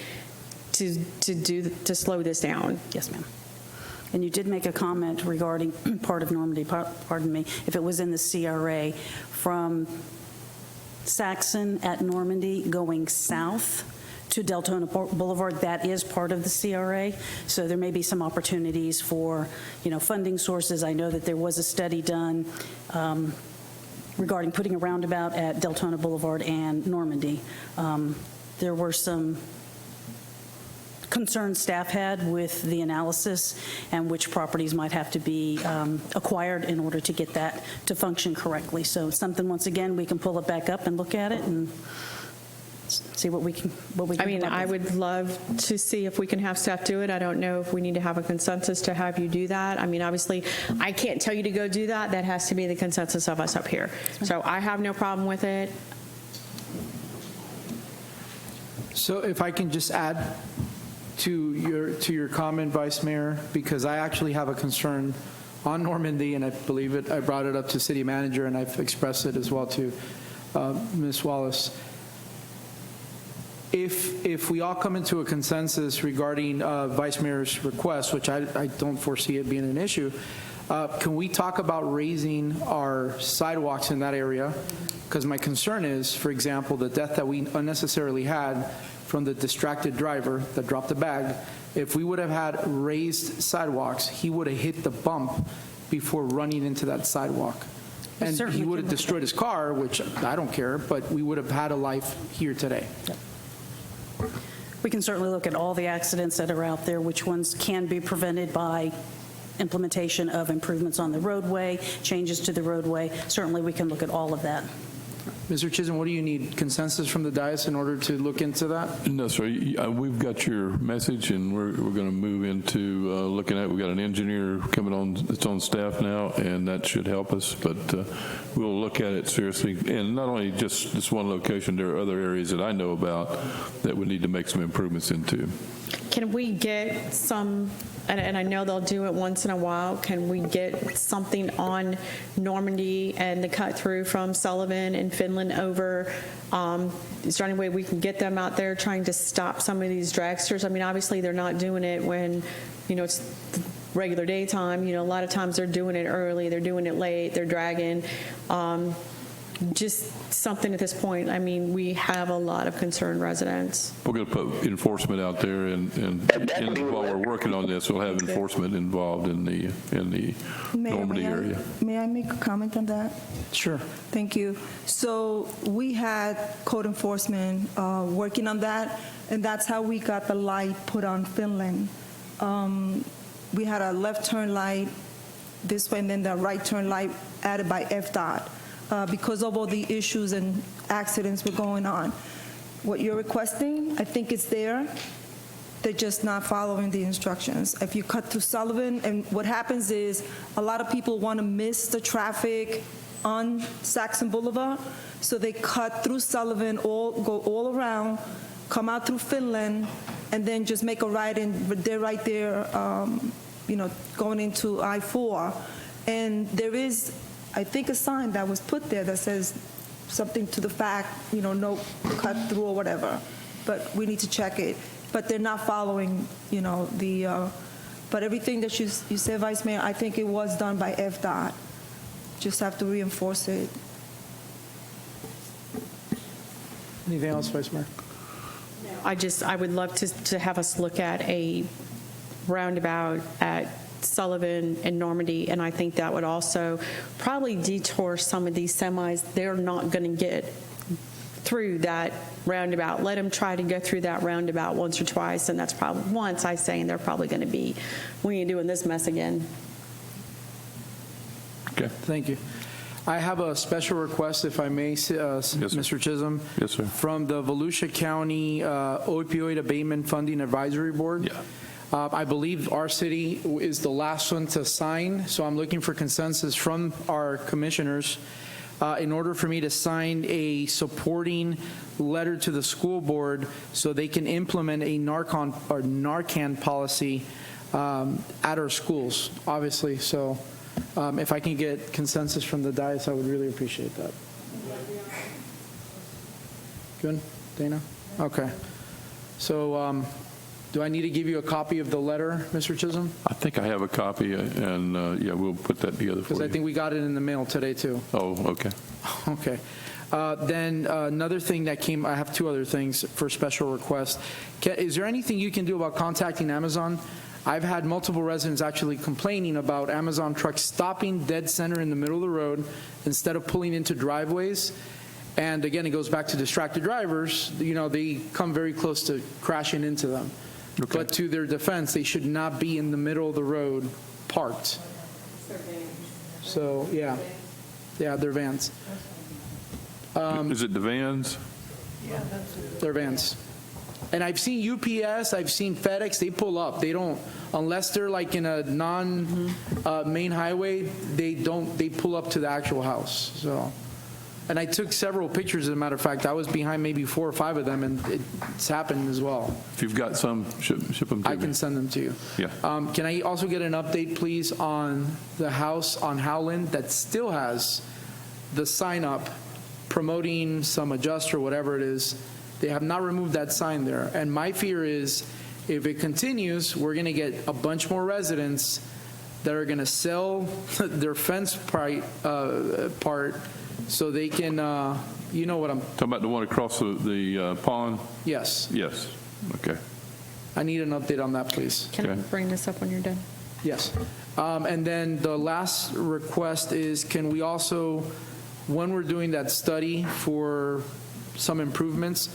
to slow this down. Yes, ma'am. And you did make a comment regarding part of Normandy, pardon me, if it was in the CRA, from Saxon at Normandy going south to Deltona Boulevard, that is part of the CRA. So there may be some opportunities for, you know, funding sources. I know that there was a study done regarding putting a roundabout at Deltona Boulevard and Normandy. There were some concerns staff had with the analysis and which properties might have to be acquired in order to get that to function correctly. So something, once again, we can pull it back up and look at it and see what we can I mean, I would love to see if we can have staff do it. I don't know if we need to have a consensus to have you do that. I mean, obviously, I can't tell you to go do that. That has to be the consensus of us up here. So I have no problem with it. So if I can just add to your comment, Vice Mayor, because I actually have a concern on Normandy, and I believe I brought it up to City Manager, and I've expressed it as well to Ms. Wallace. If we all come into a consensus regarding Vice Mayor's request, which I don't foresee it being an issue, can we talk about raising our sidewalks in that area? Because my concern is, for example, the death that we unnecessarily had from the distracted driver that dropped the bag. If we would have had raised sidewalks, he would have hit the bump before running into that sidewalk. And he would have destroyed his car, which I don't care, but we would have had a life here today. Yep. We can certainly look at all the accidents that are out there, which ones can be prevented by implementation of improvements on the roadway, changes to the roadway. Certainly, we can look at all of that. Mr. Chisholm, what do you need? Consensus from the dais in order to look into that? No, sir. We've got your message, and we're going to move into looking at. We've got an engineer coming on that's on staff now, and that should help us. But we'll look at it seriously, and not only just this one location. There are other areas that I know about that we need to make some improvements into. Can we get some, and I know they'll do it once in a while, can we get something on Normandy and the cut through from Sullivan and Finland over? Is there any way we can get them out there trying to stop some of these dragsters? I mean, obviously they're not doing it when, you know, it's regular daytime. You know, a lot of times they're doing it early, they're doing it late, they're dragging. Just something at this point. I mean, we have a lot of concerned residents. We're going to put enforcement out there, and while we're working on this, we'll have enforcement involved in the Normandy area. May I make a comment on that? Sure. Thank you. So we had code enforcement working on that, and that's how we got the light put on Finland. We had a left turn light this way, and then the right turn light added by FDOT. Because of all the issues and accidents were going on. What you're requesting, I think it's there. They're just not following the instructions. If you cut through Sullivan, and what happens is a lot of people want to miss the traffic on Saxon Boulevard, so they cut through Sullivan, go all around, come out through Finland, and then just make a right in. They're right there, you know, going into I-4. And there is, I think, a sign that was put there that says something to the fact, you know, no cut through or whatever, but we need to check it. But they're not following, you know, the But everything that you said, Vice Mayor, I think it was done by FDOT. Just have to reinforce it. Anything else, Vice Mayor? I would love to have us look at a roundabout at Sullivan and Normandy, and I think that would also probably detour some of these semis. They're not going to get through that roundabout. Let them try to go through that roundabout once or twice, and that's probably once, I say, and they're probably going to be, we ain't doing this mess again. Okay. Thank you. I have a special request, if I may, Mr. Chisholm. Yes, sir. From the Volusia County Opioid Abatement Funding Advisory Board. Yeah. I believe our city is the last one to sign, so I'm looking for consensus from our commissioners in order for me to sign a supporting letter to the school board so they can implement a Narcan policy at our schools, obviously. So if I can get consensus from the dais, I would really appreciate that. Good, Dana? Okay. So do I need to give you a copy of the letter, Mr. Chisholm? I think I have a copy, and yeah, we'll put that together for you. Because I think we got it in the mail today, too. Oh, okay. Okay. Then another thing that came, I have two other things for special request. Is there anything you can do about contacting Amazon? I've had multiple residents actually complaining about Amazon trucks stopping dead center in the middle of the road instead of pulling into driveways. And again, it goes back to distracted drivers. You know, they come very close to crashing into them. Okay. But to their defense, they should not be in the middle of the road parked. So, yeah. Yeah, they're vans. Is it the vans? Yeah, they're vans. And I've seen UPS, I've seen FedEx, they pull up. They don't, unless they're like in a non-main highway, they pull up to the actual house. So, and I took several pictures, as a matter of fact. I was behind maybe 4 or 5 of them, and it's happened as well. If you've got some, ship them to me. I can send them to you. Yeah. Can I also get an update, please, on the house on Howland that still has the sign up promoting some adjuster, whatever it is? They have not removed that sign there. And my fear is if it continues, we're going to get a bunch more residents that are going to sell their fence part so they can, you know what I'm... Talking about the one across the pond? Yes. Yes. Okay. I need an update on that, please. Can I bring this up when you're done? Yes. And then the last request is, can we also, when we're doing that study for some improvements,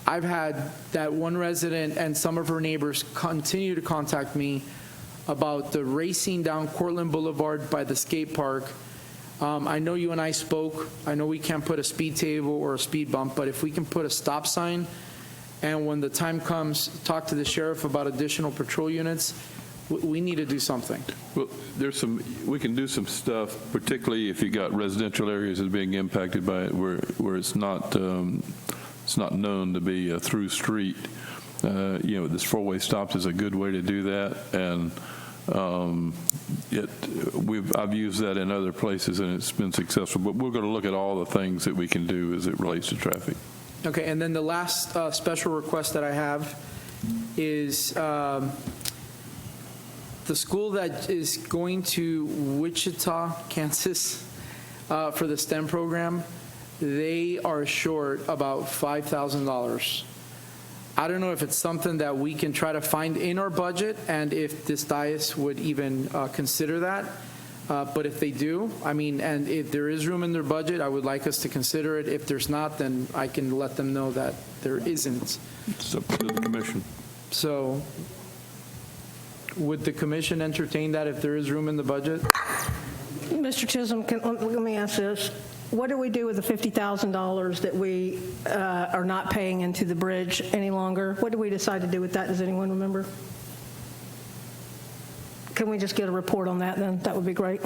I've had that one resident and some of her neighbors continue to contact me about the racing down Cortland Boulevard by the skate park. I know you and I spoke. I know we can't put a speed table or a speed bump, but if we can put a stop sign, and when the time comes, talk to the sheriff about additional patrol units, we need to do something. Well, we can do some stuff, particularly if you got residential areas that are being impacted by it, where it's not known to be a through street. You know, this 4-way stops is a good way to do that, and I've used that in other places and it's been successful. But we're going to look at all the things that we can do as it relates to traffic. Okay, and then the last special request that I have is the school that is going to Wichita, Kansas for the STEM program. They are short about $5,000. I don't know if it's something that we can try to find in our budget and if this dais would even consider that. But if they do, I mean, and if there is room in their budget, I would like us to consider it. If there's not, then I can let them know that there isn't. It's up to the commission. So would the commission entertain that if there is room in the budget? Mr. Chisholm, let me ask this. What do we do with the $50,000 that we are not paying into the bridge any longer? What do we decide to do with that? Does anyone remember? Can we just get a report on that then? That would be great.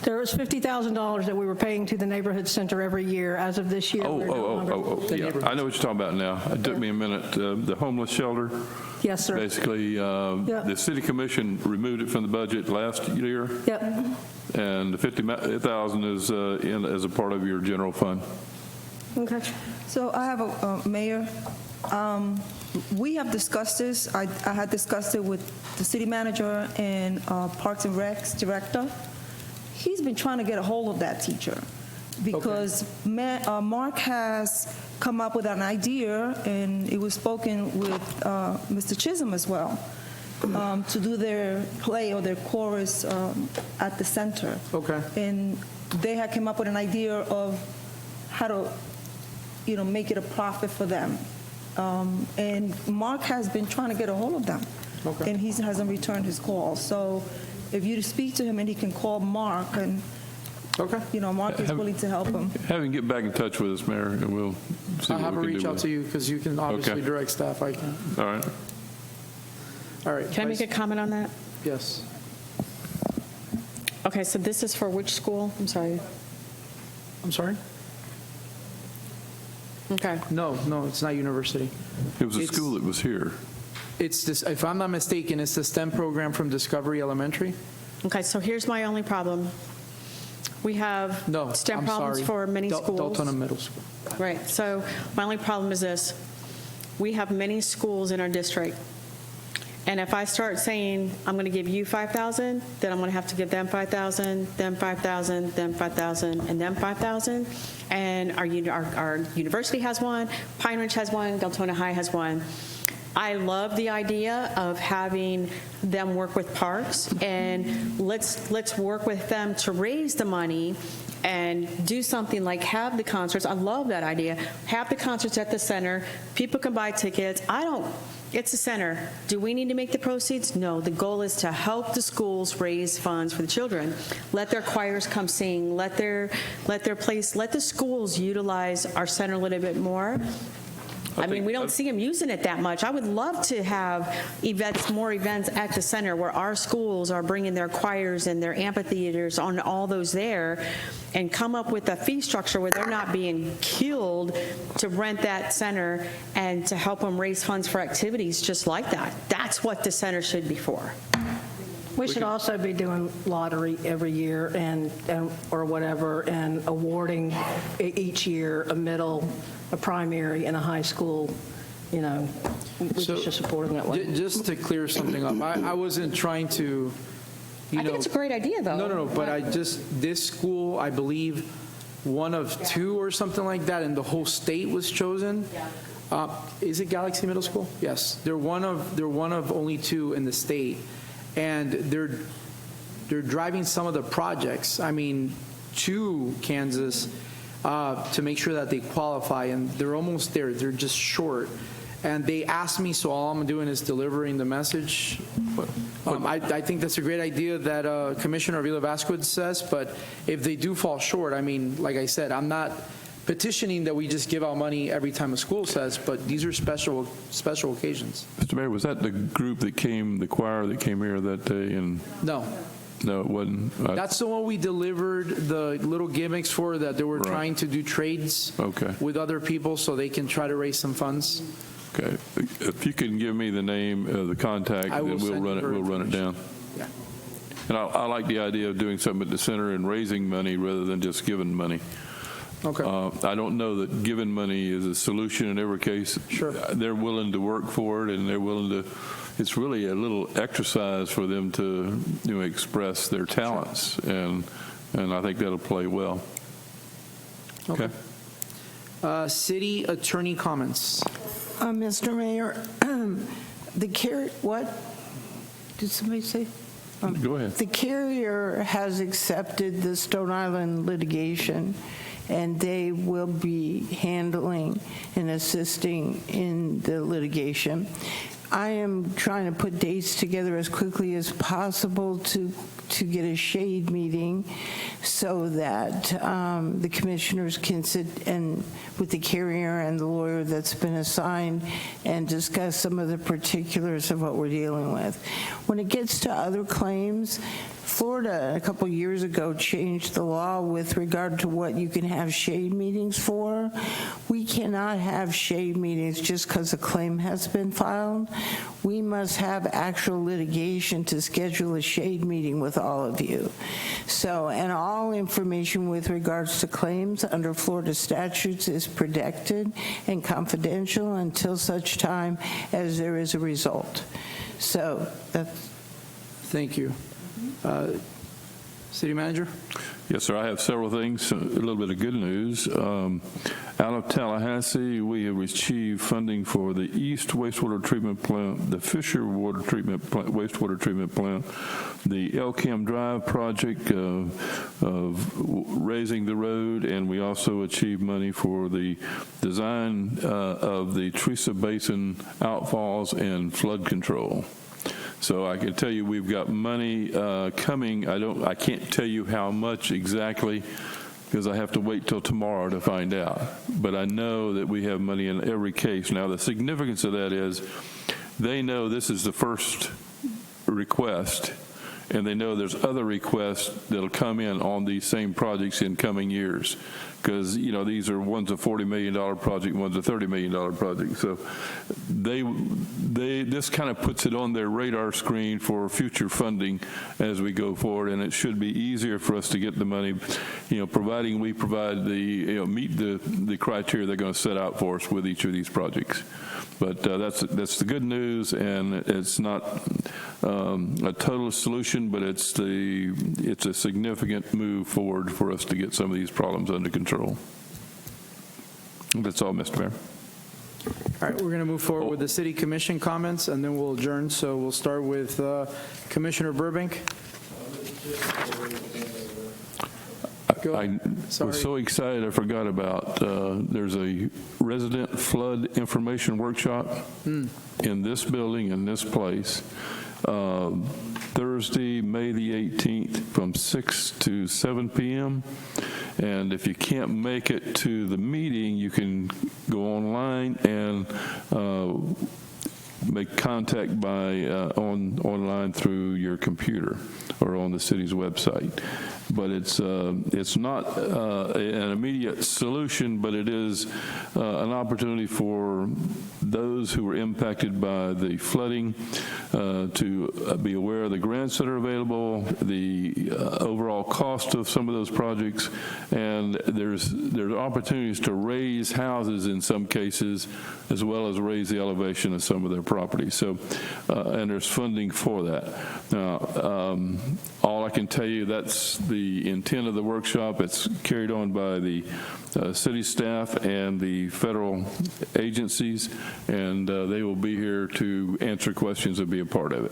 There was $50,000 that we were paying to the neighborhood center every year. As of this year, we're no longer. Yeah. I know what you're talking about now. It took me a minute. The homeless shelter. Yes, sir. Basically, the city commission removed it from the budget last year. Yep. And the $50,000 is as a part of your general fund. Okay. So I have a, Mayor, We have discussed this. I had discussed it with the city manager and Parks and Recs director. He's been trying to get a hold of that teacher because Mark has come up with an idea, and it was spoken with Mr. Chisholm as well, to do their play or their chorus at the center. Okay. And they had come up with an idea of how to, make it a profit for them. And Mark has been trying to get a hold of them. Okay. And he hasn't returned his call. So if you speak to him and he can call Mark, and Mark is willing to help him. Have him get back in touch with us, Mayor, and we'll see I'll what have her we can reach do out with to it. you because you can obviously Okay. direct staff. I can. All right. All right. Can I make a comment on that? Yes. Okay, so this is for which school? I'm sorry. I'm sorry? Okay. No, it's not university. It was a school that was here. It's this, if I'm not mistaken, it's the STEM program from Discovery Elementary. Okay, so here's my only problem. We have No, STEM I'm problems sorry. for many schools. Deltona Middle School. Right, so my only problem is this. We have many schools in our district. And if I start saying, I'm going to give you 5,000, then I'm going to have to give them 5,000, them 5,000, them 5,000, and them 5,000. And our university has one, Pine Ridge has one, Deltona High has one. I love the idea of having them work with parks, and let's work with them to raise the money and do something like have the concerts. I love that idea. Have the concerts at the center. People can buy tickets. It's a center. Do we need to make the proceeds? No. The goal is to help the schools raise funds for the children. Let their choirs come sing. Let the schools utilize our center a little bit more. I mean, we don't see them using it that much. I would love to have more events at the center where our schools are bringing their choirs and their amphitheaters on all those there, and come up with a fee structure where they're not being killed to rent that center and to help them raise funds for activities just like that. That's what the center should be for. We should also be doing lottery every year or whatever, and awarding each year a middle, a primary, and a high school. We should support them that way. Just to clear something up, I wasn't trying to, I think it's a great idea, though. No, but this school, I believe, one of two or something like that, and the whole state was chosen. Is it Galaxy Middle School? Yes, they're one of only two in the state. And they're driving some of the projects, to Kansas to make sure that they qualify, and they're almost there. They're just short. And they asked me, so all I'm doing is delivering the message. I think that's a great idea that Commissioner Avila Vasquez says, but if they do fall short, like I said, I'm not petitioning that we just give out money every time a school says, but these are special occasions. Mr. Mayor, was that the group that came, the choir that came here that day? No, it wasn't. That's the one we delivered the little gimmicks for, that they were trying to do trades with other people so they can try to raise some funds. Okay. If you can give me the name of the contact, then we'll run it down. Yeah. And I like the idea of doing something at the center and raising money rather than just giving money. Okay. I don't know that giving money is a solution in every case. Sure. They're willing to work for it, and they're willing to. It's really a little exercise for them to express their talents, and I think that'll play well. Okay. City attorney comments. Mr. Mayor, what did somebody say? Go ahead. The carrier has accepted the Stone Island litigation, and they will be handling and assisting in the litigation. I am trying to put dates together as quickly as possible to get a shade meeting so that the commissioners can sit with the carrier and the lawyer that's been assigned and discuss some of the particulars of what we're dealing with. When it gets to other claims, Florida a couple years ago changed the law with regard to what you can have shade meetings for. We cannot have shade meetings just because a claim has been filed. We must have actual litigation to schedule a shade meeting with all of you. So, and all information with regards to claims under Florida statutes is protected and confidential until such time as there is a result. So that's... Thank you. City Manager? Yes, sir. I have several things. A little bit of good news. Out of Tallahassee, we have received funding for the East Wastewater Treatment Plant, the Fisher Water Treatment Plant, Wastewater Treatment Plant, the Elkham Drive project of raising the road, and we also achieved money for the design of the Teresa Basin outfalls and flood control. So I can tell you we've got money coming. I can't tell you how much exactly because I have to wait till tomorrow to find out. But I know that we have money in every case. Now the significance of that is they know this is the first request, and they know there's other requests that'll come in on these same projects in coming years. Because, you know, these are one's a $40 million project, one's a $30 million project. So this kind of puts it on their radar screen for future funding as we go forward, and it should be easier for us to get the money, you know, providing we provide meet the criteria they're going to set out for us with each of these projects. But that's the good news, and it's not a total solution, but it's a significant move forward for us to get some of these problems under control. That's all, Mr. Mayor. All right, we're going to move forward with the City Commission comments, and then we'll adjourn. So we'll start with Commissioner Burbank. I was so excited I forgot about, there's a resident flood information workshop in this building, in this place, Thursday, May the 18th from 6 to 7 p.m. And if you can't make it to the meeting, you can go online and make contact by online through your computer or on the city's website. But it's not an immediate solution, but it is an opportunity for those who were impacted by the flooding to be aware of the grants that are available, the overall cost of some of those projects, and there's opportunities to raise houses in some cases, as well as raise the elevation of some of their properties. So, and there's funding for that. Now, all I can tell you, that's the intent of the workshop. It's carried on by the city staff and the federal agencies, and they will be here to answer questions and be a part of it.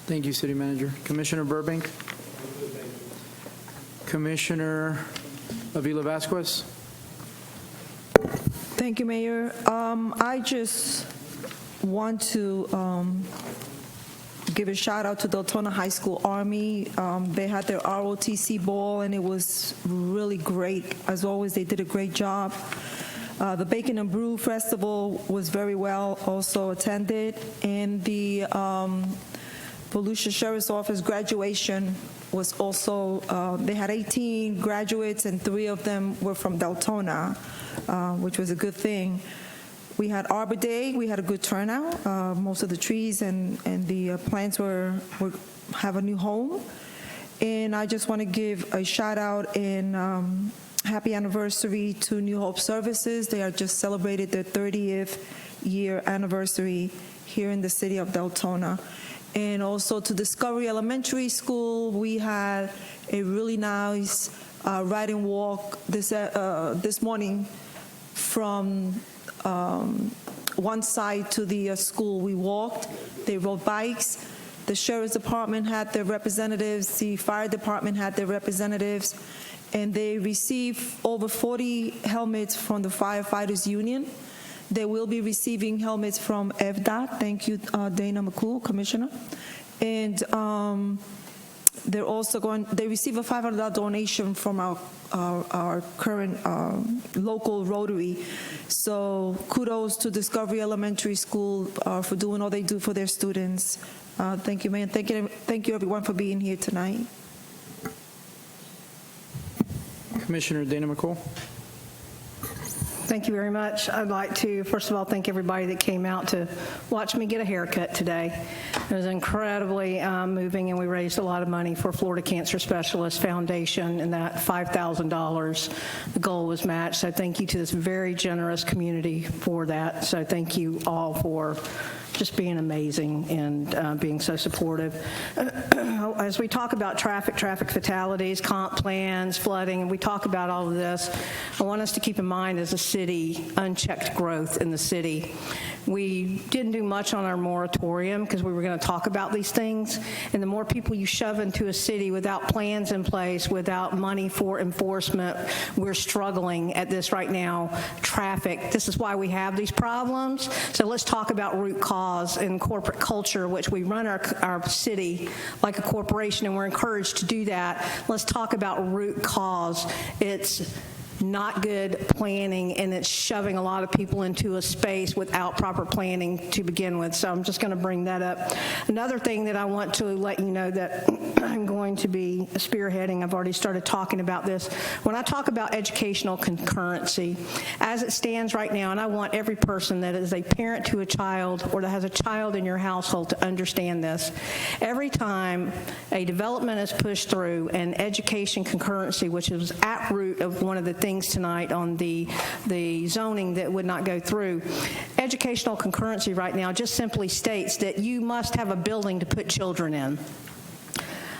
Thank you, City Manager. Commissioner Burbank. Commissioner Avila Vasquez. Thank you, Mayor. I just want to give a shout out to Deltona High School Army. They had their ROTC ball, and it was really great. As always, they did a great job. The Bacon and Brew Festival was very well also attended, and the Volusia Sheriff's Office graduation was also, they had 18 graduates, and 3 of them were from Deltona, which was a good thing. We had Arbor Day. We had a good turnout. Most of the trees and the plants have a new home. And I just want to give a shout out and happy anniversary to New Hope Services. They are just celebrated their 30th year anniversary here in the city of Deltona. And also to Discovery Elementary School, we had a really nice ride and walk this morning from one side to the school. We walked, they rode bikes. The Sheriff's Department had their representatives, the Fire Department had their representatives, and they received over 40 helmets from the Firefighters Union. They will be receiving helmets from FDOT. Thank you, Dana McCool, Commissioner. And they're also they receive a $500 donation from our current local Rotary. So kudos to Discovery Elementary School for doing all they do for their students. Thank you, Mayor. Thank you, everyone, for being here tonight. Commissioner Dana McCool. Thank you very much. I'd like to, first of all, thank everybody that came out to watch me get a haircut today. It was incredibly moving, and we raised a lot of money for Florida Cancer Specialist Foundation, and that $5,000, the goal was matched. So thank you to this very generous community for that. So thank you all for just being amazing and being so supportive. As we talk about traffic fatalities, comp plans, flooding, and we talk about all of this, I want us to keep in mind as a city, unchecked growth in the city. We didn't do much on our moratorium because we were going to talk about these things, and the more people you shove into a city without plans in place, without money for enforcement, we're struggling at this right now. Traffic, this is why we have these problems. So let's talk about root cause in corporate culture, which we run our city like a corporation, and we're encouraged to do that. Let's talk about root cause. It's not good planning, and it's shoving a lot of people into a space without proper planning to begin with. So I'm just going to bring that up. Another thing that I want to let you know that I'm going to be spearheading, I've already started talking about this. When I talk about educational concurrency, as it stands right now, and I want every person that is a parent to a child or that has a child in your household to understand this, every time a development is pushed through and education concurrency, which is at root of one of the things tonight on the zoning that would not go through. Educational concurrency right now just simply states that you must have a building to put children in.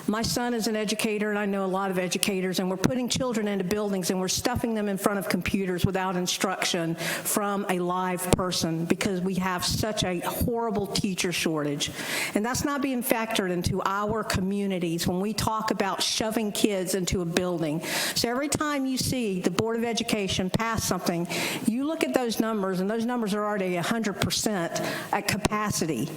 My son is an educator, and I know a lot of educators, and we're putting children into buildings and we're stuffing them in front of computers without instruction from a live person because we have such a horrible teacher shortage. And that's not being factored into our communities when we talk about shoving kids into a building. So every time you see the Board of Education pass something, you look at those numbers, and those numbers are already 100% at capacity.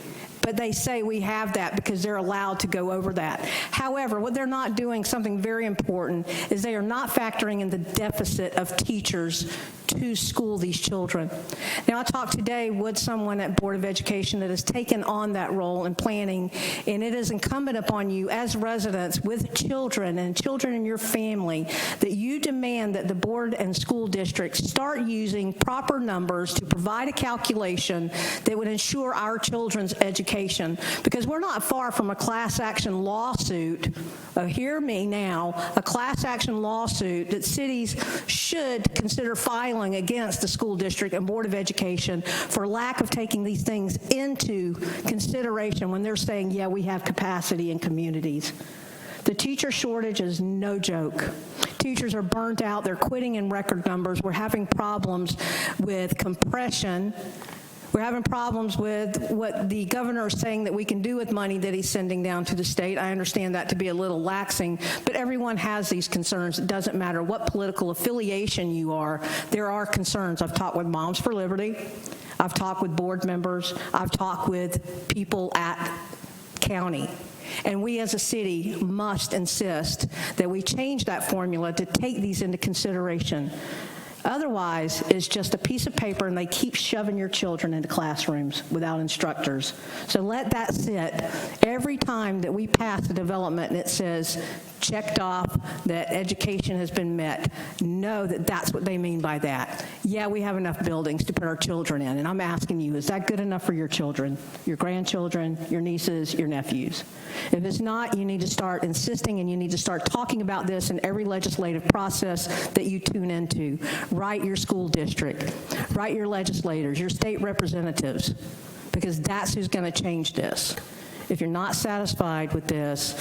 But they say we have that because they're allowed to go over that. However, what they're not doing, something very important, is they are not factoring in the deficit of teachers to school these children. Now, I talked today with someone at Board of Education that has taken on that role in planning, and it is incumbent upon you as residents with children and children in your family that you demand that the board and school districts start using proper numbers to provide a calculation that would ensure our children's education. Because we're not far from a class action lawsuit, hear me now, a class action lawsuit that cities should consider filing against the school district and Board of Education for lack of taking these things into consideration when they're saying, yeah, we have capacity in communities. The teacher shortage is no joke. Teachers are burnt out. They're quitting in record numbers. We're having problems with compression. We're having problems with what the governor is saying that we can do with money that he's sending down to the state. I understand that to be a little laxing, but everyone has these concerns. It doesn't matter what political affiliation you are. There are concerns. I've talked with Moms for Liberty. I've talked with board members. I've talked with people at county. And we as a city must insist that we change that formula to take these into consideration. Otherwise, it's just a piece of paper, and they keep shoving your children into classrooms without instructors. So let that sit. Every time that we pass a development and it says, checked off that education has been met, know that that's what they mean by that. Yeah, we have enough buildings to put our children in, and I'm asking you, is that good enough for your children, your grandchildren, your nieces, your nephews? If it's not, you need to start insisting, and you need to start talking about this in every legislative process that you tune into. Write your school district, write your legislators, your state representatives, because that's who's going to change this. If you're not satisfied with this,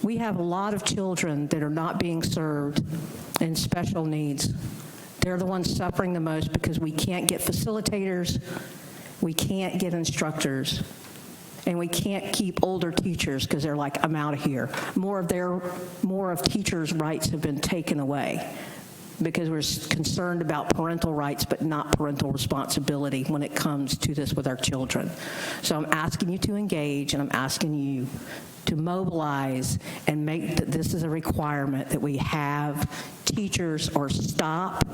we have a lot of children that are not being served in special needs. They're the ones suffering the most because we can't get facilitators, we can't get instructors, and we can't keep older teachers because they're like, I'm out of here. More of teachers' rights have been taken away because we're concerned about parental rights but not parental responsibility when it comes to this with our children. So I'm asking you to engage, and I'm asking you to mobilize and make that this is a requirement that we have teachers or stop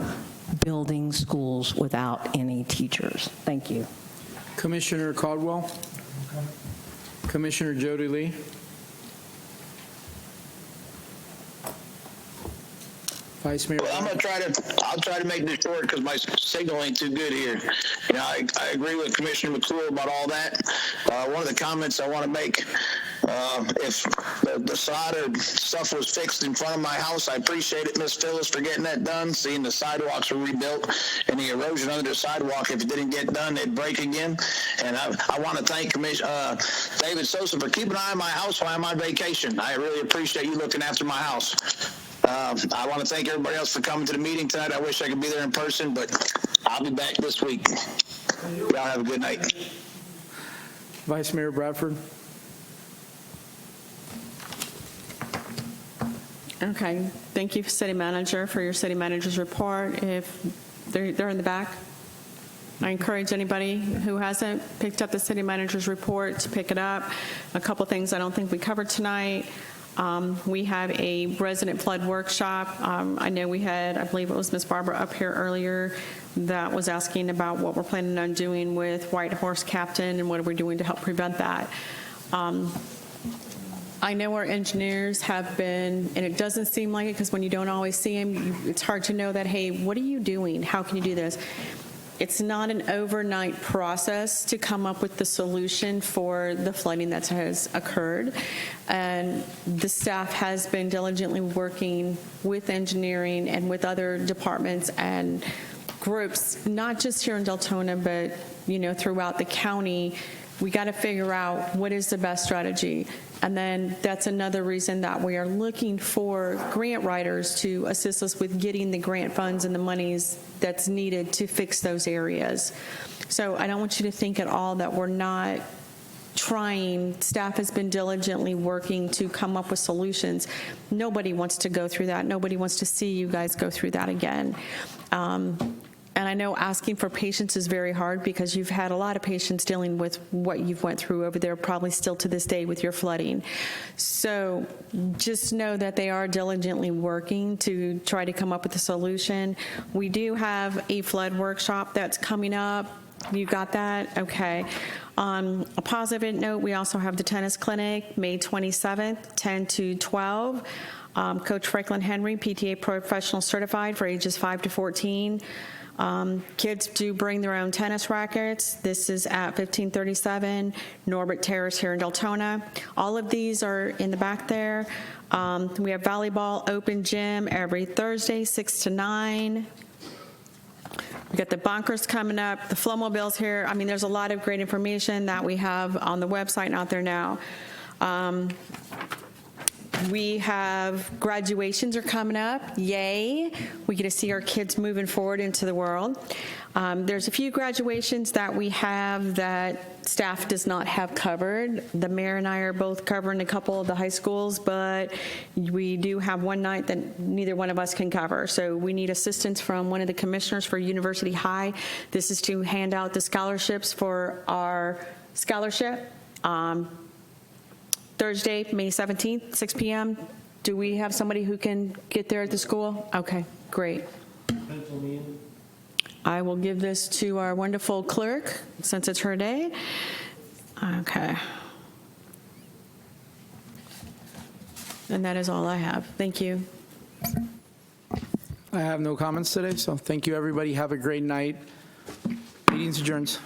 building schools without any teachers. Thank you. Commissioner Caldwell. Commissioner Jody Lee. Vice Mayor. Well, I'll try to make this short because my signal ain't too good here. You know, I agree with Commissioner McClure about all that. One of the comments I want to make, if the solder stuff was fixed in front of my house, I appreciate it, Miss Phyllis, for getting that done, seeing the sidewalks were rebuilt and the erosion under the sidewalk, if it didn't get done, it'd break again. And I want to thank David Sosa for keeping an eye on my house while I'm on vacation. I really appreciate you looking after my house. I want to thank everybody else for coming to the meeting tonight. I wish I could be there in person, but I'll be back this week. Y'all have a good night. Vice Mayor Bradford. Okay, thank you, City Manager, for your City Manager's report. If they're in the back, I encourage anybody who hasn't picked up the City Manager's report to pick it up. A couple things I don't think we covered tonight. We have a resident flood workshop. I know we had, I believe it was Ms. Barbara up here earlier that was asking about what we're planning on doing with White Horse Captain and what are we doing to help prevent that. I know our engineers have been, and it doesn't seem like it because when you don't always see them, it's hard to know that, hey, what are you doing? How can you do this? It's not an overnight process to come up with the solution for the flooding that has occurred. And the staff has been diligently working with engineering and with other departments and groups, not just here in Deltona, but, you know, throughout the county. We got to figure out what is the best strategy. And then that's another reason that we are looking for grant writers to assist us with getting the grant funds and the monies that's needed to fix those areas. So I don't want you to think at all that we're not trying. Staff has been diligently working to come up with solutions. Nobody wants to go through that. Nobody wants to see you guys go through that again. And I know asking for patience is very hard because you've had a lot of patience dealing with what you've went through over there, probably still to this day with your flooding. So just know that they are diligently working to try to come up with a solution. We do have a flood workshop that's coming up. You got that? Okay. On a positive note, we also have the tennis clinic, May 27th, 10 to 12. Coach Franklin Henry, PTA professional certified for ages 5 to 14. Kids do bring their own tennis rackets. This is at 1537 Norbert Terrace here in Deltona. All of these are in the back there. We have volleyball open gym every Thursday, 6 to 9. We got the bunkers coming up, the Flowmobiles here. I mean, there's a lot of great information that we have on the website and out there now. We have graduations are coming up. Yay. We get to see our kids moving forward into the world. There's a few graduations that we have that staff does not have covered. The mayor and I are both covering a couple of the high schools, but we do have one night that neither one of us can cover. So we need assistance from one of the commissioners for University High. This is to hand out the scholarships for our scholarship. Thursday, May 17th, 6 p.m. Do we have somebody who can get there at the school? Okay, great. I will give this to our wonderful clerk since it's her day. Okay. And that is all I have. Thank you. I have no comments today, so thank you, everybody. Have a great night. Meeting's adjourned.